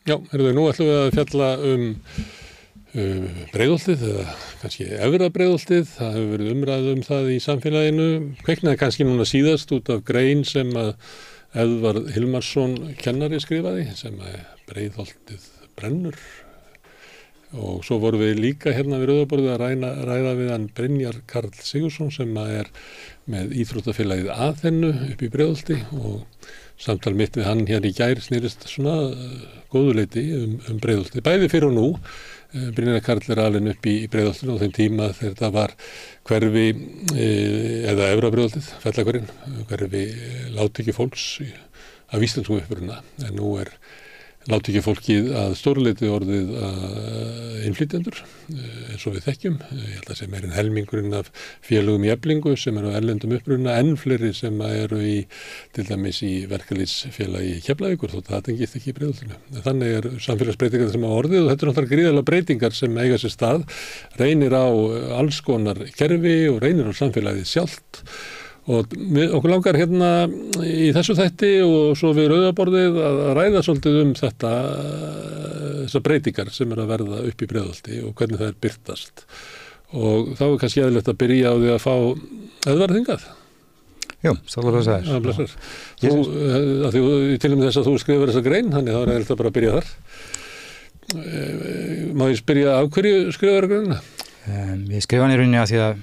Já, nú ætlum við að fjalla Breiðholtið eða kannski efra Breiðholtið. Það hefur verið umræðu það í samfélaginu. Kveiknaði kannski núna síðast út af grein sem að Eðvarð Hilmarsson kennari skrifaði sem að Breiðholtið brennur. Og svo vorum við líka hérna við Rauðaborðið að ræða við hann Brynjar Karl Sigurðsson sem er með íþróttafélagið Aþenu upp í Breiðholti og samtal mitt við hann hérna í gær snýrist svona góðuleiti Breiðholti. Bæði fyrir og nú. Brynjar Karl alinn upp í Breiðholtinu á þeim tíma þegar það var hverfi eða efra Breiðholtið, Fellahverfin, hverfi lágtekju fólks af íslenskum uppruna. En nú láti ekki fólkið að stórleiti orðið innflytjendur eins og við þekkjum. Ég held að sem en helmingurinn af félögum í Eflingu sem á erlendum uppruna, enn fleiri sem eru til dæmis í verkalýðsfélagi Keflavíkur þótt það tengist ekki í Breiðholtinu. Þannig samfélagsbreytingar sem á orðið og þetta náttúrulega gríðarlega breytingar sem eiga sér stað, reynir á alls konar kerfi og reynir á samfélagið sjálft. Og okkur langar hérna í þessu þætti og svo við Rauðaborðið að ræða svolítið þessar breytingar sem að verða upp í Breiðholti og hvernig það birtast. Og þá kannski eðlilegt að byrja á því að fá Eðvarð hingað. Jú, stálur að segja. Blessar. Til og með þess að þú skrifar þessa grein, þannig þá eðlilegt að bara byrja þar. Má ég spyrja af hverju skrifar greinina? Ég skrifa hann í rauninni að því að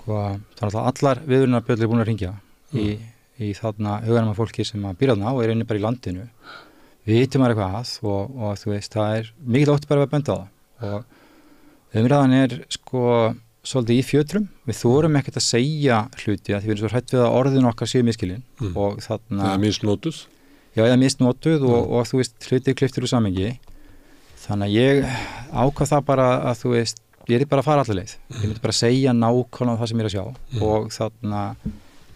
það allar viðvörunarbjöllur búin að hringja í þarna huganum af fólki sem að býra þarna og rauninni bara í landinu. Við vitum eitthvað að og þú veist, það mikil ótti bara að benda á það og umræðan svolítið í fjötrum. Við þorum ekkert að segja hluti að því við erum svo hrætt við að orðin okkar séu miskilin og þarna... Það misnotuð? Já, það misnotuð og þú veist, hluti klipptir úr samhengi. Þannig að ég ákvað það bara að þú veist, ég bara að fara allir leið. Ég myndi bara segja nákvæmlega það sem ég að sjá og þarna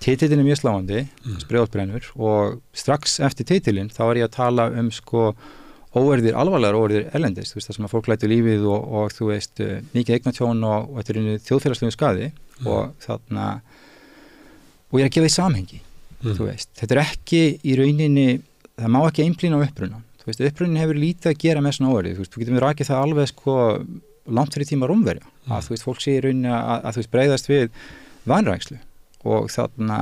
titillin mjög sláandi, Breiðholtbrennur og strax eftir titilinn þá ég að tala óerðir, alvarlegar óerðir erlendis, þú veist það sem að fólk lætur lífið og þú veist mikið eignatjón og þetta þjóðfélagslegu skaði og þarna og ég að gefa því samhengi, þú veist. Þetta ekki í rauninni, það má ekki einblína á uppruna. Þú veist, upprunin hefur lítið að gera með svona óerði, þú veist, þú getum við rakið það alveg langt fyrir tíma Rómverja að þú veist, fólk sé í rauninni að þú veist breyðast við vanrækslu og þarna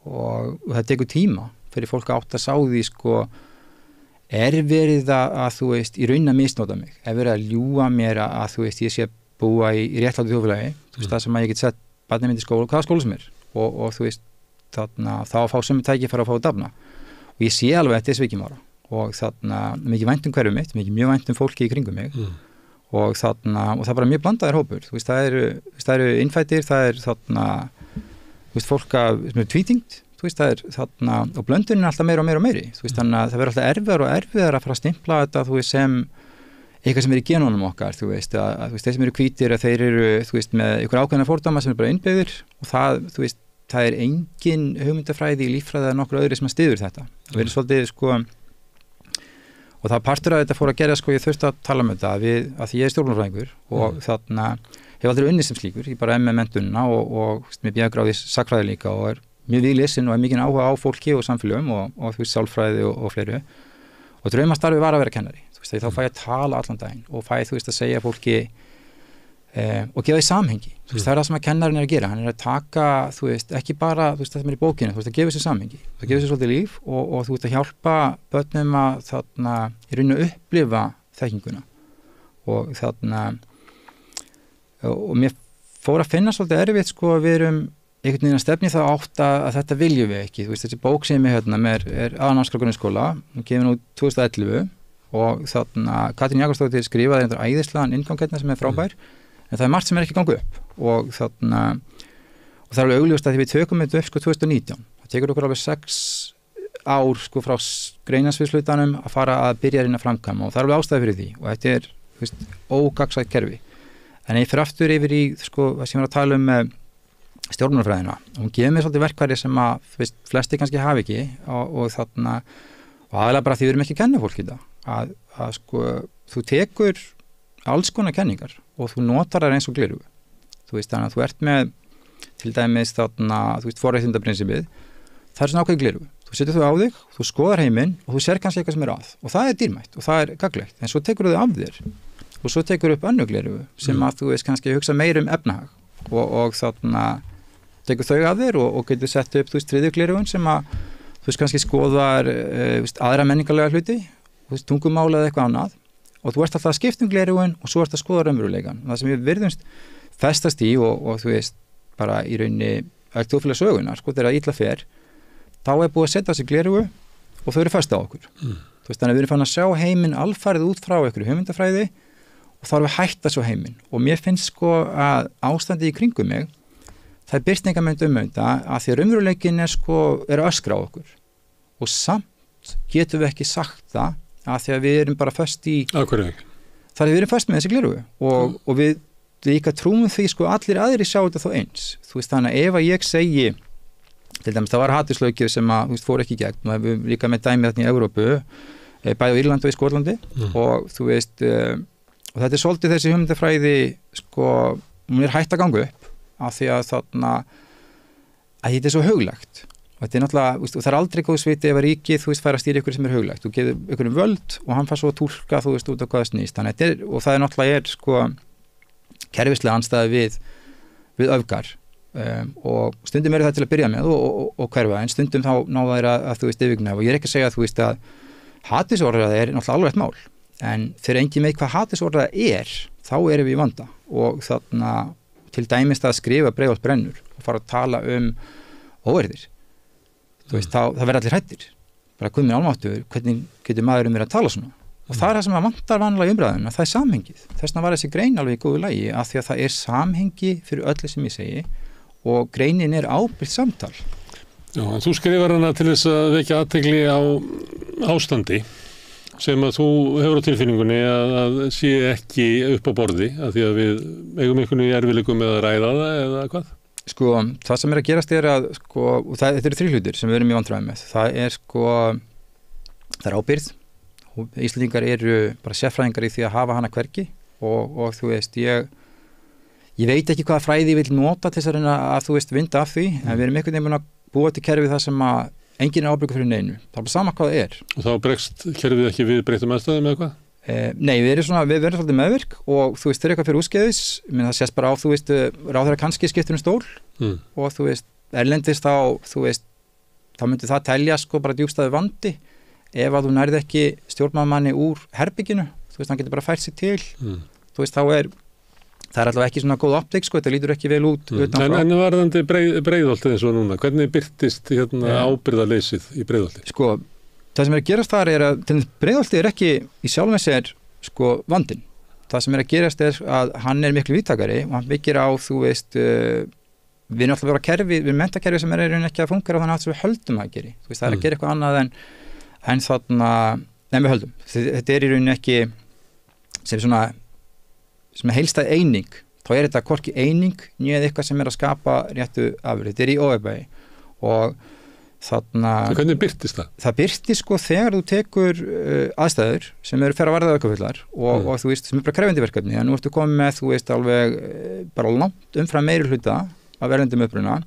og það tekur tíma fyrir fólk að átta að sá því verið að þú veist í rauninni að misnota mig, verið að ljúga mér að þú veist ég sé búa í réttlátu þjóðfélagi, þú veist það sem að ég get sett barnið mitt í skóla, hvaða skóla sem og þú veist þarna þá að fá sömu tækifæri að fá að dafna og ég sé alveg að þetta svikið mára og þarna mikið vænt hverfið mitt, mjög vænt fólki í kringum mig og þarna, og það bara mjög blandaðir hópur, þú veist, það eru innfættir, það þarna, þú veist, fólk sem tvítingt, þú veist, það þarna, og blöndunin alltaf meira og meira og meiri, þú veist, þannig að það verður alltaf erfiðar og erfiðar að fara að stimpla þetta, þú veist, sem eitthvað sem í genunum okkar, þú veist, að þeir sem eru hvítir, að þeir eru, þú veist, með ykkur ákveðna fordóma sem bara innbyggðir og það, þú veist, það engin hugmyndafræði í líffræði eða nokkur öðru sem styður þetta. Það verður svolítið, og það partur að þetta fór að gera ég þurfti að tala um þetta að því ég er stjórnmálafræðingur og þarna hef aldrei unnið sem slíkur, ég bara með menntunina og mér bjögráði sakfræði líka og mjög viðlesin og mikið áhuga á fólki og samfélögum og þú veist sálfræði og fleiri og draumastarfi var að vera kennari, þú veist, þá fæ ég að tala allan daginn og fæ þú veist að segja fólki og gefa því samhengi, þú veist, það það sem að kennarinn að gera, hann að taka, þú veist, ekki bara, þú veist, það sem í bókinu, þú veist, að gefa sér samhengi, það gefa sér svolítið líf og þú veist að hjálpa börnum að þarna í rauninu upplifa þekkinguna og þarna og mér fór að finna svolítið erfitt við erum einhvern veginn að stefni þá átt að þetta viljum við ekki, þú veist, þessi bók sem ég aðalnámskrá grunnskóla, hún gefur nú 2011 og þarna Katrín Jakobsdóttir skrifaði einhver æðislegan inngang hérna sem frábær en það margt sem ekki gangu upp og þarna og það alveg augljóst að því við tökum þetta upp 2019 það tekur okkur alveg 6 ár frá greinasviðslutanum að fara að byrja að framkvæma og það alveg ástæði fyrir því og þetta þú veist, ógagnsætt kerfi en ég fyrir aftur yfir í það sem ég var að tala um með stjórnmálafræðina og hún gefur mér svolítið verkfæri sem að þú veist, flesti kannski hafi ekki og þarna og aðalega bara því við erum ekki að kenna fólk í það að þú tekur alls konar kenningar og þú notar það eins og glerugu. Þú veist, þannig að þú ert með til dæmis þarna, þú veist, forréttindaprinsipið, það svona ákveðið glerugu. þú setur þau á þig, þú skoðar heiminn og þú sér kannski eitthvað sem að og það dýrmætt og það gagnlegt, en svo tekur þau af þér og svo tekur upp önnur gleraugu sem að þú veist kannski hugsa meir efnahag og þarna tekur þau af þér og getur sett upp, þú veist, þriðju gleraugun sem að þú veist kannski skoðar aðra menningarlega hluti, þú veist, tungumála eða eitthvað annað og þú ert alltaf að skipta gleraugun og svo ert að skoða raunveruleikann. Það sem við virðumst festast í og þú veist, bara í rauninni öll þjóðfélagssöguna, sko, þegar illa fer, þá búið að setja þessi gleraugu og þau eru fest á okkur. Þú veist, þannig að við erum fann að sjá heiminn alfarið út frá einhverju hugmyndafræði og þá erum við hætta svo heiminn. Og mér finnst sko að ástandi í kringum mig, það birtingamynd þetta að því að raunveruleikin sko, öskra á okkur. Og samt getum við ekki sagt það að því að við erum bara föst í... Akkurri ekki. Það er við erum föst með þessi gleraugu og við líka trúum því sko allir aðrir sjá þetta þó eins. Þú veist þannig að ef að ég segi, til dæmis það var haturslaukið sem að, þú veist, fór ekki í gegn og við líka með dæmi þarna í Evrópu, bæði á Írlandi og í Skotlandi og þú veist, og þetta svolítið þessi hugmyndafræði sko, hún hætt að ganga upp af því að þarna að þetta svo huglægt og þetta náttúrulega, veist, og það aldrei góð sviti ef að ríkið, þú veist, fær að stýra ykkur sem huglægt þú getur ykkur völd og hann fær svo að túlka þú veist út á hvað það snýst og það náttúrulega sko kerfislega andstæði við öfgar og stundum það til að byrja með og hverfa en stundum þá ná þær að þú veist yfirgnæfa og ég ekki að segja að þú veist að hatursorðræða náttúrulega alveg eitt mál en þegar engin með hvað hatursorðræða þá erum við í vanda og þarna til dæmis að skrifa Breiðholt brennur og fara að tala óverðir þú veist, það verður allir hrættir bara guð minn almáttugur, hvernig getur maður verið að tala svona og það það sem að vantar vanlega umræðuna, það samhengið þess vegna var þessi grein alveg í góðu lagi af því að það samhengi fyrir öllu sem ég segi og greinin ábyrgt samtal. Já, en þú skrifar hana til þess að vekja athygli á ástandi sem að þú hefur á tilfinningunni að sé ekki upp á borði af því að við eigum einhvern veginn erfiðleikum með að ræða það eða hvað? Sko, það sem að gerast að sko, og þetta eru 3 hlutir sem við erum í vandræðum með. Það sko, það ábyrgð. Íslendingar eru bara sérfræðingar í því að hafa hana hvergi og þú veist, ég veit ekki hvaða fræði ég vil nota til þess að reyna að þú veist vinda af því, en við erum einhvern veginn að búa til kerfið það sem að enginn ábyrgur fyrir neinu. Það er bara sama hvað það Og þá bregst kerfið ekki við breyttum aðstæðum eða hvað? Nei, við verðum svolítið meðvirk og þú veist, þeir eitthvað fyrir útskeiðis, það sést bara á, þú veist, ráðherra kannski skiptur stól og þú veist, erlendist þú veist, þá myndi það telja sko bara djúpstæðu vandi ef að þú nærði ekki stjórnarmanni úr herbygginu, þú veist, hann getur bara fært sig til, þú veist, það allavega ekki svona góð optik, sko, þetta lítur ekki vel út utanfrá. En varðandi Breiðholtið eins og núna, hvernig birtist ábyrgðarleysið í Breiðholti? Sko, það sem að gerast þar að Breiðholtið ekki í sjálfum sér, sko, vandinn. Það sem að gerast að hann miklu víðtækari og hann byggir á, þú veist, við náttúrulega vera kerfi, við menntakerfi sem raunin ekki að fungera þannig að við höldum að gera. Þú veist, það að gera eitthvað annað en þarna, við höldum. Þetta í raunin ekki sem heilstæð eining, þá þetta hvorki eining nýjað eitthvað sem að skapa réttu afurð. Þetta í óefbæði og þarna... Hvernig birtist það? Það birtist sko þegar þú tekur aðstæður sem eru fer að varða aukafullar og þú veist, sem bara krefjandi verkefni, en nú ertu komið með, þú veist, alveg bara langt umfram meiri hluta af erlendum uppruna,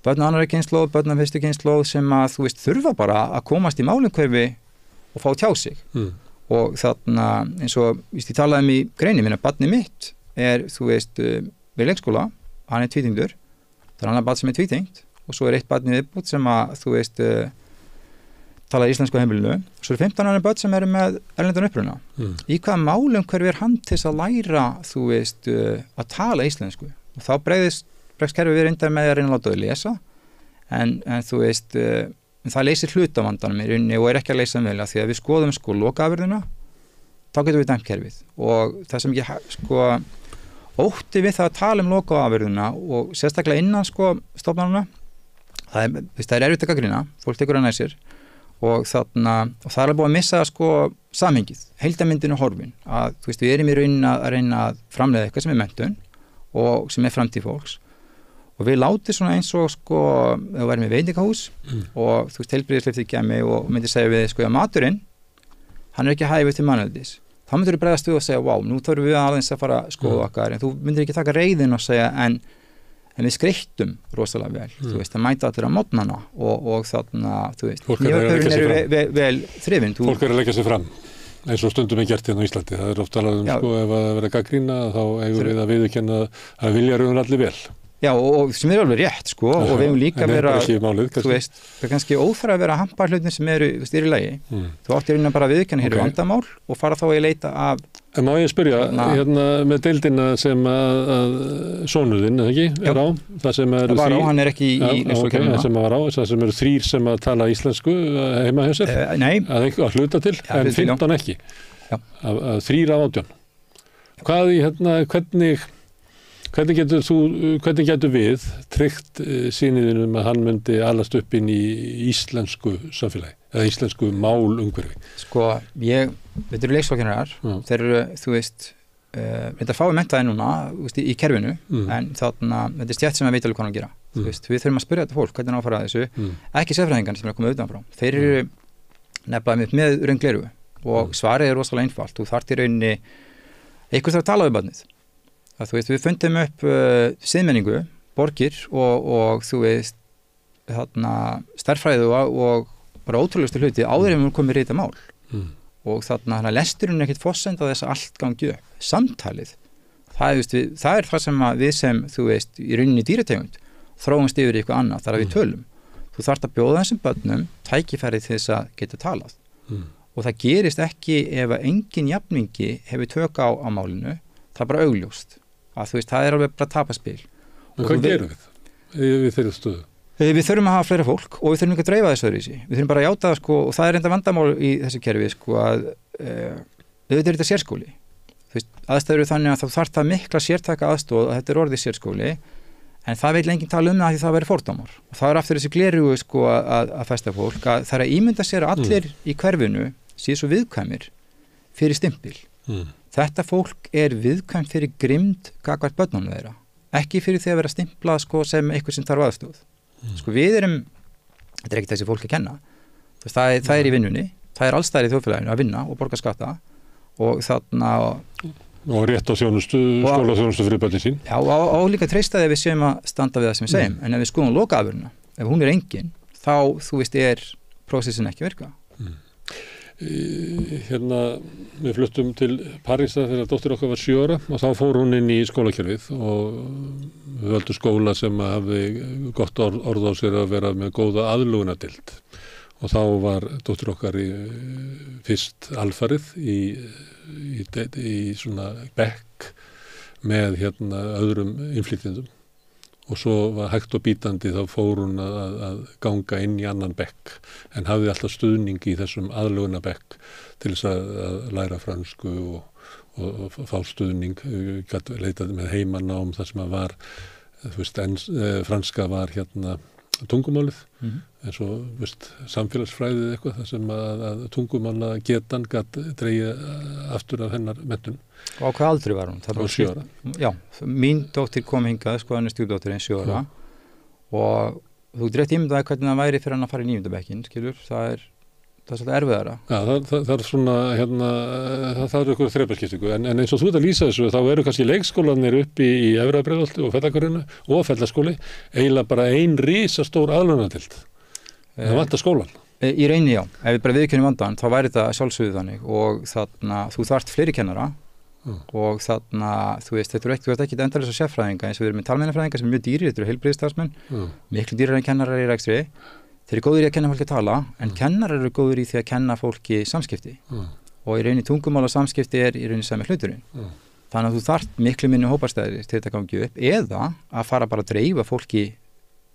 börn af annarri kynslóð, börn af fyrstu kynslóð sem að, þú veist, þurfa bara að komast í málumhverfi og fá tjá sig. Og þarna, eins og ég talaði í greini minna, barni mitt þú veist, við leikskóla, hann tvítyngdur, það annar barn sem tvítyngd og svo eitt barn í viðbútt sem að, þú veist, talaði íslensku á heimilinu, og svo 15 annar barn sem með erlendan uppruna. Í hvaða málumhverfi hver hann til þess að læra, þú veist, að tala íslensku? Og þá bregst kerfi við reyndar með að reyna að láta þau lesa, en þú veist, það leysir hlutavandanum í rauninni og ekki að leysa vel því að við skoðum sko lokaafurðina þá getum við dæmt kerfið og það sem ég sko ótti við það að tala lokaafurðina og sérstaklega innan sko stofnanna það er erfitt að gagnrýna, fólk tekur að nær sér og það er búið að missa sko samhengið, heildarmyndin og horfin að þú veist við erum í rauninni að reyna að framleiða eitthvað sem menntun og sem framtíð fólks og við látið svona eins og sko ef við værum í veitingahús og þú veist heilbrigðislyftið kemi og myndi segja við sko að maturinn, hann ekki hæfur til manneldis. Þá myndir þú bregðast við og segja, nú þurfum við aðeins að fara að skoða okkar en þú myndir ekki taka reiðin og segja en en við skreyttum rosalega vel, þú veist, það mæta allir á mótnana og þarna, þú veist, nefnapörin eru vel þrifin. Fólk er að leggja sig fram, eins og stundum er gert hérna á Íslandi, það er oft talað sko, ef að vera gagnrýna, þá eigum við að viðurkenna að vilja raun allir vel. Já, og sem er alveg rétt, sko, og við hefum líka vera, málið, þú veist, það er kannski óþarf að vera að hampa hlutin sem eru í lagi. Þú áttir innan bara viðurkenna hér vandamál og fara þá að leita af. En má ég spyrja, hérna með deildina sem að sonuðinn, eða ekki, er á, það sem eru það var á, hann er ekki í það sem var á, það sem eru 3 sem að tala íslensku heima hjá sér, að hluta til, en 15 ekki, að 3 af 18. Hvað í, hérna, hvernig getur við tryggt syniðinum að hann myndi alast upp inn í íslensku samfélagi, eða íslensku málumhverfi? Sko, þetta eru leikskólakennarar, þeir eru, þú veist, þetta fái menntaði núna í kerfinu, en þarna, þetta er stjætt sem að veit alveg hvað hann að gera. Þú veist, við þurfum að spyrja þetta fólk, hvernig hann áfara þessu, ekki sérfræðingarnir sem er að koma utanfrá. Þeir eru nefnilega með raungleru og svarið er rosalega einfalt. Þú þarft í rauninni, einhver þarf að tala við barnið. Þú veist, við fundum upp siðmenningu, borgir og þú veist, þarna, stærðfræði og bara ótrúlegustu hluti áður en við komum í þetta mál. Og þarna lesturinn er ekkert forsenda þess að allt gangi upp. Samtalið, það er það sem við sem, þú veist, í rauninni dýrategund, þróumst yfir í eitthvað annað, þar að við tölum. Þú þarft að bjóða þessum börnum tækifæri til þess að geta talað. Og það gerist ekki ef að engin jafningi hefur tök á málinu, það er bara augljóst. Að, þú veist, það er alveg bara tapaspil. En hvað gerum við þeirri stöðu? Við þurfum að hafa fleira fólk og við þurfum ekki að dreifa þessu öðruvísi. Við þurfum bara að játa það, sko, og það er enda vandamál í þessu kerfi, sko, að auðvitað er þetta sérskóli. Þú veist, aðstæður eru þannig að þá þarf það mikla sértæka aðstoð að þetta er orðið sérskóli, en það vil enginn tala um það því það verður fordómar. Og það er aftur þessi glerugu, sko, að festa fólk, að það er að ímynda sér að allir í hverfinu séu svo viðkvæmir fyrir stimpil. Þetta fólk er viðkvæmt fyrir grimmd gagnvart börnunum þeirra, ekki fyrir því að vera stimplað, sko, sem eitthvað sem þarf aðstoð. Sko, við erum, þetta er ekki þessi fólk að kenna, það er í vinnunni, það er allstæðir í þjóðfélaginu að vinna og borga skatta og þarna og rétt á skólaþjónustu fyrir börnin sín. Já, og líka treysta því að við séum að standa við það sem við segjum, en ef við skoðum lokaafurina, ef hún er engin, þá, þú veist, er prósessin ekki virka. Hérna, við fluttum til Parísa þegar dóttir okkar var 7 ára og þá fór hún inn í skólakerfið og við völdum skóla sem hafði gott orð á sér að vera með góða aðlögunardeild og þá var dóttir okkar fyrst alfarið í svona bekk með hérna öðrum innflytjendum og svo var hægt og bítandi þá fór hún að ganga inn í annan bekk en hafði alltaf stuðning í þessum aðlögunarbekk til þess að læra fransku og fá stuðning, gat leitað með heimanám þar sem að var, þú veist, franska var hérna tungumálið, en svo, veist, samfélagsfræðið eitthvað þar sem að tungumála getan gat dreigið aftur af hennar menntun. Og á hvað aldri var hún? Það var 7 ára. Já, mín dóttir kom hingað, sko, hann er stjúpdóttirinn 7 ára og þú dreift ímyndaði hvernig það væri fyrir hann að fara í 9. bekkinn, skilur, það er svolítið erfiðara. Já, það er svona, hérna, það er eitthvað þrepaskiptingu, en eins og þú ert að lýsa þessu, þá eru kannski leikskólanir uppi í Efra-Breiðholti og Fellakarinu og Fellaskóli, eiginlega bara ein risastór aðlögunardeild. Það vantar skólan. Í rauninni, já. Ef við bara viðurkennum vandann, þá væri þetta sjálfsögðu þannig og þarna, þú þarft fleiri kennara og þarna, þú veist, þú ert ekki endalaust sérfræðinga, eins og við erum með talmeinafræðinga sem er mjög dýrir, þetta eru heilbrigðisstarfsmenn, miklu dýrari en kennarar í rekstri. Þeir eru góðir í að kenna fólki að tala, en kennarar eru góðir í því að kenna fólki samskipti og í rauninni tungumál og samskipti er í rauninni sami hluturinn. Þannig að þú þarft miklu minni hópastæðir til þetta gangi upp eða að fara bara að dreifa fólki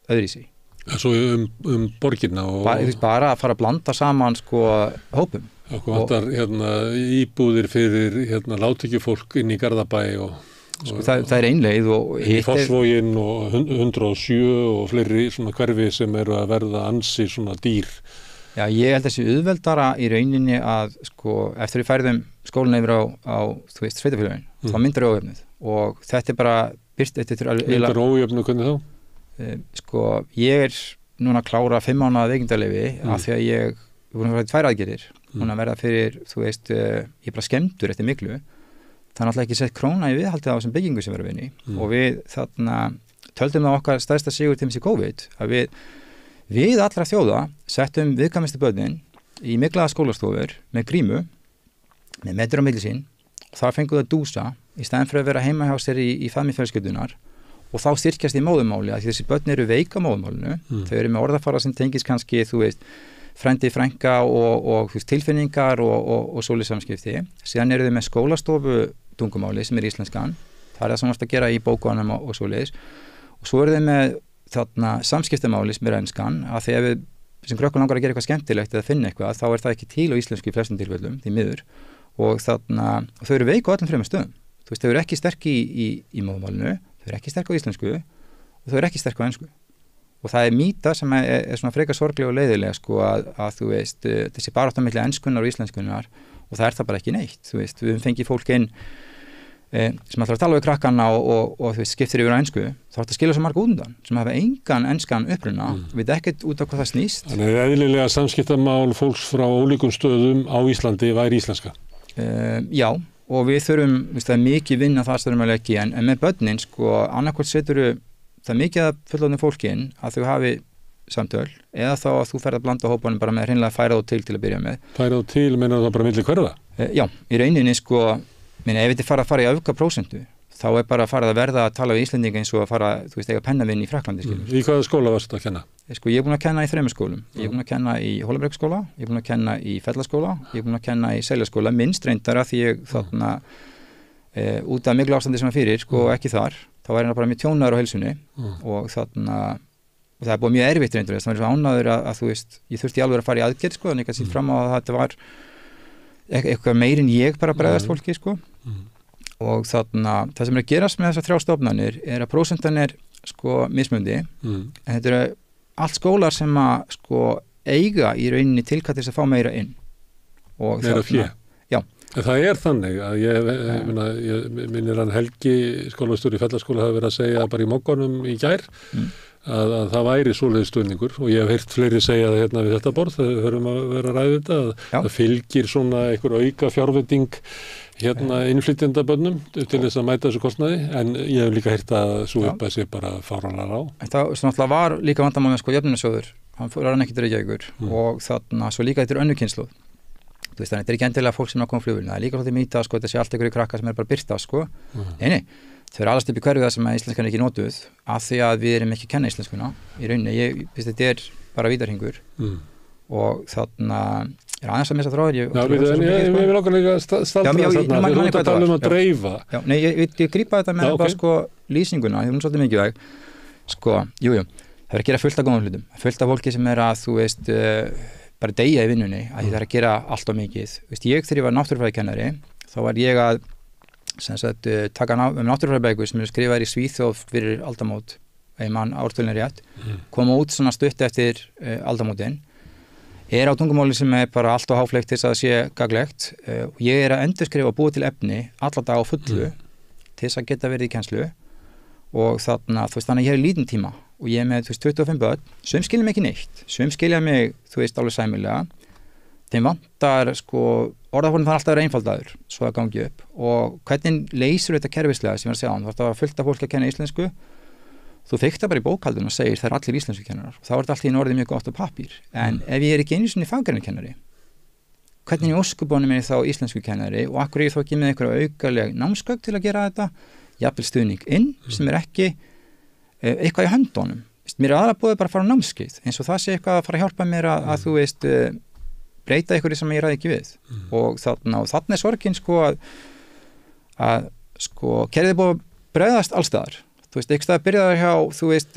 öðruvísi. Svo borgirna og bara að fara að blanda saman, sko, hópum. Vantar hérna íbúðir fyrir hérna lágtekjufólk inn í Garðabæ og sko, það er einleið og í Fossvoginn og 107 og fleiri svona hverfi sem eru að verða ansi svona dýr. Já, ég held þessi auðveldara í rauninni að, sko, eftir við færðum skólinn yfir á þú veist, sveitarfélögin, þá myndar ójöfnuð og þetta er bara myndar ójöfnuð, hvernig þá? Sko, ég er núna að klára 5 mánaða veikindaleyfi af því að ég voru að fara 2 aðgerðir, hún að verða fyrir, þú veist, ég bara skemmtur eftir miklu. Það er náttúrulega ekki sett króna í viðhaldið á þessum byggingu sem við erum inn í og við þarna töldum það okkar stærsta sigur til þessi COVID að við allra þjóða settum viðkvæmustu börnin í miklaða skólastofur með grímu, með metur á milli sín og þar fenguðu að dúsa í stæðan fyrir að vera heima hjá sér í faðmi fjölskyldunar og þá styrkjast í móðumáli að þessi börn eru veik á móðumálinu, þau eru með orðafara sem tengist kannski, þú veist, frændi, frænka og tilfinningar og svoleiðis samskipti. Síðan eru þau með skólastofu tungumáli sem íslenskan, það það sem varst að gera í bókunum og svoleiðis og svo eru þau með þarna samskiptamáli sem enskan að þegar við sem krökkum langar að gera eitthvað skemmtilegt eða finna eitthvað þá það ekki til á íslensku í flestum tilfellum því miður og þau eru veik á öllum fremur stöðum. Þú veist, þau eru ekki sterk í móðumálinu, þau eru ekki sterk á íslensku og þau eru ekki sterk á ensku. Og það er mýta sem er svona frekar sorgleg og leiðilega sko að þú veist, þessi barátta milli enskunnar og íslenskunnar og það það bara ekki neitt. Þú veist, við fengið fólk inn sem ætlar að tala við krakkana og þú veist, skiptir yfir á ensku, þá þetta skilur svo marga undan sem hafa engan enskan uppruna, við ekkert út af hvað það snýst. Þannig eðlilega samskiptamál fólks frá ólíkum stöðum á Íslandi væri íslenska? Já, og við þurfum, það er mikið vinna það þurfum að leggja en með börnin sko, annarkvæmt setur það mikið að fullorðnu fólkin að þau hafi samtöl eða þá að þú ferð að blanda hópanum bara með hreinlega færa þá til að byrja með. Færa þá til, meina það bara milli hverfa? Já, í rauninni sko, ef þetta fara í öfgaprósentu, þá bara farið að verða að tala við Íslendinga eins og að fara, þú veist, eiga pennavinn í Fraklandi, skilur. Í hvaða skóla varstu að kenna? Sko, ég búin að kenna í 3 skólum. Ég búin að kenna í Hólabrekksskóla, ég búin að kenna í Fellaskóla, ég búin að kenna í Seljaskóla, minnst reyndara því ég þarna út af miklu ástandi sem fyrir, sko, ekki þar. Þá var hérna bara mjög tjónaður á heilsunni og þarna og það búið mjög erfitt reyndur þess að það svo ánæður að þú veist, ég þurfti alveg að fara í aðgerð sko, þannig að síðan fram á að þetta var eitthvað meirinn ég bara bregðast fólki sko og þarna, það sem að gerast með þessar 3 stofnanir að prósentan sko mismundi en þetta eru allt skólar sem að sko eiga í rauninni tilkall til að fá meira inn og meira fjö? Já. Það þannig að ég minnir hann Helgi skólastjóri í Fellaskóla hafi verið að segja bara í mokkanum í gær að það væri svoleiðis stuðningur og ég hef heyrt fleiri segja það hérna við þetta borð þegar við höfum að vera að ræða þetta að það fylgir svona einhver auka fjárveiting hérna innflytjendabönnum til þess að mæta þessu kostnaði en ég hef líka heyrt að svo upp að sé bara fáránlega á. Það náttúrulega var líka vandamál með sko jöfnunarsjóður, hann fór hann ekki til Reykjavíkur og þarna svo líka þetta önnur kynslóð. Þú veist þannig, þetta ekki endilega fólk sem er að koma flugvélina, það líka svolítið mýta sko, þessi allt einhverju krakkar sem bara byrta sko. Nei, þau eru allast upp í hverju það sem íslenskan er ekki notuð af því að við erum ekki að kenna íslenskuna í rauninni, ég finnst þetta bara vítarhingur og þarna aðeins að missa þráður ég vil okkur líka staldra þarna þegar þú tala að dreifa Nei, ég grípa þetta með bara sko lýsinguna, það er svolítið mikilvæg sko, það að gera fullt af góðum hlutum fullt af fólki sem að þú veist bara deyja í vinnunni, að það að gera allt of mikið ég þegar ég var náttúrufræðikennari þá var ég að taka náttúrufræðibækur sem eru skrifaðir í Svíþjóð fyrir aldamót ef mann ártölin rétt koma út svona stutt eftir aldamótin á tungumáli sem bara allt og háfleygt til þess að það sé gaglegt og ég að endurskrifa og búa til efni alla dag á fullu til þess að geta verið í kennslu og þarna, þú veist, þannig að ég lítinn tíma og ég með, 25 börn, sum skilja mig ekki neitt sum skilja mig, þú veist, alveg sæmilega þeim vantar, sko, orðaforðin þarf alltaf að vera einfaldaður svo að gangi upp og hvernig leysur þetta kerfislega sem ég var að segja án, það var fullt af fólki að kenna íslensku þú fikta bara í bókhaldun og segir það er allir íslensku kennarar og þá er þetta alltaf í orðið mjög gott á pappír en ef ég ekki einu sinni faggreinar hvernig í óskubónum þá íslensku kennari og akkur ég þó ekki með einhverja aukaleg námsgögn til að gera þetta jafnvel stuðning inn sem ekki eitthvað í höndunum mér aðra búið bara að fara á námskeið eins og það sé eitthvað að fara að hjálpa mér að þú veist breyta einhverju sem ég ræði ekki við og þarna sorgin sko að sko kerfið búið að bregðast allstaðar þú veist, ekki stað byrjaði hjá þú veist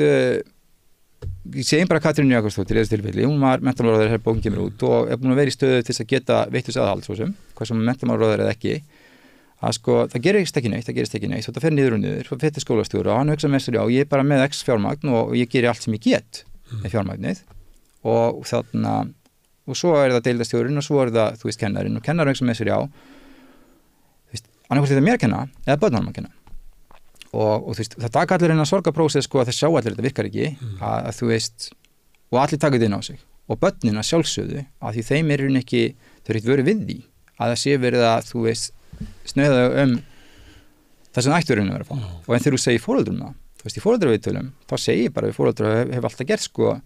ég segjum bara Katrínu Jakobsdóttir í þessu tilfelli, hún var menntamálaráðherra þegar bókin kemur út og er búin að vera í stöðu til þess að geta veittus aðhald svo sem, hvað sem menntamálaráðherra eða ekki að sko, það gerist ekki neitt og það fer niður og niður, það fer til skólastjóra og hann hugsa með sér, já, ég er bara með X fjármagn og ég geri allt sem ég get með fjármagnið og þarna og svo það deildastjórinn og svo það, þú veist, kennarinn og kennar hugsa með sér, já þú veist, annarkvæmt þetta mér að kenna eða börnunum að kenna og þú veist, það taka allir eina sorgaprósess sko að þeir sjá allir þetta virkar ekki að þú veist, og allir taka þetta inn á sig og börnin að sjálfsögðu að því þeim ekki, þau eru verið við því að það sé verið að þú veist snöða það sem ættu að vera að fá og en þegar þú segir foreldrum það, þú í foreldraviðtölum, þá segi ég bara við foreldra hef alltaf gert sko,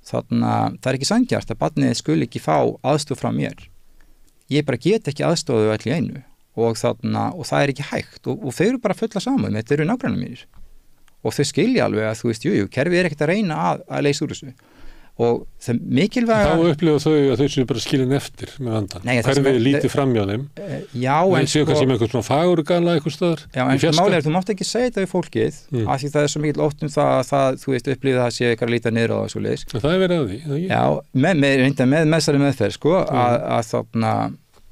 þannig að það ekki sanngjarnt að barnið skuli ekki fá aðstoð frá mér. Ég bara get ekki aðstoðu öll í einu og það ekki hægt og þau eru bara fulla saman, þetta eru nágrannar mínir og þau skilja alveg að jú, kerfið ekkert að reyna að leysa úr þessu og það mikilvæga þá upplifa þau að þau séu bara skilin eftir með vandan, hverfið lítið framjá þeim en séu kannski með eitthvað svona fagurgala eitthvað staðar en máli þú mátt ekki segja þetta við fólkið af því það svo mikil ótt það þú veist upplifið það sé eitthvað að líta niður á þessu leis það verið að því með þessari meðferð sko, að þarna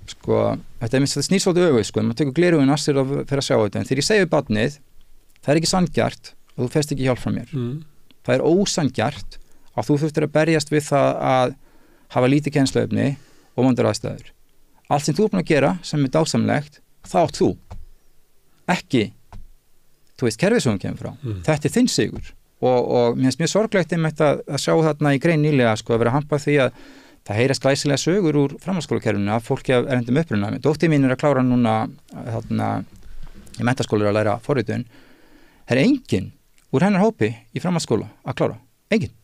sko, þetta snýr svolítið öfugt maður tekur gleraugun af sér og fer að sjá þetta en þegar ég segi við barnið, það ekki sanngjarnt og þú fest ekki hjálp frá mér það ósanngjarnt að þú þurftir að berjast við það að hafa lítið kennsluefni og vondur aðstæður. Allt sem þú búin að gera sem dásamlegt, það átt þú. Ekki, þú veist, kerfið sem hún kemur frá. Þetta þinn sigur. Og mér finnst mjög sorglegt einmitt að sjá þarna í grein nýlega sko, að vera hampað því að það heyrast glæsilega sögur úr framhaldsskólakerfinu af fólki af erlendum uppruna. Dóttir mín að klára núna þarna í menntaskóla að læra forritun. Það enginn úr hennar hópi í framhaldsskóla að klára. Enginn.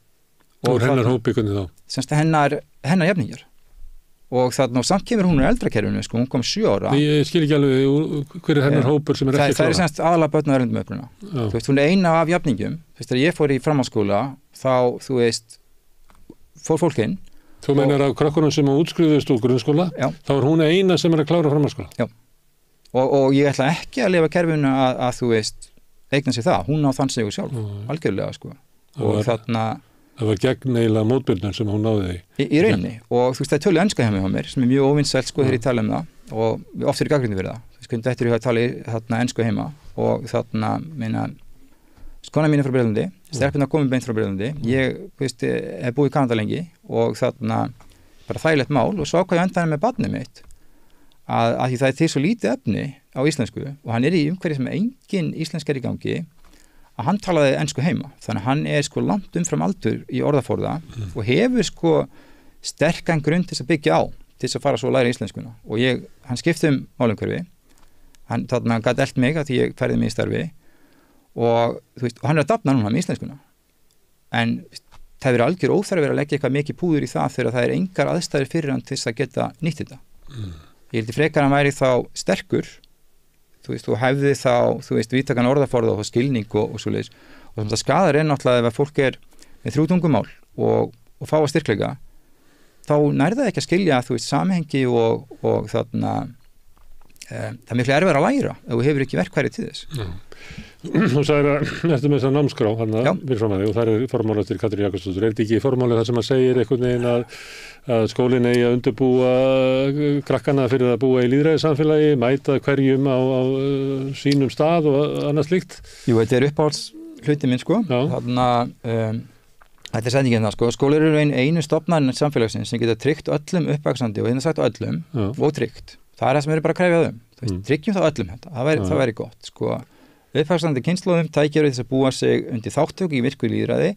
Og hennar hópi hvernig þá? Semst hennar jafningjar og samt kemur hún úr eldrakerfinu sko, hún kom 7 ára ég skil ekki alveg hver hennar hópur sem ekki klára það semst aðalega börn og erlendum uppruna þú veist, hún eina af jafningjum þú veist, þegar ég fór í framhaldsskóla þá, þú veist, fór fólk inn þú meinar af krakkunum sem útskrifuðust úr grunnskóla þá er hún eina sem að klára framhaldsskóla já, og ég ætla ekki að lifa kerfinu að þú veist, eigna sér það hún á þann sigur sjálf, algjörlega sko og það var gegn eiginlega mótbyrnun sem hún náði í rauninni og þú veist það er tölu enska hjá mér sem er mjög óvinsælt sko þegar ég tala það og við oft gagnrýndir fyrir það þú veist hvernig þetta er að tala þarna ensku heima og þarna meina skona mín frá Breiðlandi stelpurnar komið beint frá Breiðlandi ég veist hef búið í Kanada lengi og þarna bara þægilegt mál og svo ákvað ég endaði með barnið mitt að því það er til svo lítið efni á íslensku og hann í umhverfi sem engin íslensk í gangi að hann talaði ensku heima, þannig að hann sko langt umfram aldur í orðaforða og hefur sko sterkan grunn til að byggja á, til að fara svo að læra íslenskuna og hann skipti málumhverfi, hann gat elt mig að því ég færði mig í starfi og þú veist, og hann að dafna núna með íslenskuna en það verið algjör óþarfi að leggja eitthvað mikið púður í það þegar það engar aðstæður fyrir hann til að geta nýtt þetta. Ég heldur frekar að hann væri þá sterkur þú veist, og hefði þá, þú veist, vítakan orðaforða og skilning og svoleiðis og það skadar náttúrulega ef fólk með 3 tungumál og fá að styrkleika þá nærða ekki að skilja, þú veist, samhengi og þarna það er miklu erfiðara að læra ef þú hefur ekki verkfæri til þess. Þú sagðir að eftir með þess að námskrá fyrir fram að þig og það formála eftir Katrín Jakobsdóttur. Er þetta ekki formáli það sem að segir einhvern veginn að skólinn eigi að undirbúa krakkana fyrir að búa í lýðræðissamfélagi, mæta hverjum á sínum stað og annað slíkt? Jú, þetta er uppáhalds hluti minn sko. Þarna þetta sendingin það sko. Skólar eru einu stofnarinn samfélagsins sem geta tryggt öllum uppvaxandi og sagt öllum og tryggt. Það er það sem við erum bara að krefja þau. Tryggjum þá öllum þetta. Það væri gott sko. Uppvaxandi kynslóðum tækjur þess að búa sig undir þáttöku í virku lýðræði,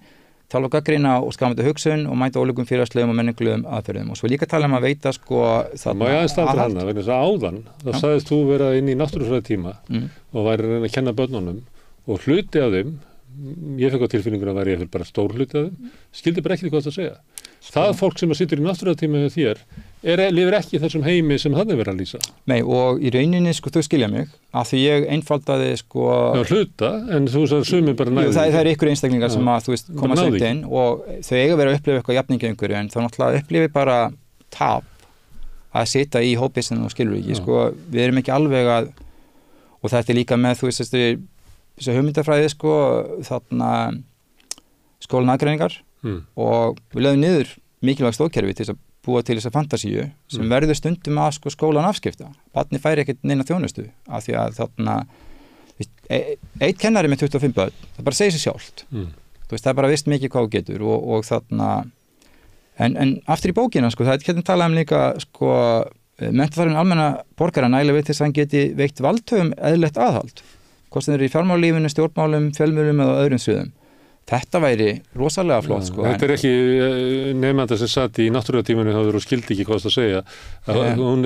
tala og gagnrýna og skapandi hugsun og mæta ólíkum félagslegum og menningulegum aðferðum. Og svo líka tala að veita sko það. Má ég aðeins staldra hana, vegna þess að áðan, þá sagðist þú vera inn í náttúrufræðitíma og væri að reyna að kenna börnunum og hluti af þeim, ég fekk á tilfinningur að væri bara stór hluti af þeim, skildi bara ekki hvað það að segja. Það fólk sem að situr í náttúrufræðitíma með þér lifir ekki þessum heimi sem það er verið að lýsa. Nei, og í rauninni sko þú skilja mig að því ég einfaldaði sko já, hluta, en þú sagði sumir bara næði. Það er ykkur einstaklingar sem að þú veist koma sent inn og þau eiga verið að upplifa eitthvað jafningi einhverju en þá náttúrulega upplifi bara tap að sita í hópisinn og skilur ekki sko, við erum ekki alveg að og þetta er líka með þú veist þessi hugmyndafræði sko þarna skólan aðgreiningar og við lögum niður mikilvægt stóðkerfi til þess að búa til þessa fantasíu sem verður stundum að sko skólan afskipta. Barnið færi ekkert neina þjónustu af því að þarna einn kennari með 25 börn, það bara segir sér sjálft. Þú veist, það bara veist mikið hvað þú getur og þarna en aftur í bókina sko, það er ekki að tala líka sko menntaþarfinn almenna borgara nægilega við til þess að hann geti veitt valdhöfum eðlilegt aðhald. Hvort sem þeir eru í fjármálalífinu, stjórnmálum, fjölmiðlum eða öðrum sviðum. Þetta væri rosalega flott sko. Þetta er ekki nemandi sem satt í náttúrutímanu þá og skildi ekki hvað það segja. Hún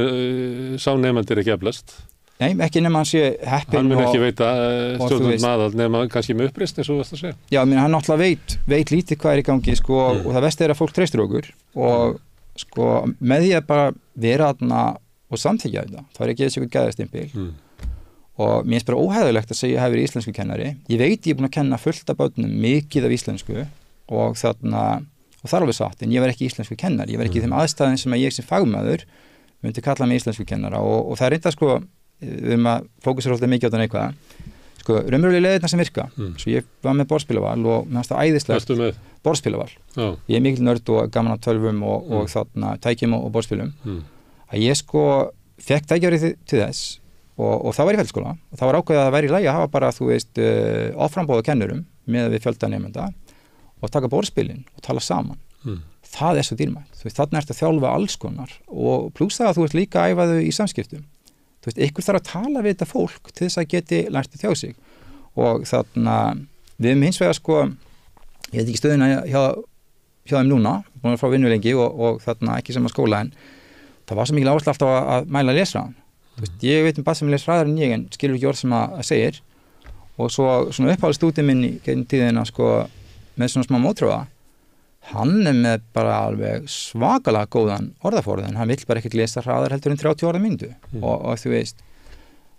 sá nemandi ekki eflast. Nei, ekki nema hann sé heppinn. Hann mun ekki veita stjórnum aðal nema kannski með uppreist eins og þú veist að segja. Já, hann náttúrulega veit lítið hvað í gangi sko, og það versta að fólk treystir okkur og sko, með því að bara vera þarna og samþykja þetta, þá ekki þessi ykkur gæðastimpil og mér finnst bara óhæðilegt að segja að ég hef verið íslensku kennari. Ég veit ég er búin að kenna fullt af börnum mikið af íslensku og það er alveg satt, en ég var ekki íslensku kennari, ég var ekki í þeim aðstæðin sem að ég sem fagmaður myndi kalla mig íslensku kennara og það er reynda sko að fókusera alltaf mikið á þetta neikvæða. Sko, raunverulega leiðirna sem virka. Svo ég var með borðspilaval og mér fannst það æðislegt borðspilaval. Ég er mikil nörd og gaman á tölvum og tækjum og borðspilum. Að ég sko fekk tækjafrið til þess og það var í feldskóla og það var ákveðið að það væri í lagi að hafa bara, þú veist, offrambóða kennurum með við fjölda nemenda og taka borðspilin og tala saman. Það er svo dýrmætt. Þú veist, þarna ertu að þjálfa alls konar og plús það að þú ert líka að æfa þau í samskiptum. Þú veist, ykkur þarf að tala við þetta fólk til þess að geti lært að þjá sig og þarna við hins vegar sko, ég veit ekki stöðuna hjá þeim núna, búin að frá vinnu lengi og þarna ekki sem að skóla en það var svo mikil áhersla alltaf að mæla lesræðan. Þú veist, ég veit bara sem les ræðar en ég en skilur ekki orð sem að segir og svo svona uppáhaldið stúdið minn í gegnum tíðina sko með svona smá mótröða hann er með bara alveg svakalega góðan orðaforða en hann vill bara ekkert lesa hraðar heldur en 30 orða mínútu og þú veist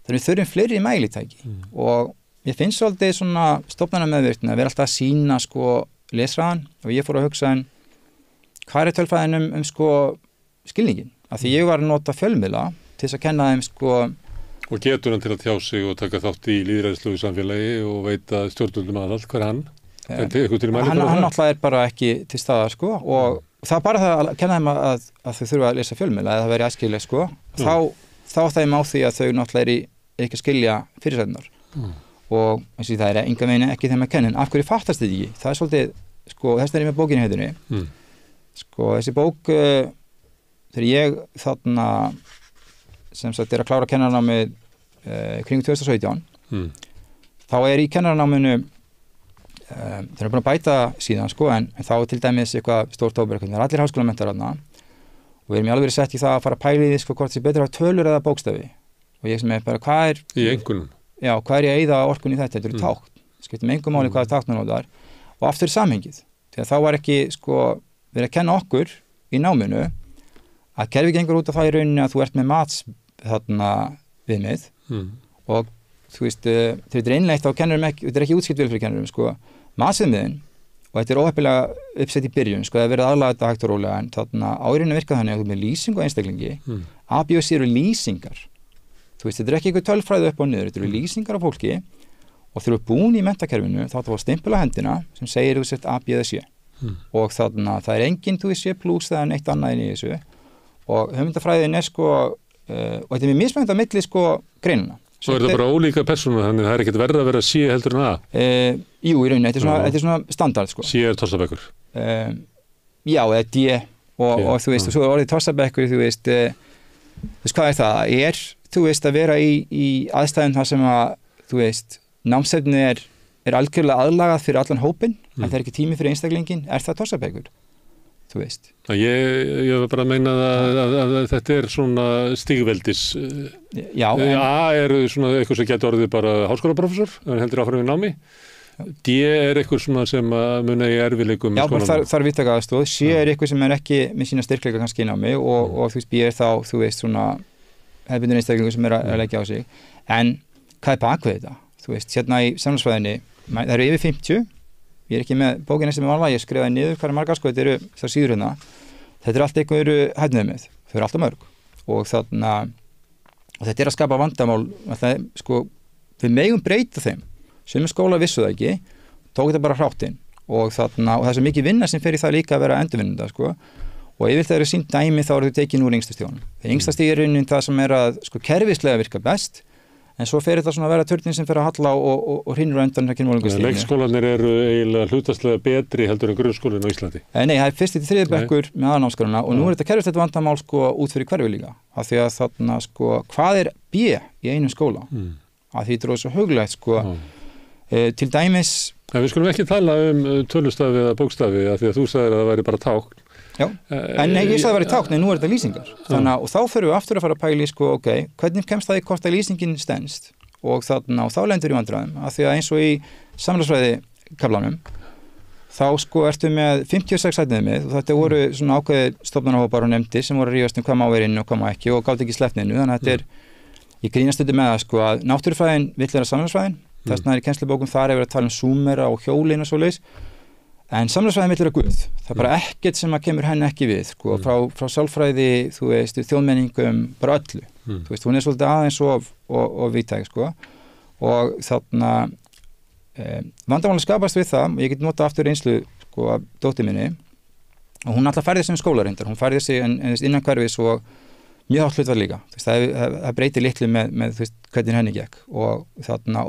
þannig við þurfum fleiri mælitæki og ég finnst svolítið svona stofnana meðvirkni að vera alltaf að sína sko lesraðan og ég fór að hugsa hvað er tölfræðin sko skilningin af því ég var að nota fjölmiðla til þess að kenna þeim sko og getur hann til að tjá sig og taka þátt í lýðræðislegu samfélagi og veita stjórnvöldum aðall hver er hann? Hann náttúrulega er bara ekki til staðar sko og það er bara það að kenna þeim að þau þurfa að lesa fjölmiðla eða það veri æskileg sko þá þeim á því að þau náttúrulega ekki að skilja fyrirsæðunar og eins og það er enga veginn ekki þeim að kenna en af hverju fattast þetta ekki? Það er svolítið sko þess vegna er ég með bókinni heitunni sko þessi bók þegar ég þarna sem sagt er að klára kennaranámið kring 2017 þá er í kennaranáminu það er búin að bæta síðan sko en þá til dæmis eitthvað stórt hópur það er allir háskólamenntar þarna og við erum í alveg verið sett í það að fara að pæla í því sko hvort það sé betur að hafa tölur eða bókstafi og ég sem er bara hvað er í engunum hvað er ég að eyða orkun í þetta þetta eru tákn skiptir með engum máli hvað er táknanóðar og aftur samhengið þegar þá var ekki sko verið að kenna okkur í náminu að kerfi gengur út af það í rauninni að þú ert með mats þarna viðmið og þú veist þetta er einleitt á kennurum ekki þetta er ekki útskipt vel fyrir kennurum sko matsviðmiðin og þetta er óheppilega uppsett í byrjun sko það verið aðlaga þetta hægt og rólega en þarna áriðinu virkað þannig að þú með lýsingu á einstaklingi A, B og C eru lýsingar þú veist þetta er ekki eitthvað tölfræði upp og niður þetta eru lýsingar á fólki og þegar þú er búin í menntakerfinu þá þú að stimpla hendina sem segir þú sett A, B eða C og þarna það er engin þú veist C plus eða neitt annað inn í þessu og hugmyndafræðin er sko og þetta er mjög mismunandi á milli sko greinuna Svo er það bara ólíka persónu, þannig það er ekkert verða að vera C heldur en A? Jú, í rauninni, þetta er svona standard, sko. C er tossabekkur? Já, eða D og þú veist, og svo er orðið tossabekkur, þú veist hvað er það? Þú veist, að vera í aðstæðum þar sem að, þú veist, námsefni er algjörlega aðlagað fyrir allan hópinn, en það er ekki tími fyrir einstaklingin, er það tossabekkur? Þú veist. Ég var bara að meina að þetta er svona stígveldis. Já. A er svona eitthvað sem getur orðið bara háskólaprofessor, en heldur áfram í námi. D er eitthvað svona sem muni í erfiðleikum. Já, það er viðtaka aðstóð. C er eitthvað sem er ekki með sína styrkleika kannski í námi og þú veist, B er þá, þú veist, svona hefðbundin einstaklingur sem er að leggja á sig. En hvað er bakvið þetta? Þú veist, hérna í samfélagsfræðinni, það eru yfir 50. Ég er ekki með bókinni sem er ég skrifaði niður hvað er margar sko, þetta eru þar síður hérna þetta er allt eitthvað hæfniðumið þau eru alltaf mörg og þetta er að skapa vandamál sko, við megum breyta þeim sem skóla vissu það ekki tók þetta bara hráttinn og það er svo mikið vinna sem fer í það líka að vera endurvinnunda sko, og yfir það eru sínt dæmi þá eru þau tekin úr yngsta stíðunum þegar yngsta stíð er raunin það sem er að sko, kerfislega virka best en svo fer þetta svona að vera turnin sem fer að halla og hrinur á endan Leikskólanir eru eiginlega hlutastlega betri heldur en grunnskólinn á Íslandi? Nei, það er fyrst til þriði bekkur með aðalnámskrárna og nú er þetta kerfislega vandamál sko út fyrir hverfi líka af því að þarna sko hvað er B í einum skóla af því þetta er svo huglegt sko til dæmis Við skulum ekki tala tölustafi eða bókstafi af því að þú sagðir að það væri bara tákn Já, en ég sagði það var í tákn, en nú þetta lýsingar. Þannig og þá þurfum við aftur að fara að pæla í sko, hvernig kemst það í hvort að lýsingin stendst og þá lendur í vandræðum, af því að eins og í samfélagsfræði kaflanum, þá sko ertu með 56 sætniðmið og þetta voru svona ákveðir stofnanahópar og nefndir sem voru að rífast hvað má vera inn og hvað má ekki og gátt ekki sleppninu, þannig að þetta ég grínast þetta með það sko að náttúrufræðin vill vera samfélagsfræðin, þess vegna í kennslubókum þar er að tala súmera og hjólin og svoleiðis, en samfélagsfræðin vill vera Guð, það bara ekkert sem að kemur henni ekki við, sko, frá sálfræði, þú veist, þjóðmenningum, bara öllu, þú veist, hún er svolítið aðeins og víðtæk, sko, og þarna vandamáli skapast við það, ég get nota aftur reynslu sko af dóttur minni og hún alltaf færði sem skólarindar, hún færði sig innan hverfis og mjög hátt hlutverð líka, það breytir litlu með þú veist, hvernig henni gekk og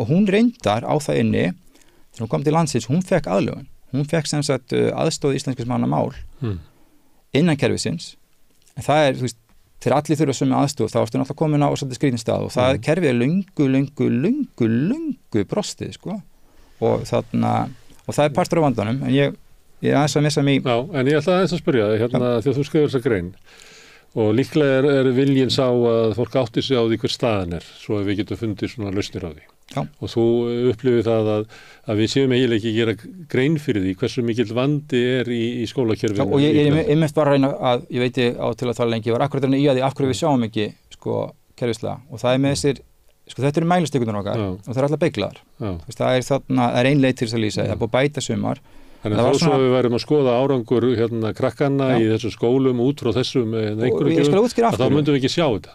hún reyndar á það inni þegar hún kom til landsins, hún fekk aðlögun, hún fekk sem sagt aðstóð íslenskismanna mál innan kerfisins, en það er þú veist, þegar allir þurfa sömu aðstóð, þá ertu náttúrulega komin á svolítið skrýtin stað og það kerfið er löngu brostið, sko og það er partur af vandanum en ég er aðeins að missa mig. Já, en ég ætla aðeins að spyrja þig því að þú skrifur þessa grein og líklega er viljinn sá að fólk átti sig á því hver staðan er svo að við getum fundið svona lausnir á því. Já. Og þú upplifir það að við séum eiginlega ekki að gera grein fyrir því hversu mikill vandi er í skólakerfinu. Og ég mest bara að reyna að, ég veit á til að tala lengi, var akkurat í að því af hverju við sjáum ekki sko kerfislega og það er með þessir sko þetta eru mælistökurnar okkar og það er alltaf beiglaðar. Það er ein leið til þess að lýsa, það er búið að bæta sumar. Þannig að þá svo við værum að skoða árangur krakkanna í þessum skólum út frá þessum einhverjum gjöfum, að þá myndum við ekki sjá þetta.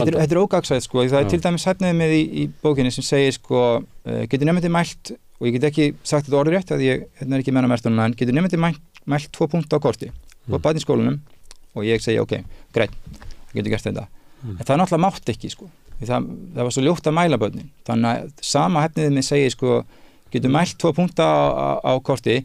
Þetta er ógagsætt sko, það er til dæmis hæfniðið með í bókinni sem segir sko, getur nefndið mælt, og ég get ekki sagt þetta orðrétt, að ég er ekki meina mertunum, en getur nefndið mælt 2 punkta á korti, og bæði í skólanum, og ég segi ok, greit, það getur gert þetta. En það er náttúrulega mátt ekki sko. Það var svo ljótt að mæla börnin þannig að sama hefniðið mig segir sko, getur mælt 2 punkta á korti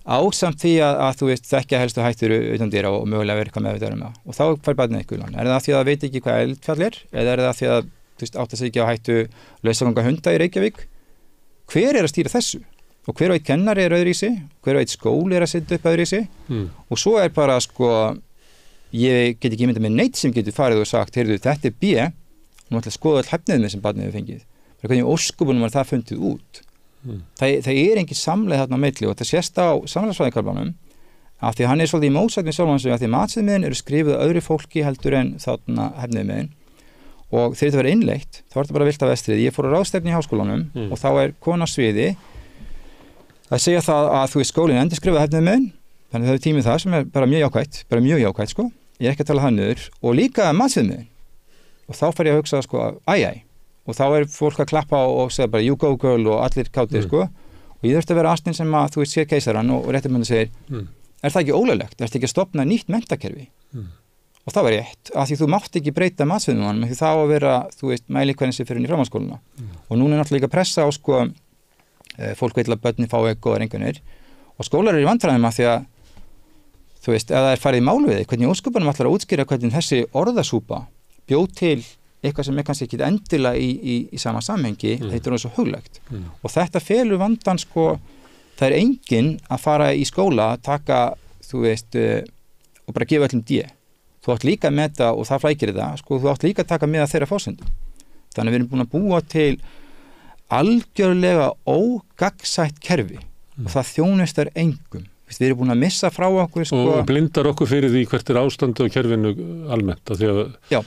ásamt því að þú veist þekkja helstu hættur utan dýra og mögulega verið hvað með þetta það og þá fær barnið eitthvað er það því að það veit ekki hvað eldfjall er eða er það því að þú veist átt að segja á hættu lausaganga hunda í Reykjavík hver er að stýra þessu og hver veit kennari er öðru í sig hver veit skóli er að setja upp öðru í sig og svo er bara sko ég get ekki myndað með neitt sem getur farið og sagt heyrðu þetta er B nú ætla að skoða all hæfniðið sem barnið hefur fengið. Það er hvernig óskupunum var það fundið út. Það er engin samleið þarna á milli og þetta sést á samfélagsfræðikaflanum af því hann er svolítið í mótsætt við sjálfan sig af því matsiðmiðin eru skrifuð af öðru fólki heldur en þarna hæfniðmiðin og þegar þetta verið innleitt þá er þetta bara vilt af vestrið. Ég fór á ráðstefnu í háskólanum og þá er kona á sviði að segja það að þú veist skólinn endurskrifaði hæfniðmiðin þannig það er tímið það sem er bara mjög jákvætt sko. Ég er ekki að tala það niður og líka matsiðmiðin og þá fer ég að hugsa sko og þá er fólk að klappa og segja bara you go girl og allir kátir sko og ég þurfti að vera astinn sem að þú veist sér keisaran og réttumöndin segir er það ekki ólöglegt, er það ekki að stofna nýtt menntakerfi og það var rétt að því þú mátt ekki breyta matsviðnum því þá að vera þú veist mælikvæðin sem fyrir inn í framhaldsskóluna og núna er náttúrulega pressa á sko fólk veit að börnin fá ekki og rengunir og skólar eru í vandræðum að því að þú veist ef það er farið í mál við þig hvernig ósköpunum ætlar að útskýra hvernig þessi orðasúpa bjóð til eitthvað sem er kannski ekki endilega í sama samhengi, þetta er svo huglegt og þetta felur vandan sko það er enginn að fara í skóla taka, þú veist og bara gefa öllum D þú átt líka að meta, og það flækir það sko, þú átt líka að taka með þeirra forsendum þannig við erum búin að búa til algjörlega ógagnsætt kerfi og það þjónustar engum við erum búin að missa frá okkur sko, og blindar okkur fyrir því hvert er ástandi á kerfinu almennt að því að já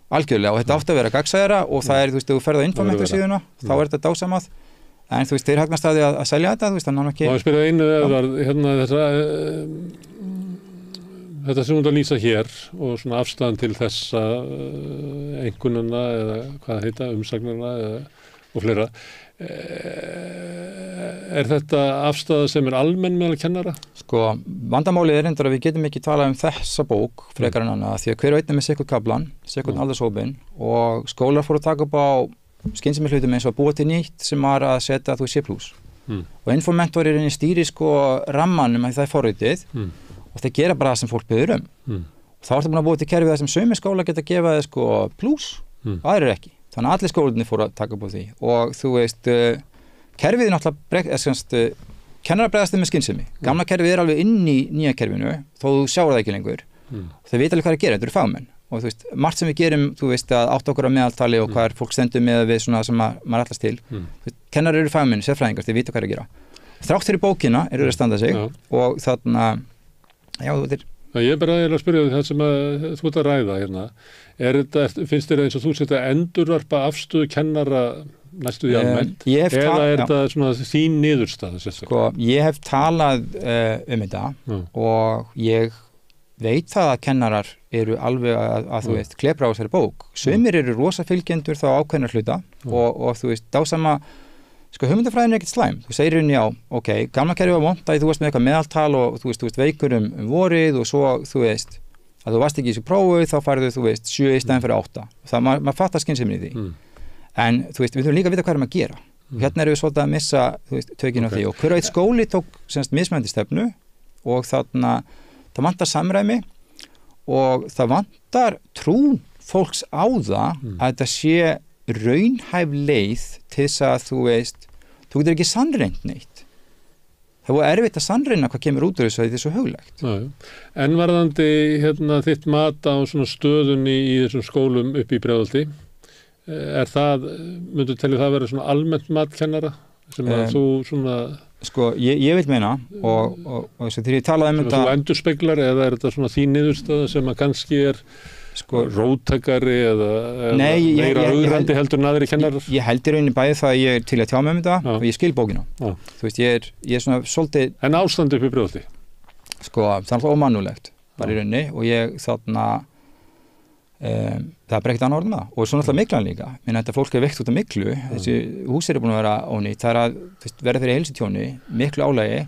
algjörlega og þetta átti að vera gagnsæðara og það er, þú veist, ef þú ferð á Infomektu síðuna þá er þetta dásamað, en þú veist, þeir hagnast að því að selja þetta, þú veist, þannig að ekki... Má ég spyrja einu eðvar, hérna þetta sem hún að lýsa hér og svona afstæðan til þessa einkunnuna eða hvað heita, umsagnarna og fleira, er þetta afstæða sem er almenn meðal kennara? Sko, vandamálið er endur að við getum ekki talað um þessa bók frekar en annað því að hver veit með sikkert kaflan, sikkert aldershópin og skólar fóru að taka upp á skynsamir hlutum eins og að búa til nýtt sem var að setja þú C+. Og Infomentor er inn í stýri sko rammanum að það er forritið og þeir gera bara það sem fólk biður og þá ertu búin að búa til kerfið það sem sumir skóla geta gefað sko plus, aðrir ekki. Þannig að allir skólarnir fóru að taka upp á því og þú veist, kerfið er náttúrulega kennarar bregðast með skynsemi. Gamla kerfið alveg inn í nýja kerfinu, þó þú sjáur það ekki lengur. Þau veit alveg hvað að gera, þetta eru fagmenn. Og þú veist, margt sem við gerum, þú veist, að átta okkur á meðaltali og hvað fólk stendur með við svona sem maður allast til. Kennarar eru fagmenn, sérfræðingar, þeir vita hvað að gera. Þrátt fyrir bókina eru að standa sig og þarna, já, þetta Ég er bara að spyrja það sem þú ert að ræða hérna. Finnst þér eins og þú setja endurvarpa afstöðu kennara næstu því almennt? Eða þetta svona þín niðurstaða? Sko, ég hef talað þetta og ég veit það að kennarar eru alveg að þú veist, klepra á þessari bók. Sumir eru rosa fylgjendur þá ákveðna hluta og þú veist, dásama sko hugmyndafræðin ekkert slæm. Þú segir já, ok, gamla kerfið var vont að þú varst með eitthvað meðaltal og þú veist veikur vorið og svo þú veist að þú varst ekki í þessu prófu þá færðu þú veist 7 í stæðan fyrir 8. Það maður fattar skynsemin í því. En þú veist, við þurfum líka að vita hvað að gera. Hérna erum við svolítið að missa þú veist, tökinn á því og hver og eitt skóli tók semst mismunandi stefnu og þarna það vantar samræmi og það vantar trú fólks á það að þetta sé raunhæf leið til þess að þú veist, þú getur ekki sannreynt neitt. Það var erfitt að sannreyna hvað kemur út úr þessu að þetta er svo huglegt. En varðandi hérna, þitt mat á svona stöðunni í þessum skólum upp í Breiðholti, myndu telja það að vera svona almennt matkennara sem að þú svona Sko, ég vil meina og þegar ég talaði þetta þú endurspeglar eða er þetta svona þín niðurstaða sem að kannski er sko róttakari eða meira augrandi heldur en aðri kennarar? Ég held í rauninni bæði það að ég er til að tjá mig þetta og ég skil bókina. Þú veist, ég er svona svolítið En ástandi upp í Breiðholti? Sko, það er alltaf ómannulegt bara í rauninni og ég þarna það er bara ekkert annað orð með það og svo náttúrulega Myklan líka þetta fólk er veikt út af Myklu þessi hús eru búin að vera ónýtt það er að verða fyrir heilsutjóni miklu álagi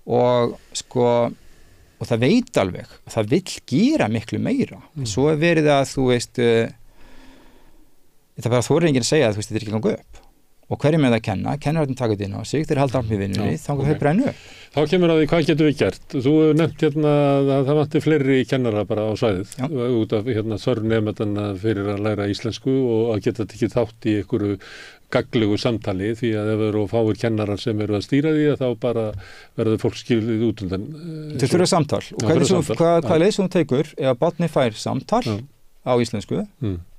og sko og það veit alveg það vill gera miklu meira svo er verið að þú veist það bara þorir enginn að segja að þú veist þetta er ekki ganga upp og hverjum er það að kenna, kennararnir taka þetta inn á sig þeir halda áfram í vinnunni, þannig að þau brennu upp. Þá kemur að því hvað getum við gert? Þú hefur nefnt hérna að það vanti fleiri kennara bara á svæðið út af hérna þörf nemendanna fyrir að læra íslensku og að geta tekið þátt í einhverju gagnlegu samtali því að ef eru fáir kennarar sem eru að stýra því að þá bara verður fólk skilið út undan. Þetta þurfa samtal og hvað leið sem þú tekur ef að barni fær samtal á íslensku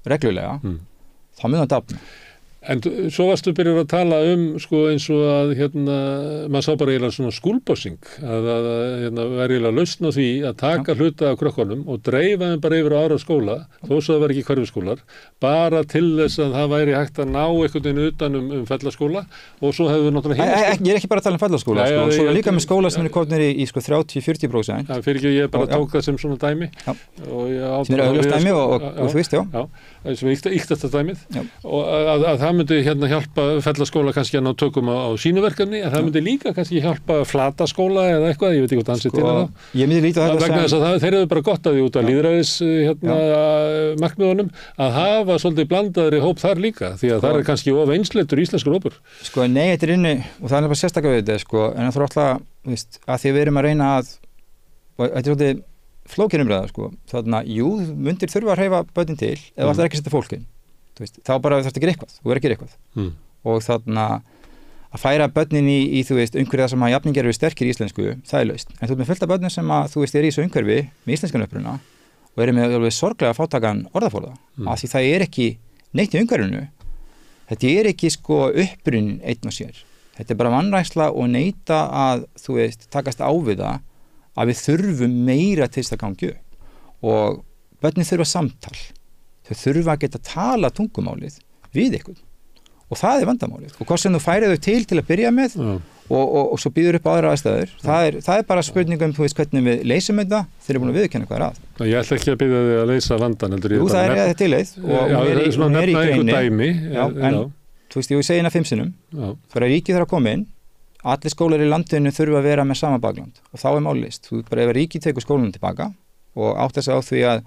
reglulega þá mun það dafna. En svo varstu byrjar að tala sko eins og að hérna, maður sá bara eiginlega svona skúlbossing að hérna væri eiginlega lausn á því að taka hluta af krökkunum og dreifa þeim bara yfir á aðra skóla, þó svo það væri ekki hverfiskólar, bara til þess að það væri hægt að ná einhvern veginn utan fellaskóla og svo hefur við náttúrulega Ég er ekki bara að tala fellaskóla, sko, svo er líka með skóla sem er komnir í sko 30-40%. Já, fyrir ekki ég bara tók það sem svona dæmi. Sem er augljóst dæmi og þú veist, sem er íktasta dæmið og að það myndi hérna hjálpa fellaskóla kannski að ná tökum á sínu verkefni en það myndi líka kannski hjálpa flataskóla eða eitthvað, ég veit ekki hvað ansið til það. Ég myndi líta þetta vegna þess að þeir eru bara gott að því út af lýðræðis hérna markmiðunum að hafa svolítið blandaðri hóp þar líka því að það er kannski of einsleitur íslenskur hópur. Sko nei, þetta er inni og það er bara sérstaklega við þetta sko en það þarf alltaf, veist, að því við erum að reyna að og þetta er svolítið flókin umræða sko, þannig að jú, myndir þurfa að hreyfa börnin til eða það ekki setja fólkin, veist, þá bara þarfst að gera eitthvað, þú verður að gera eitthvað og þannig að færa börnin í þú veist, umhverfið sem að jafningar eru sterkir í íslensku, það er laust, en þú ert með fullt af börnin sem að þú veist er í þessu umhverfi með íslenskan uppruna og eru með alveg sorglega fátækan orðaforða, af því það er ekki neitt í umhverfinu, þetta er ekki sko upprunnin einn og sér, þetta er bara vanræksla og neita að þú veist, takast á við það að við þurfum meira til þess að gangi upp og börnin þurfa samtal þau þurfa að geta tala tungumálið við ykkur og það er vandamálið og hvað sem þú færið þau til að byrja með og svo býður upp aðra aðstæður það er bara spurningum þú veist hvernig við leysum þetta þeir eru búin að viðurkenna hvað er að Ég ætla ekki að byrja þig að leysa vandan Jú, það er þetta tilleið og hún er í greini en þú veist, ég segi hérna 5 sinnum þegar ríkið þarf að koma inn allir skólar í landinu þurfa að vera með sama bakland og þá er mállist. Þú bara ef ríkið tekur skólanum tilbaka og átt þess á því að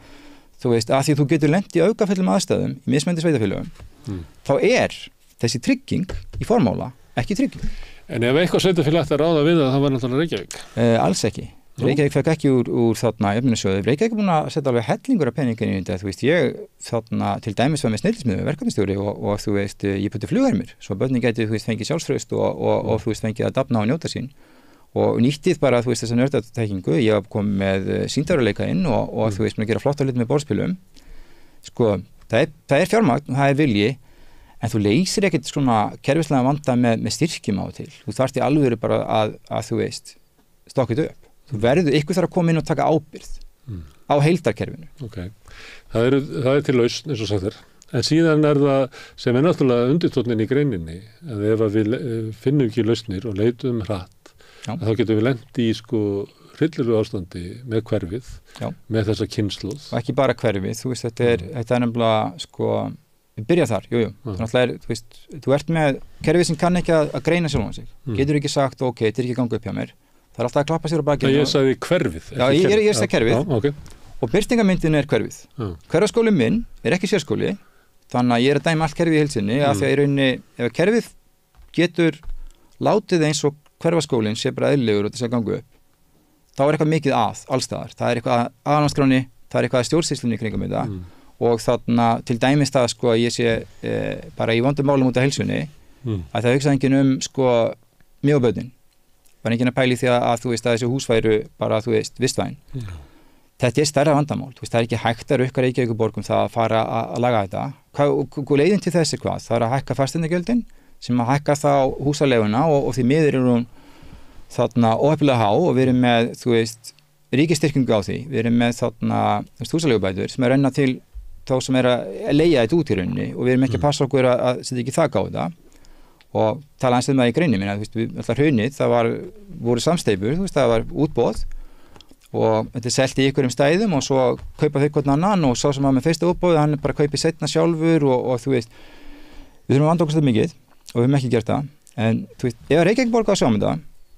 þú veist að því þú getur lent í aukafellum aðstæðum í mismunandi sveitafélögum þá er þessi trygging í formála ekki trygging. En ef eitthvað sveitafélag ætti að ráða við það var náttúrulega Reykjavík. Alls ekki. Reykjavík fekk ekki úr þarna jöfnunarsjóði. Reykjavík er búin að setja alveg hellingur af peningin í þetta. Þú veist, ég þarna til dæmis var með snillismiðu verkefnastjóri og þú veist, ég putti flughermir. Svo börnin gæti, þú veist, fengið sjálfstraust og þú veist, fengið að dafna og njóta sín. og nýttið bara, þú veist, þessa nördatekkingu, ég hef komið með sýndarveruleika inn og þú veist, maður gera flotta hluti með borðspilum, sko, það er fjármagn, það er vilji, en þú leysir ekkert svona kerfislega vanda með styrkjum á til, þú þarft í alvöru bara að þú veist, stokkið upp, þú verður, ykkur þarf að koma inn og taka ábyrgð á heildarkerfinu. Ok, það er til lausn eins og sagt þér. En síðan það sem náttúrulega undirtónnin í greininni að ef við finnum ekki lausnir og leitum hratt, þá getum við lent í sko hryllilegu ástandi með hverfið, með þessa kynslóð. Og ekki bara hverfið, þú veist, þetta er nefnilega sko, við byrja þar, þú veist, þú ert með kerfið sem kann ekki að greina sjálfan sig, getur ekki sagt, ok, þetta er ekki gangið upp hjá mér, það er alltaf að klappa sér á bakinu. Ég sagði hverfið. Já, ég sagði kerfið. Okay. Og birtingamyndin er hverfið. Hverfaskóli minn er ekki sérskóli, þannig að ég er að dæma allt kerfið í heilsinni af því að í rauninni, ef kerfið getur látið eins og hverfaskólinn sé bara eðlilegur og þess að gangu upp, þá er eitthvað mikið allstaðar. Það er eitthvað aðalnámskráni, það er eitthvað stjórnsýslunni kringum þetta og þarna til dæmis það sko að ég sé bara í vondum málum út af heilsunni að það hugsa enginn sko mjög bötin. Það er enginn að pæli því að þú veist að þessi hús væru bara þú veist vistvæn. Þetta er stærra vandamál, þú veist, það er ekki hægt að rukka Reykjavíkurborg það að fara að laga þetta. Hvað leiðin til þessi hvað? Það er að hækka fasteignagjöldin sem að hækka þá húsaleguna og því miður hún þarna óheppilega há og við erum með, þú veist, ríkisstyrkingu á því. Við erum með þarna húsalegubætur sem renna til þá sem að leigja þetta út í rauninni og við erum ekki að passa okkur að setja ekki þak á þetta. Og tala aðeins það í greinni minna, þú veist, við alltaf hrunið, voru samsteypur, þú veist, það var útboð og þetta er selt í einhverjum stæðum og svo kaupa þau hvern annan og sá sem var með fyrsta útboði, hann bara kaupið seinna sjálfur og þú veist, við þurfum að vanda okkur þetta mikið og við höfum ekki gert það, en þú veist, ef Reykjavíkurborg á að sjá um þetta,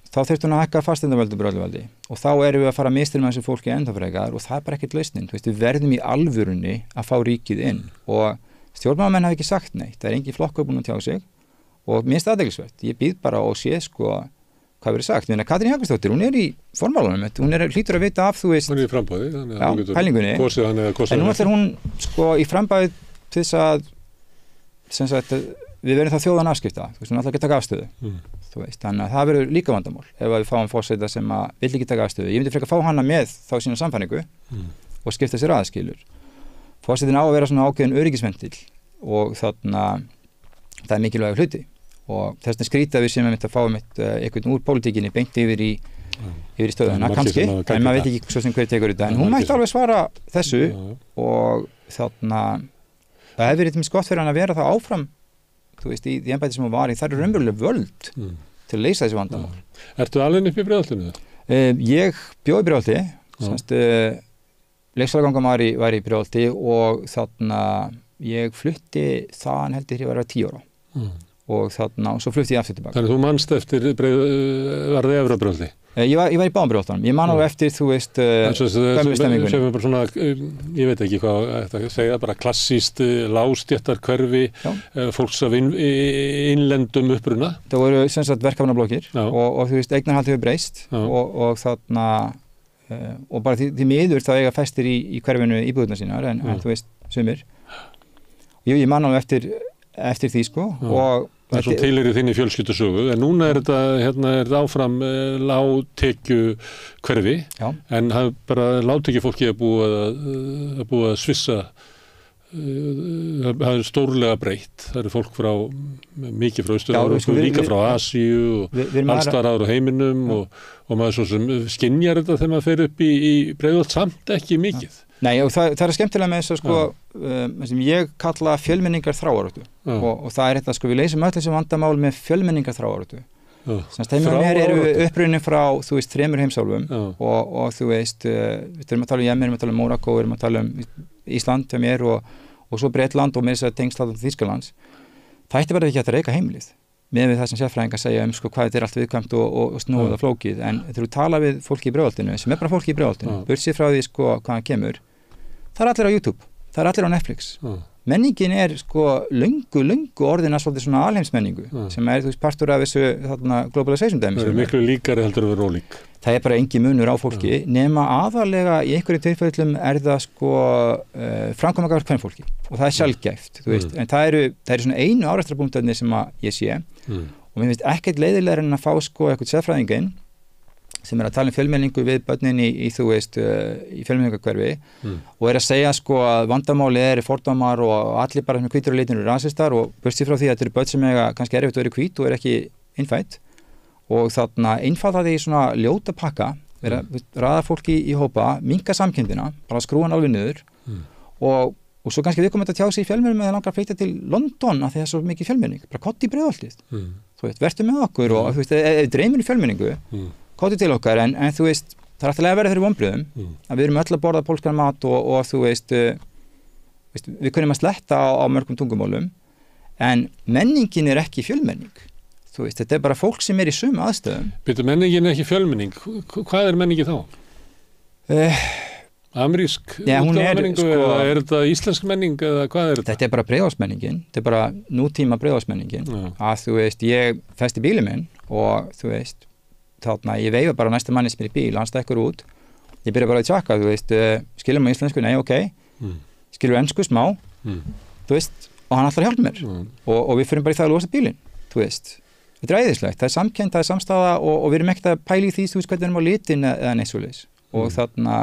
þá þurftum að hækka fasteignagjöld og ölluvaldi og þá erum við að fara að mistur með þessu fólki ennþá frekar og það er bara ekkert lausnin, þú veist, við verðum í alvörunni að fá ríkið inn og stjórnmálamenn hafa ekki sagt neitt, það er engin flokkur búin að tjá sig og mér finnst það athyglisvert, ég býð bara og sé sko hvað verið sagt, en Katrín Jakobsdóttir, hún er í formálunum, hún hlýtur að vita af, þú veist, hún er í framboði, þannig að já, pælingunni, en nú ætlar hún sko í framboði til þess að sem sagt, við verðum þá þjóðan afskipta, þú veist, hún ætlar ekki að taka afstöðu, þú veist, þannig að það verður líka vandamál ef við fáum forseta sem að vill ekki taka afstöðu, ég myndi frekar fá hana með þá sína samfæringu og skipta sér aðskilur. Forsetin á að vera svona ákveðin öryggisventil og þarna það er mikilvægur hluti og þess vegna skrýta við sem við myndum að fá einhvern úr pólitíkinni beint yfir í stöðuna, kannski, en maður veit ekki svo sem hver tekur þetta, en hún mætti alveg svara þessu og þarna það hefur verið mjög gott fyrir hann að vera það áfram, þú veist, í embætti sem hún var í, það er raunveruleg völd til að leysa þessi vandamál. Ertu alveg upp í Breiðholtinu? Ég bjó í Breiðholti, leikskólagangur var í Breiðholti og þarna ég flutti þaðan heldur ég var 10 ára. Og þarna, og svo flutti ég aftur tilbaka. Þannig þú manst eftir var það efra Breiðholti? Ég var í báðum Breiðholtunum. Ég man alveg eftir, þú veist, gömlu stemmingunni. Sem er bara svona, ég veit ekki hvað þetta segja, bara klassíst lágstéttarhverfi, fólks af innlendum uppruna. Það voru sem sagt verkefnablokkir og þú veist, eignarhald hefur breyst og þarna, og bara því miður þá eiga festir í hverfinu íbúðuna sínar, en þú veist, sumir. Ég man alveg eftir því sko og það er svo tilheyrir þinni fjölskyldusögu en núna er þetta áfram lágtekju hverfi en það er bara lágtekju fólki að búa að svissa það er stórlega breytt það eru fólk mikið frá Austur-Evrópu, líka frá Asíu og alls staðar aðra á heiminum og maður svo sem skynjar þetta þegar maður fer upp í Breiðholt samt ekki mikið. Nei, og það er skemmtilega með þess að sko sem ég kalla fjölmenningar þráarötu og það er þetta sko, við leysum öll þessi vandamál með fjölmenningar þráarötu semst heiminum eru upprunnin frá þú veist 3 heimsálfum og þú veist við erum að tala um Jemen, við erum að tala um Mórakó, við erum að tala um Ísland hjá mér og svo Bretland og með þess að tengsla Þýskalands það ætti bara ekki að reyka heimilið með það sem sérfræðingar segja sko hvað þetta er allt viðkvæmt og snúið og flókið en þegar þú tala við fólki í Breiðholtinu sem er bara fólki í Breiðholtinu burtsið frá því sko hvaðan kemur það er allir á YouTube, það er allir á Netflix menningin er sko löngu orðina svolítið svona alheimsmenningu sem er þú veist partur af þessu þarna globalization dæmi það er miklu líkari heldur að vera ólík það er bara engin munur á fólki nema aðalega í einhverjum tilfellum er það sko framkvæmd gagnvart kvenfólki og það er sjaldgæft þú veist en það eru svona einu árekstrarpunktarnir sem að ég sé og mér finnst ekkert leiðilegra en að fá sko eitthvað sérfræðinga inn sem að tala fjölmenningu við börnin í þú veist, í fjölmenningahverfi og að segja sko að vandamáli fordómar og allir bara með hvítur og litin eru rasistar og burtséð frá því að þetta eru börn sem kannski erfitt að vera hvít og ekki innfætt og þarna einfalda því svona ljóta pakka, vera raða fólki í hópa, minnka samkendina, bara skrúan alveg niður og svo kannski við komum að tjá sig í fjölmenningum með langar að flytja til London að því það svo mikið fjölmenning, bara kotti í Breiðholtið. Þú veist, vertu með okkur og þú veist, ef dreymir í fjölmenningu, kóti til okkar, en þú veist, það alltaf að vera fyrir vonbrigðum, að við erum öll að borða pólskan mat og þú veist, við kunum að sletta á mörgum tungumálum, en menningin ekki fjölmenning. Þú veist, þetta bara fólk sem í sömu aðstöðum. Byrju, menningin ekki fjölmenning, hvað menningi þá? Amerísk útgáfamenningu eða þetta íslensk menning eða hvað þetta? Þetta bara breiðholtsmenningin, þetta bara nútíma breiðholtsmenningin að þú veist, ég festi bílinn minn og þú veist, þarna ég veifa bara næsta manni sem í bíl, hann stekkur út ég byrja bara að tjaka, þú veist skilur maður íslensku, nei, ok skilur ensku smá, þú veist og hann ætlar að hjálpa mér og við fyrir bara í það að losa bílinn, þú veist þetta æðislegt, það samkennd, það samstaða og við erum ekkert að pæla í því, þú veist hvernig við erum á litin eða neitt svoleiðis og þarna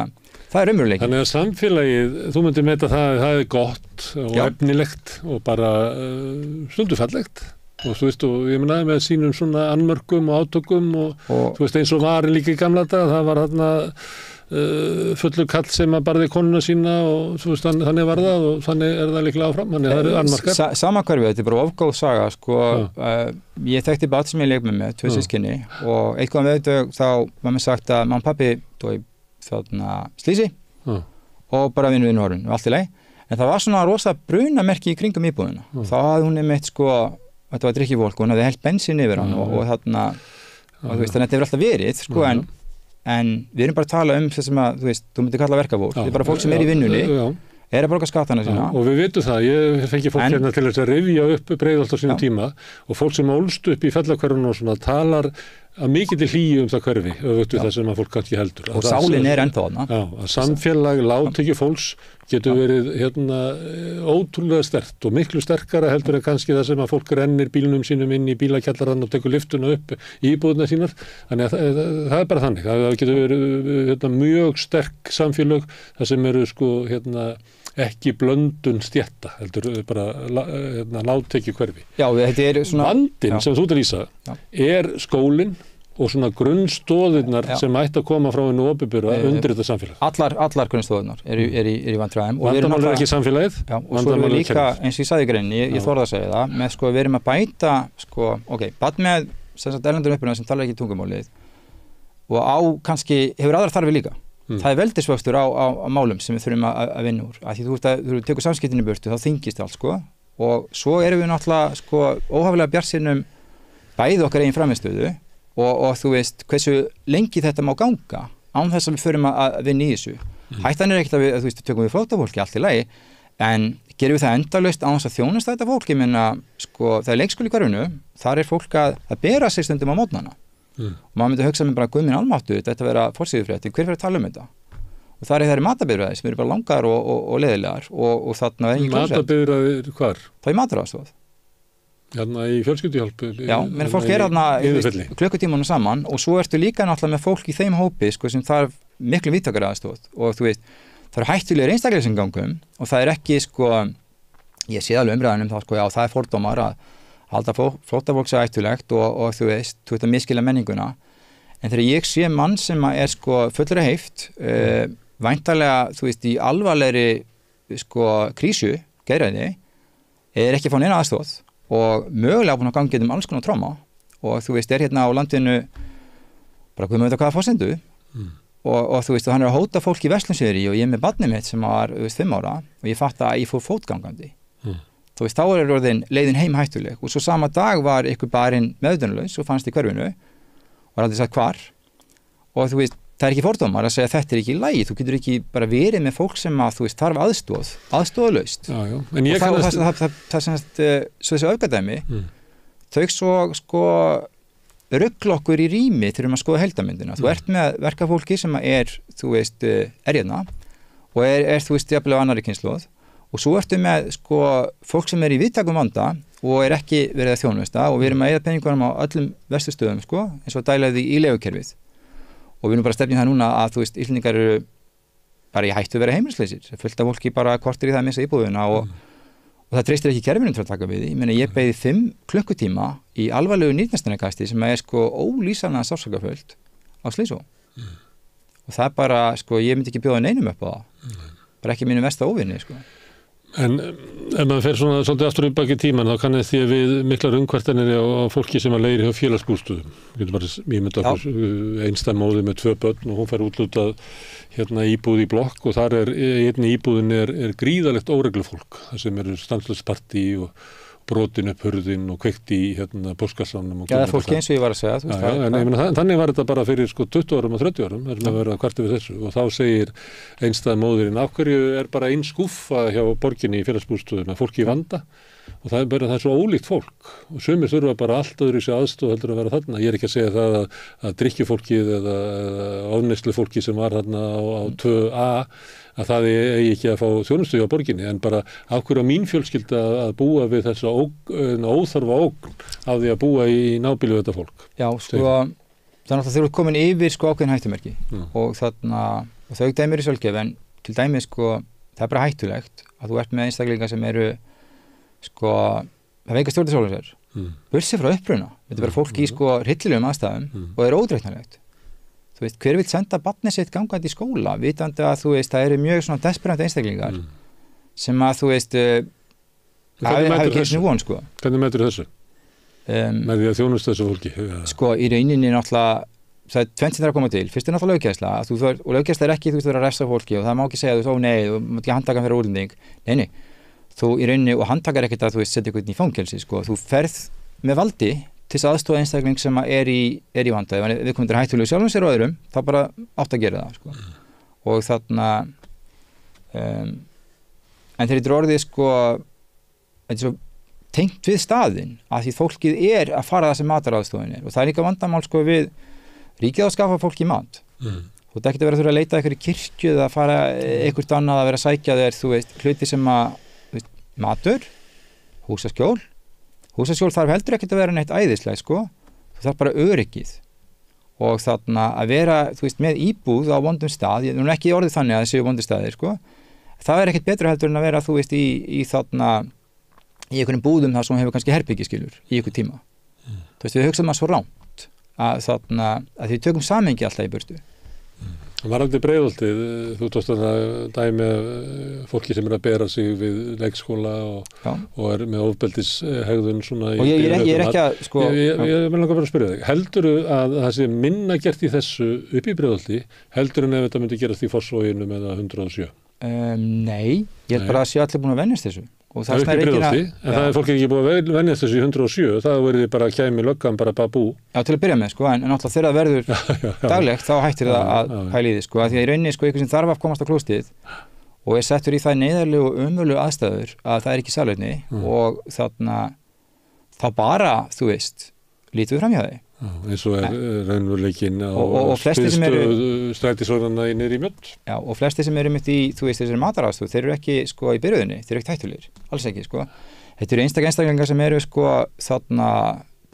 það raunveruleiki. Þannig að samfélagið, þú myndir meta það gott og efnilegt og bara stundufallegt og þú veist, og ég meina með sínum svona annmörkum og átökum og þú veist eins og var líka í gamla daga, það var þarna fullur kall sem að barði konuna sína og þú veist, þannig var það og þannig það líklega áfram, þannig það eru annmarkar. Sama hverfið, þetta bara ofgóð saga, sko, ég þekkti barn sem ég leik með 2 systkini og eitthvað veðdög þá var mér sagt að mamma og pabbi tói þarna slísi og bara vinnu horfin og allt í leið, en það var svona rosa brunamerki í kringum íbúðina. Þá hafði hún einmitt sko, þetta var drikkjufólk og hún hafði hellt bensín yfir hann og þarna og þú veist, þannig að þetta hefur alltaf verið sko, en við erum bara að tala það sem að, þú veist, þú myndir kalla verkafólk, þetta bara fólk sem í vinnunni að borga skattana sína. Og við vitum það, ég fengi fólk hérna til þess að rifja upp Breiðholt á sínum tíma og fólk sem ólst upp í fellahverfinu og svona talar að mikið til hlýju það hverfi, öfugt við það sem að fólk kannski heldur. Og sálin ennþá þarna. Já, að samfélag lágtekju fólks getur verið hérna ótrúlega sterkt og miklu sterkara heldur en kannski það sem að fólk rennir bílnum sínum inn í bílakjallarann og tekur lyftuna upp í íbúðuna sínar. Þannig að það bara þannig. Það getur verið hérna, mjög sterk samfélag þar sem eru sko hérna ekki blöndun stjætta, heldur bara lágtekju hverfi. Já, þetta svona vandinn sem þú lýsa skólinn og svona grunnstóðirnar sem ætti að koma frá hennu opinbera undir þetta samfélag. Allar grunnstóðirnar eru í vandræðum. Vandamál ekki samfélagið. Já, og svo erum við líka, eins og ég sagði í greinni, ég þorði að segja það, með sko við erum að bæta, sko, barn með erlendur uppruna sem talar ekki tungumálið og á kannski, hefur aðrar þarfir líka. Það veldisvöxtur á málum sem við þurfum að vinna úr. Af því þú tekur samskiptin í burtu, þá þyngist allt, sko. Og svo erum við náttúrulega, sko, óhaflega bjartsýnum bæði okkar eigin frammistöðu og þú veist hversu lengi þetta má ganga án þess að við förum að vinna í þessu. Hættan ekkert að þú veist, tökum við flóttafólki allt í lagi, en gerum við það endalaust án þess að þjónusta þetta fólk. Ég meina, sko, það leikskóli í hverfinu, þar fólk að bera sig stundum á mótnana. Og maður myndi hugsa með bara guð minn almáttu, þetta vera forsíðufréttir, hver fyrir að tala þetta? Og það eru matabifræði sem eru bara langar og leiðilegar og þarna engin klósett. Matabifræði hvar? Það í mataraðstoð. Hérna í fjölskylduhjálp? Já, menn fólk þarna klukkutímanum saman og svo ertu líka náttúrulega með fólk í þeim hópi sko, sem þarf miklu víðtækari aðstoð og þú veist, það eru hættulegir einstaklega sem gangum og það ekki sko, ég sé alveg umræðan þá sko, já það fordómar að halda flóttafólk sé hættulegt og þú veist, þú ert að miskila menninguna en þegar ég sé mann sem sko fullur að heift væntanlega, þú veist, í alvarlegri sko krísu, geðræði ekki að fá neina aðstoð og mögulega búin að ganga alls konar tráma og þú veist, hérna á landinu bara hvað með þetta hvaða fórsendu og þú veist, og hann að hóta fólk í Vestlandseyri og ég með barnið mitt sem var 5 ára og ég fatt að ég fór fótgangandi þú veist, þá orðin leiðin heim hættuleg og svo sama dag var ykkur barinn meðvitunarlaus og fannst í hverfinu og aldrei sagt hvar og þú veist, það ekki fordómar að segja þetta ekki í lagi, þú getur ekki bara verið með fólk sem að þú veist, þarf aðstoðlaust og það semst svo þessi öfgadæmi þau svo sko ruggla okkur í rými þegar maður skoða heildamyndina þú ert með verkafólki sem þú veist, hérna og þú veist, jafnvel á annarri kynslóð og svo ertu með sko fólk sem í víðtækum vanda og ekki verið að þjónusta og við erum að eyða peningunum á öllum vestustöðum sko eins og dælaði í leigukerfið og við erum bara stefnið það núna að þú veist, Íslendingar eru bara í hættu að vera heimilisleysir, fullt af fólki bara kortir í það að missa íbúðuna og það treystir ekki kerfinu til að taka við því. Ég meina, ég beið 5 klukkutíma í alvarlegu nýrnastunarkasti sem er sko ólýsanlega sársaukafullt á Slysó og það er bara, sko, ég myndi ekki bjóða neinum upp á það, bara ekki mínum versta óvinni, sko. En ef maður fer svona svolítið aftur upp baki tíman, þá kannast því við miklar umkvartanir á fólki sem að leigir hjá félagsbústöðum. Við getum bara ímynda okkur einstæð móðir með 2 börn og hún fær útlutað íbúð í blokk og þar einni íbúðin er gríðalegt óreglufólk, það sem eru stanslaust partí og brotin upp hurðin og kveikt í póstkassanum. Já, það er fólki eins og ég var að segja. Þannig var þetta bara fyrir 20 árum og 30 árum, þar sem að vera kvartið við þessu og þá segir einstæð móðirinn, af hverju er bara ein skúffa hjá borginni í félagsbústöðum að fólki í vanda og það er svo ólíkt fólk og sumir þurfa bara allt öðru sér aðstoð heldur að vera þarna. Ég er ekki að segja það að drykkjufólkið eða ofneyslufólki sem var þarna á 2A að það eigi ekki að fá þjónustu hjá borginni, en bara af hverju á mín fjölskylda að búa við þessa óþarfa ógn af því að búa í nábýli við þetta fólk. Já, sko, þannig að þeir eru komin yfir sko ákveðin hættumerki og þau dæmir í sjálfgef, en til dæmi sko, það er bara hættulegt að þú ert með einstaklinga sem eru sko, það veika stjórnir sjálfur sér, bursið frá uppruna, þetta er bara fólk í sko hryllilegum aðstæðum og er ódreiknanlegt. Þú veist, hver vil senda barnið sitt gangandi í skóla, vitandi að þú veist, það eru mjög svona desperandi einstaklingar sem að þú veist, hafi ekki eins og von, sko. Hvernig metur þessu? Með því að þjónusta þessu fólki? Sko, í rauninni náttúrulega, það er 20 þeirra að koma til. Fyrst er náttúrulega löggæsla, og löggæsla er ekki, þú veist, vera að refsa fólki og það má ekki segja, þú veist, ó nei, þú mátt ekki handtaka fyrir útlending. Nei, þú í rauninni, og handtakar ekkert að þú veist, setja eitthvað í fangelsi, sko. Þú ferð með valdi til þess aðstoða einstakling sem er í vanda. Ef við komum til hættulegu sjálfum sér og öðrum, þá bara átt að gera það, sko. Og þarna, en þegar þetta er orðið, sko, þetta er svo tengt við staðinn, að því fólkið er að fara það sem mataraðstofinni og það er líka vandamál, sko, við ríkið að skaffa fólki mat. Þú ert ekki að vera að þurfa að leita eitthvað í kirkju eða að fara eitthvað annað að vera að sækja þér, þú veist, hluti sem að, þú veist, matur, húsaskjól þarf heldur ekki að vera neitt æðislega, sko, þú þarf bara öryggið og þarna að vera, þú veist, með íbúð á vondum stað, ég er ekki orðið þannig að það séu vondir staðir, sko, það er ekkert betra heldur en að vera, þú veist, í þarna, í einhvern búðum þar sem hefur kannski herbyggiskilur í einhvern tíma. Þú veist, við hugsaðum að svo rámt að þarna, að við tökum samhengi alltaf í burtu. Varandi Breiðholtið, þú tókst að dæmi fólki sem er að bera sig við leikskóla og er með ofbeldishegðun svona í... Og ég er ekki að, sko... Ég vil langar bara að spyrja þig, heldurðu að það sé minna gert í þessu upp í Breiðholti, heldurðu en ef þetta myndi gerast í Fossvoginum eða 107? Nei, ég held bara að sé allir búin að venjast þessu. Það er upp í Breiðholti, en það er fólk ekki búin að venjast þessu í 107, það verður bara að kæmi löggan bara babú. Já, til að byrja með, sko, en náttúrulega þegar það verður daglegt, þá hættir það að pæla í því, sko, að því að í rauninni, sko, eitthvað sem þarf að komast á klóstið og er settur í það neyðarlegu og ömurlegu aðstæður að það er ekki salerni og þarna, þá bara, þú veist, lítum við fram hjá því. Eins og er raunveruleikinn og strætisvagna niður í Mjöll. Já, og flesti sem eru mitt í, þú veist, þessari mataraðstoð, þeir eru ekki, sko, í byrjuðinni, þeir eru ekki hættulegir, alls ekki, sko. Þetta eru einstaklingar sem eru, sko, þarna,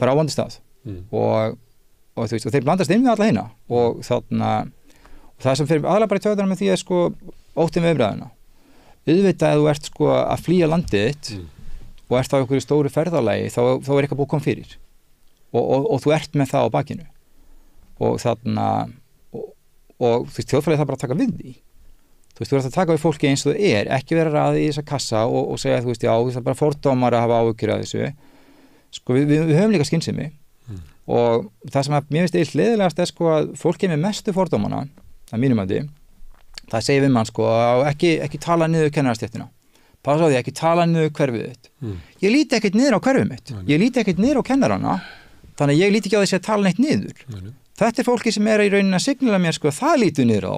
bara á vondum stað og þú veist, og þeir blandast inn við alla hina og þarna, og það sem fyrir aðalega bara í töðuna með því að, sko, óttinn við umræðuna. Auðvitað að þú ert, sko, að flýja landið þitt og ert á einhverju stóru ferðalagi, þá er eitthvað búið að koma fyrir. Og þú ert með það á bakinu og þarna og þú veist, þjóðfélagið það bara að taka við því þú veist, þú ert að taka við fólki eins og það er ekki vera raði í þessa kassa og segja, þú veist, já, það er bara fordómar að hafa áhyggjur af þessu sko, við höfum líka skynsemi og það sem að mér finnst eitt leiðilegast er, sko, að fólki með mestu fordómana að mínum að því, það segir við mann, sko, að ekki tala niður kennarastéttina, passa á því, ekki tala niður hverfið þitt ég líti ekkert niður á hverfið mitt, ég líti ekkert niður á kennarana. Þannig að ég líti ekki á þessi að tala neitt niður. Þetta er fólki sem er í rauninni að signala mér, sko, það lítur niður á.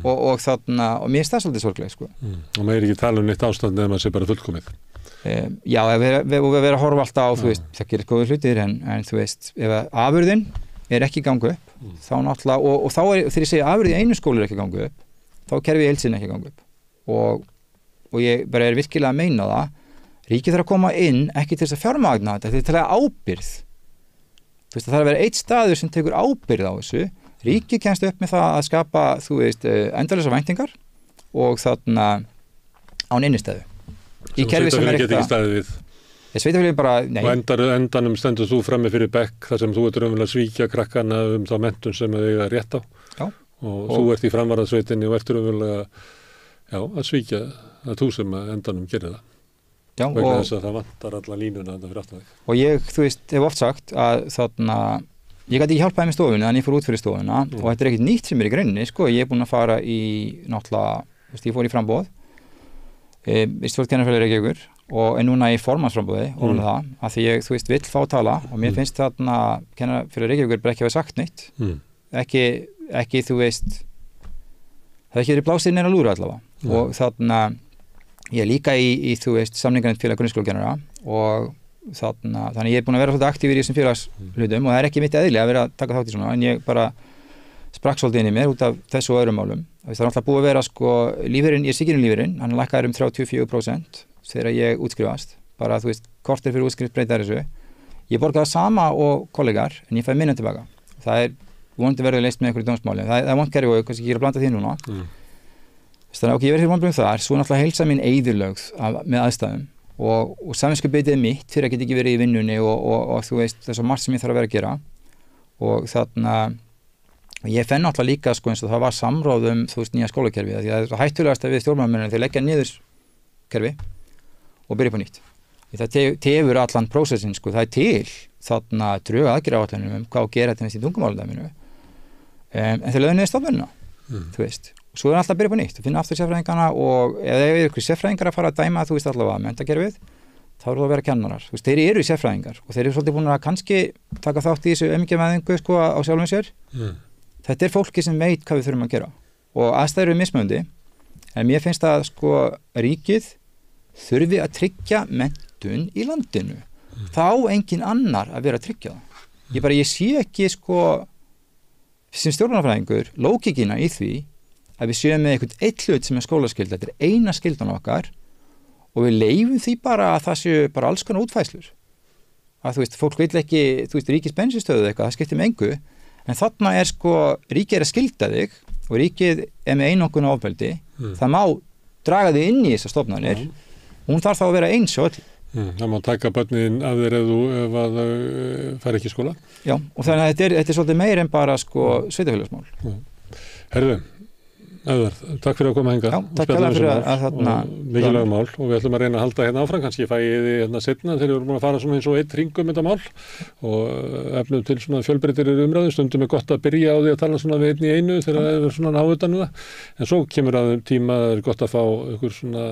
Og þarna, og mér er það svolítið sorgleg, sko. Og maður er ekki tala neitt ástand eða maður sé bara fullkomið. Já, við vera að horfa alltaf á, þú veist, það gerir góður hlutir, en þú veist, ef afurðin er ekki gangu upp, þá náttúrulega, og þá er, þegar ég segja afurði í einu skóli er ekki gangu upp, þá kerfi heilsin ekki gangu upp. Og ég bara er virkilega að meina það, ríkið þarf að koma inn, ekki til þess að fjármagna þetta, til að ábyrgð. Þú veist, það þarf að vera eitt staður sem tekur ábyrgð á þessu, Ríkið kemst upp með það að skapa, þú veist, endalausar væntingar og þarna án innistæðu. Í kerfi sem get ekki staðið við. Sveitarfélögin bara, nei. Og endanum stendur þú frammi fyrir bekk þar sem þú ert raunverulega að svíkja krakkana þá menntun sem þau eiga rétt á. Já. Og þú ert í framvarðasveitinni og ert raunverulega að svíkja að þú sem endanum gerir það. Já, vegna þess að það vantar alla línuna þetta fyrir aftan þig. Og ég, þú veist, hef oft sagt að þarna, ég gæti ekki hjálpaði með stofuna en ég fór út fyrir stofuna og þetta er ekkert nýtt sem í grunni, sko, ég er búin að fara í náttúrulega, ég fór í framboð Vistfólkennarfélagi Reykjavíkur og er núna í formannsframboði og það, að því ég, þú veist, vill fá að tala og mér finnst þarna Kennarafélagi Reykjavíkur bara ekki hafa sagt neitt ekki, þú veist það ekki verið blásið neina lúra allavega og þarna ég er líka í þú veist, samningarnefnd félag grunnskólakennara og þannig ég er búin að vera svolítið aktífur í þessum félagshlutum og það er ekki mitt eðli að vera að taka þátt í svona en ég bara sprakk svolítið inn í mér út af þessu og öðrum málum. Það er náttúrulega búið að vera sko lífeyrin, ég sikirinn lífeyrin, hann lækkaður 34% þegar ég útskrifast, bara þú veist, kortir fyrir útskrift breytar þessu. Ég borgaði það sama og kollegar en ég fæði minna tilbaka. Það er vonandi verið leyst með einhverju dómsmáli. Það er vont kerfi og kannski ég er að blanda því núna. Þannig að ég verið fyrir vonbrigðum þar, svo náttúrulega heilsa mín eyðilögð með aðstæðum og samviskubitið mitt fyrir að geta ekki verið í vinnunni og þú veist þess að margt sem ég þarf að vera að gera og þarna ég fenn náttúrulega líka sko eins og það var samráð þú veist nýja skólakerfi því að það er hættulegast að við stjórnmálamennir þeir leggja niður kerfi og byrja på nýtt. Það tefur allan prósessin sko, það er til þarna drög aðgerðaáætlunum hvað að gera þetta í tungumáludæminu en þeir lögðu niður stofnunina þú veist. Svo er alltaf að byrja på nýtt og finna aftur sérfræðingarna og ef það er ykkur sérfræðingar að fara að dæma þú veist allavega menntakerfið þá eru það að vera kennarar. Þú veist, þeir eru sérfræðingar og þeir eru svolítið búin að kannski taka þátt í þessu umgjörðingu sko á sjálfum sér. Þetta er fólki sem veit hvað við þurfum að gera og aðstæður eru mismunandi en mér finnst að sko ríkið þurfi að tryggja menntun í landinu. Þá engin annar að vera að tryggja það. Ég sé ekki sko sem stjórnmálafræðingur lógikina í því að við séum með einhvern eitt hlut sem er skólaskylda, þetta er eina skyldan okkar og við leifum því bara að það séu bara alls konar útfæslur. Að þú veist, fólk vil ekki, þú veist, ríkis bensinstöðu eitthvað, það skiptir með engu, en þarna er sko, ríkið er að skylda þig og ríkið er með einokun og ofbeldi, það má draga þig inn í þessar stofnanir, hún þarf þá að vera eins og öll. Það má taka börnin af þér ef að fara ekki í skóla. Já, og þannig að þetta er svolítið meir en bara sko sveitafélagsmál. Herðu, Eðvar, takk fyrir að koma hingað. Já, takk fyrir að þarna mikilvæg mál og við ætlum að reyna að halda hérna áfram, kannski fæ ég þið hérna setna þegar við erum búin að fara svona eins og einn hring þetta mál og efnum til svona fjölbreyttir umræðu, stundum er gott að byrja á því að tala svona við einn í einu þegar það er svona náutan en svo kemur að tíma það er gott að fá ykkur svona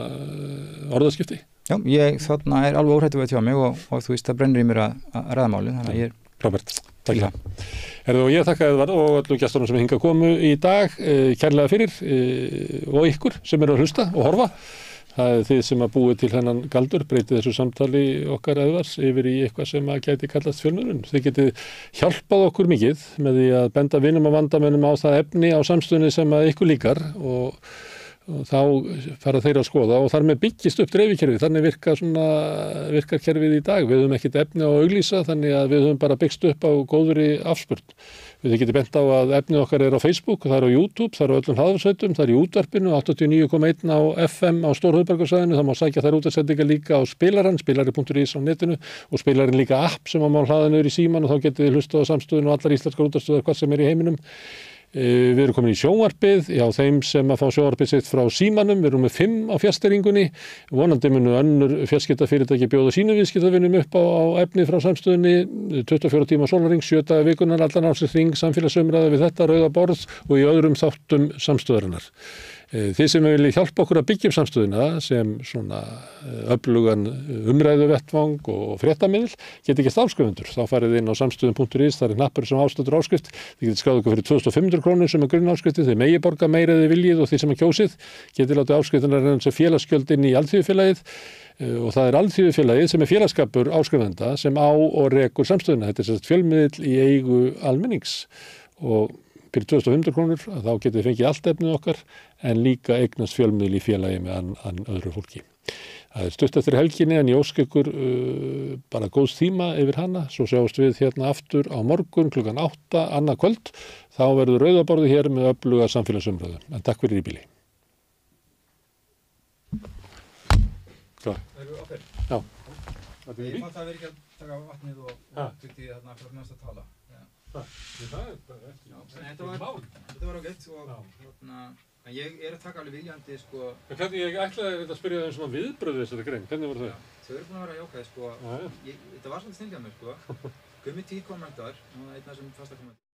orðaskipti. Já, ég þarna er alveg óhrættur við að tjá mig og þú veist það brennur í mér að ræða málið, þannig að ég Robert, takk fyrir það. Og ég þakka Eðvarð og öllum gestunum sem hingað komu í dag, kærlega fyrir og ykkur sem eru að hlusta og horfa. Það er þið sem að búið til hennan galdur, breytið þessu samtali okkar Eðvarðs yfir í eitthvað sem að gæti kallast fjölmiðlun. Þið getið hjálpað okkur mikið með því að benda vinum og vandamönnum á það efni á samstöðunni sem að ykkur líkar og þá fara þeir að skoða og þar með byggist upp dreifikerfið, þannig virkar kerfið í dag. Við höfum ekkert efni á að auglýsa, þannig að við höfum bara byggst upp á góðri afspurn. Við getum bent á að efnið okkar er á Facebook, það er á YouTube, það er á öllum hlaðvarsveitum, það er í útvarpinu, 89,1 á FM á Stórhöfðbergarsvæðinu, það má sækja þær útvarpsendingar líka á spilarann, spilari.is á netinu og spilarinn líka app sem má hlaða niður í síman og þá getið þið hlustað á samstöðun og allar íslenskar útvarpsstöðvar hvað sem er í heiminum. Við erum komin í sjónvarpið, já þeim sem að fá sjónvarpið sitt frá símanum, við erum með 5 á fjarstýringunni, vonandi munu önnur fjarskiptafyrirtæki bjóða sínum viðskiptavinum upp á efnið frá samstöðunni, 24 tíma sólarhring, 7 daga vikunar, allan ársins hring, samfélagsumræða við þetta, rauða borð og í öðrum þáttum samstöðarinnar. Þið sem vilja hjálpa okkur að byggja upp samstöðuna sem svona öflugan umræðu vettvang og fréttamiðl geti ekki afskrifundur. Þá farið inn á samstöðun.is, það er hnappur sem ástættur áskrift. Þið getið skráð okkur fyrir 2500 krónur sem er grunnáskriftið, þið megi borga meira eða viljið og þið sem er kjósið getið látið áskriftunar en sem félagsgjöld inn í alþýðufélagið og það er alþýðufélagið sem er félagsskapur áskrifenda sem á og rekur samstöðuna. Þetta er fjölmiðill í eigu almennings og fyrir 2500 krónur þá getið þið fengið allt efnið okkar en líka eignast fjölmiðl í félagi með öðru fólki. Það stutt eftir helginni en ég óska ykkur bara góðs tíma yfir hana, svo sjáumst við hérna aftur á morgun klukkan 8 annað kvöld, þá verður rauðaborðið hér með öfluga samfélagsumræðu. En takk fyrir í bili. Klar. Já. Ég fann það verið ekki að taka vatnið og tukti þarna fyrir að næsta tala. Þetta var ágætt og ég að taka alveg viljandi sko. Hvernig ég ætlaði að spyrja það svona viðbröð þessari grein, hvernig voru þau? Þau eru búin að vera jákvæð sko. Þetta var svolítið snilgjað mér sko. Gummi 10 kommentar, einn af þessum fasta kommentar.